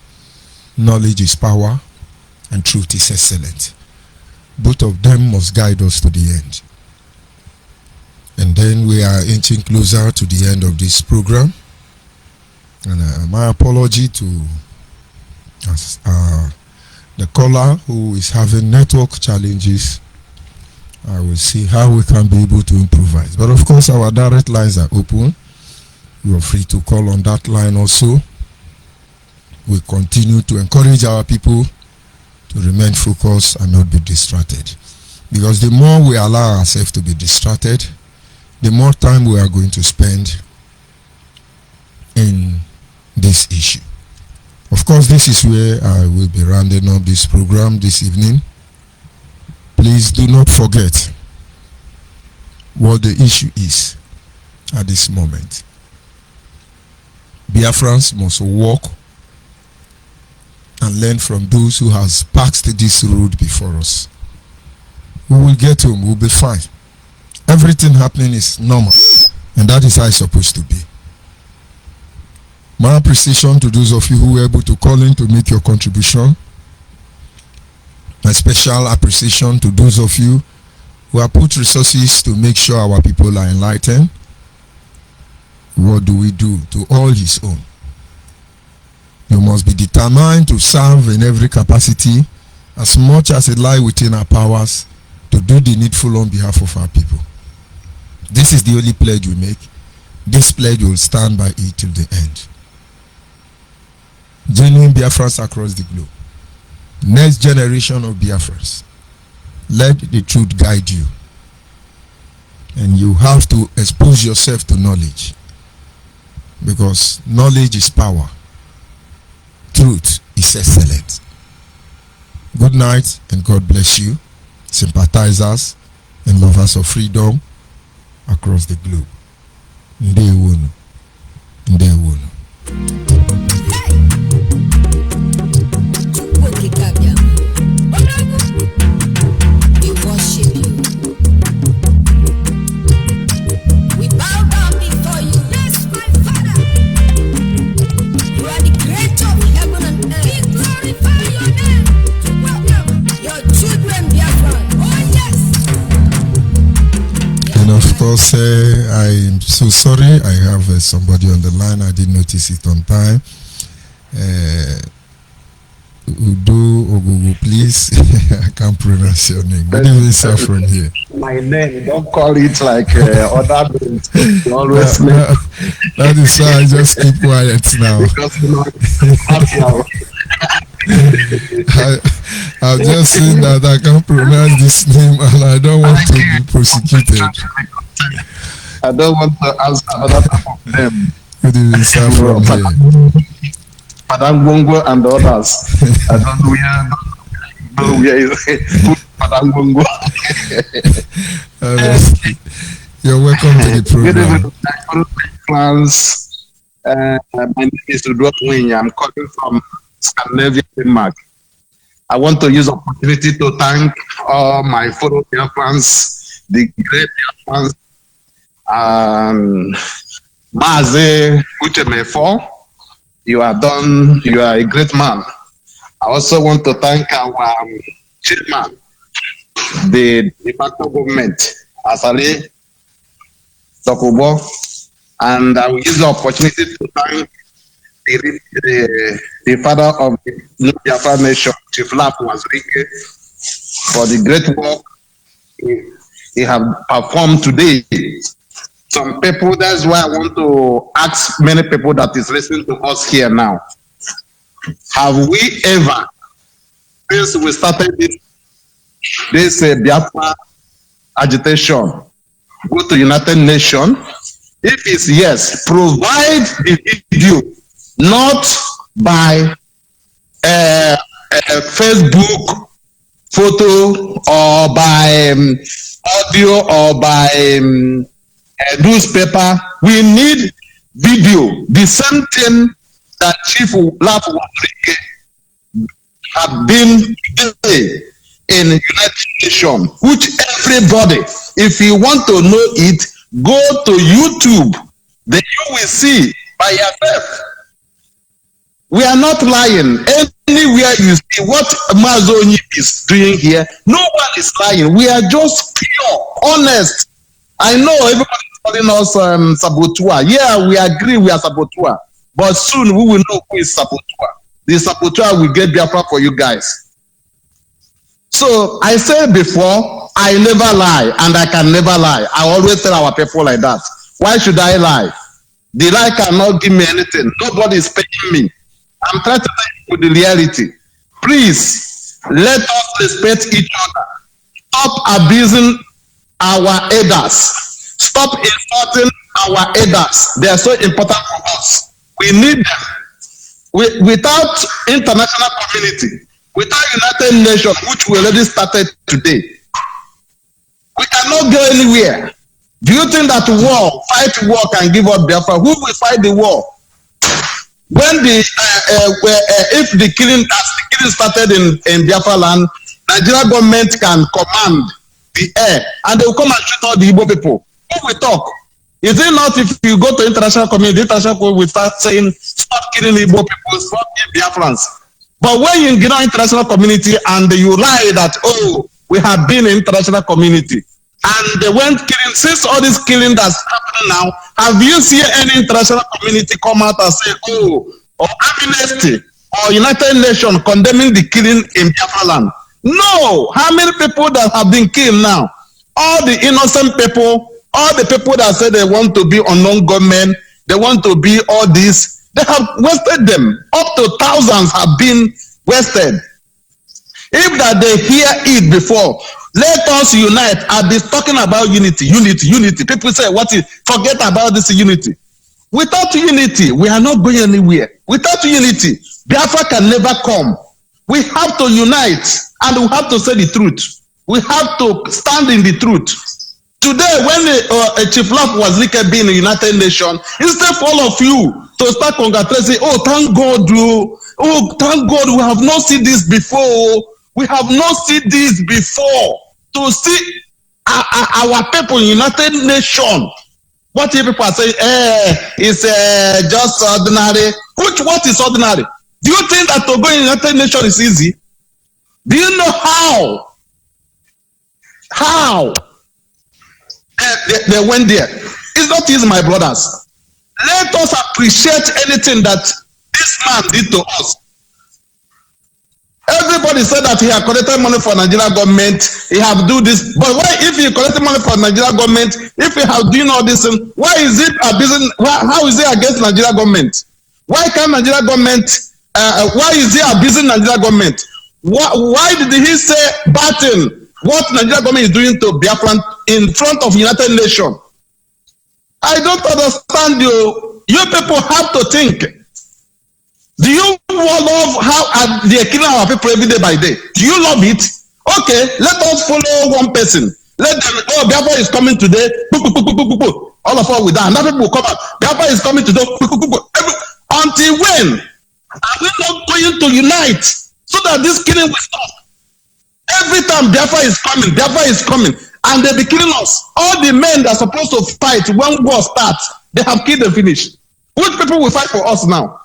Knowledge is power and truth is excellent. Both of them must guide us to the end. And then we are inching closer to the end of this program. And my apology to the caller who is having network challenges. I will see how we can be able to improvise. But of course, our direct lines are open. You are free to call on that line also. We continue to encourage our people to remain focused and not be distracted. Because the more we allow ourselves to be distracted, the more time we are going to spend in this issue. Of course, this is where I will be rounding up this program this evening. Please do not forget what the issue is at this moment. Biafrans must walk and learn from those who has passed this road before us. We will get home, we'll be fine. Everything happening is normal, and that is how it's supposed to be. My appreciation to those of you who were able to call in to make your contribution. My special appreciation to those of you who have put resources to make sure our people are enlightened. What do we do to all his own? You must be determined to serve in every capacity as much as it lies within our powers to do the needful on behalf of our people. This is the only pledge we make. This pledge will stand by it till the end. Genuine Biafrans across the globe. Next generation of Biafrans. Let the truth guide you. And you have to expose yourself to knowledge. Because knowledge is power. Truth is excellent. Good night and God bless you, sympathizers and lovers of freedom across the globe. Ndewonu. Ndewonu. We worship you. We bow down before you. Yes, my Father. You are the creator of heaven and earth. We glorify your name. Welcome your children, Biafra. Oh, yes. And of course, I'm so sorry. I have somebody on the line. I didn't notice it on time. Udo Ogugu, please. I can't pronounce your name. Good evening, sir, from here. My name, don't call it like other names. You always That is why I just keep quiet now. because you know, I've just seen that I can't pronounce this name and I don't want to be prosecuted. I don't want to answer another type of name. Good evening, sir, from here. Madam Bongo and others. I don't know where Honestly, you're welcome to the program. Friends, my name is Rudolph Wing. I'm calling from Scandinavia, Denmark. I want to use the opportunity to thank all my fellow Biafrans, the great Biafrans, Maze Uchemefo. You are a great man. I also want to thank our chairman, the de facto government, Asali Sokubo, and I will use the opportunity to thank the father of the new Biafra nation, Chief Lap Wazirike, for the great work he have performed today. Some people, that's why I want to ask many people that is listening to us here now. Have we ever, since we started this Biafra agitation, go to United Nations? If it's yes, provide the video, not by Facebook photo or by audio or by newspaper. We need video. The same thing that Chief Lap Wazirike have been today in the United Nations, which everybody, if you want to know it, go to YouTube, then you will see by yourself. We are not lying. Anywhere you see what Onyibe is doing here, no one is lying. We are just pure, honest. I know everybody is calling us saboteur. Yeah, we agree we are saboteur. But soon we will know who is saboteur. The saboteur will get Biafra for you guys. So I said before, I never lie, and I can never lie. I always tell our people like that. Why should I lie? The lie cannot give me anything. Nobody is paying me. I'm trying to tell you the reality. Please, let us respect each other. Stop abusing our elders. Stop insulting our elders. They are so important for us. We need them. Without international community, without United Nations, which we already started today, we cannot go anywhere. Do you think that fight war can give up Biafra? Who will fight the war? When if the killing started in Biafra land, Nigeria government can command the air and they will come and shoot all the Igbo people. Who will talk? Is it not if you go to international community, international community will start saying, stop killing Igbo people, stop killing Biafrans. But when you get on international community and you lie that, oh, we have been in international community, and they went killing, since all this killing that's happening now, have you seen any international community come out and say, oh, or Amnesty or United Nations condemning the killing in Biafra land? No. How many people that have been killed now? All the innocent people, all the people that say they want to be unknown government, they want to be all this, they have wasted them. Up to thousands have been wasted. If that they hear it before, let us unite. I've been talking about unity. People say, what is, forget about this unity. Without unity, we are not going anywhere. Without unity, Biafra can never come. We have to unite and we have to say the truth. We have to stand in the truth. Today, when a Chief Lap Wazirike being in the United Nations, instead for all of you to start congratulating, oh, thank God, oh, thank God, we have not seen this before. We have not seen this before. To see our people in United Nations, what people are saying, it's just ordinary. What is ordinary? Do you think that to go in United Nations is easy? Do you know how? How? They went there. It's not easy, my brothers. Let us appreciate anything that this man did to us. Everybody said that he had collected money for Nigerian government, he have do this. But why, if he collected money for Nigerian government, if he have doing all this, why is it abusing? How is it against Nigerian government? Why can't Nigerian government? Why is he abusing Nigerian government? Why did he say batten what Nigerian government is doing to Biafra in front of United Nations? I don't understand you. You people have to think. Do you love how they're killing our people every day by day? Do you love it? Okay, let us follow one person. Let them, oh, Biafra is coming today. All of us with that. Another people will come out. Biafra is coming today. Until when are we not going to unite so that this killing will stop? Every time Biafra is coming, and they be killing us. All the men that are supposed to fight when war starts, they have killed and finished. Which people will fight for us now?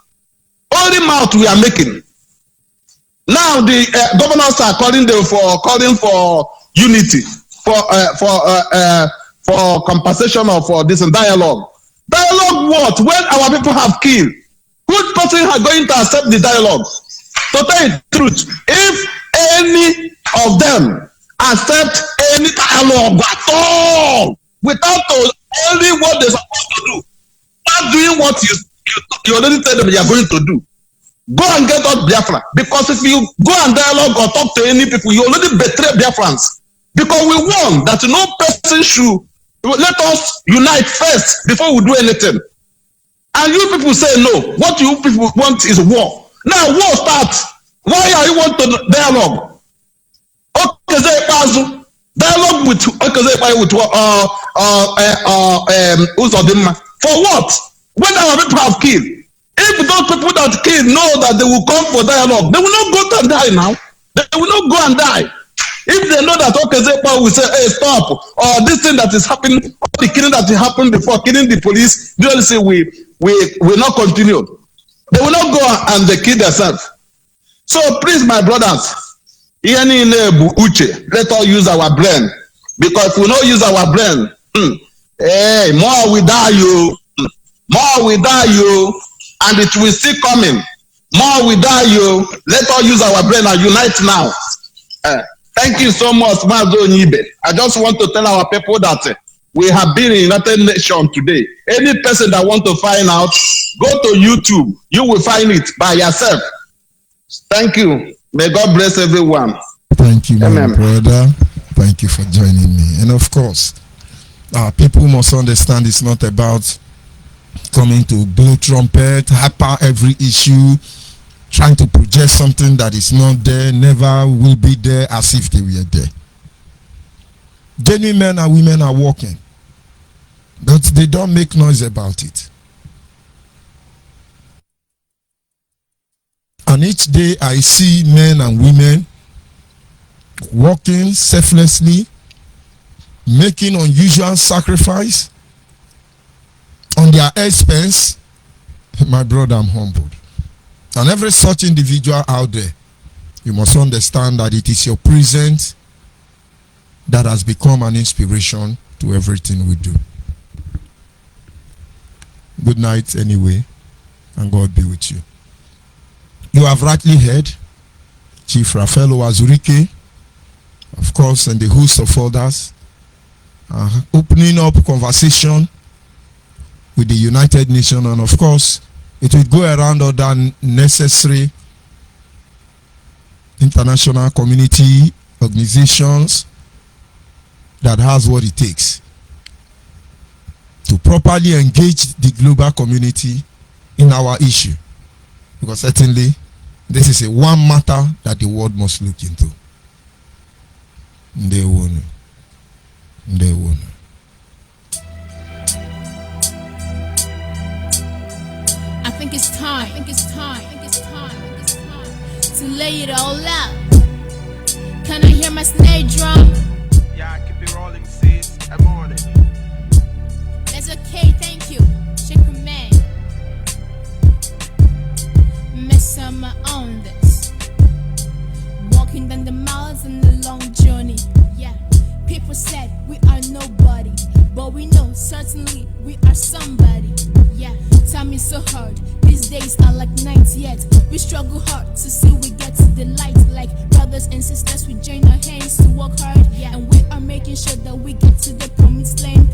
Only mouth we are making. Now the governors are calling for unity, for compensation or for this dialogue. Dialogue what? When our people have killed, which person are going to accept the dialogue? To tell the truth, if any of them accept any dialogue at all, without only what they're supposed to do, not doing what you already tell them you are going to do, go and get out Biafra. Because if you go and dialogue or talk to any people, you already betray Biafrans. Because we want that no person should let us unite first before we do anything. And you people say no. What you people want is war. Now war starts. Why are you want to dialogue? Dialogue with Uzodinma. For what? When our people have killed. If those people that kill know that they will come for dialogue, they will not go and die now. They will not go and die. If they know that Okezepa will say, hey, stop, or this thing that is happening, or the killing that happened before, killing the police, they will say, we will not continue. They will not go and they kill themselves. So please, my brothers, let us use our brain. Because if we don't use our brain, hey, more will die you. More will die you. And it will still coming. More will die you. Let us use our brain and unite now. Thank you so much, Mazo Onyibe. I just want to tell our people that we have been in United Nations today. Any person that want to find out, go to YouTube. You will find it by yourself. Thank you. May God bless everyone. Thank you, my brother. Thank you for joining me. And of course, people must understand it's not about coming to blow trumpet, hyper every issue, trying to project something that is not there, never will be there, as if they were there. Genuine men and women are working, but they don't make noise about it. And each day I see men and women working selflessly, making unusual sacrifice on their expense. My brother, I'm humbled. And every such individual out there, you must understand that it is your presence that has become an inspiration to everything we do. Good night anyway, and God be with you. You have rightly heard Chief Rafael Azurike, of course, and the host of others, opening up conversation with the United Nations, and of course, it will go around other necessary international community organizations that has what it takes to properly engage the global community in our issue. Because certainly, this is a one matter that the world must look into. They won't. I think it's time to lay it all out. Can I hear my snare drum? Yeah, I keep it rolling, sis. I'm on it. That's okay, thank you. Check command. Miss Summer on this. Walking down the miles in the long journey. Yeah, people said we are nobody, but we know certainly we are somebody. Yeah, time is so hard. These days are like nights, yet we struggle hard to see we get to the light. Like brothers and sisters, we join our hands to work hard. Yeah, and we are making sure that we get to the promised land,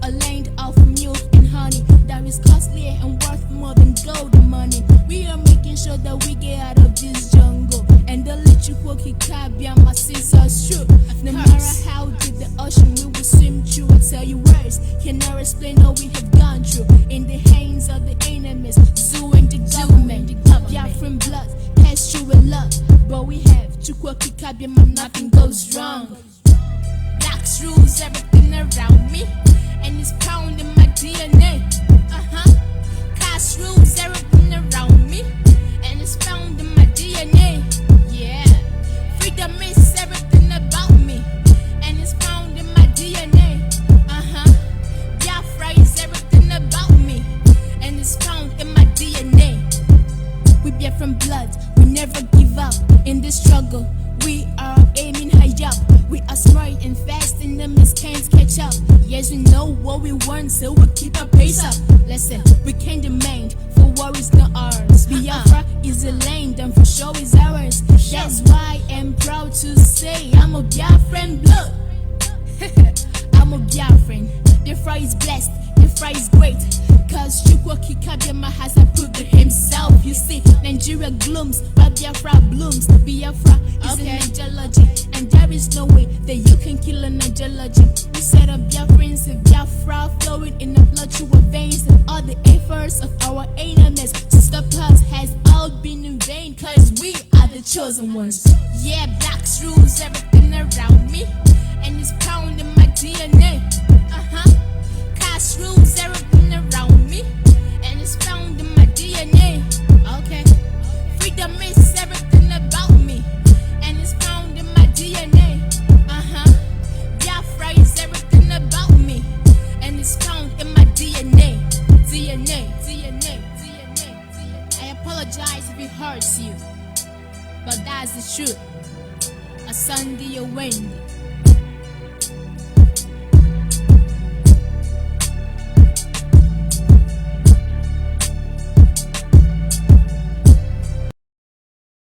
a land of milk and honey that is costlier and worth more than gold and money. We are making sure that we get out of this jungle and the little quirky cabia my sisters true. No matter how deep the ocean, we will swim through. I tell you words cannot explain all we have gone through. In the hands of the enemies, zoo and the government, Biafran blood, passed through with love. but we have Chukwokikabiama, nothing goes wrong. Blacks rules everything around me, and it's found in my DNA. Cash rules everything around me, and it's found in my DNA. Yeah, freedom is everything about me, and it's found in my DNA. Biafra is everything about me, and it's found in my DNA. We bear from blood, we never give up in this struggle. We are aiming high up. We are smart and fast, and the miss can't catch up. Yes, we know what we want, so we keep our pace up. Listen, we can't demand for what is not ours. Biafra is a land, and for sure is ours. That's why I'm proud to say I'm a Biafran blood. I'm a Biafran. Biafra is blessed, Biafra is great, cause Chukwokikabiama has approved it himself. You see, Nigeria glooms, but Biafra blooms. Biafra is an ideology, and there is no way that you can kill an ideology. We set up Biafrans and Biafra flowing in the blood through our veins, and all the efforts of our enemies to stop us has all been in vain, cause we are the chosen ones. Yeah, blacks rules everything around me, and it's found in my DNA. Cash rules everything around me, and it's found in my DNA. Okay, freedom is everything about me, and it's found in my DNA. Biafra is everything about me, and it's found in my DNA. I apologize if it hurts you, but that's the truth. A Sunday, a wind.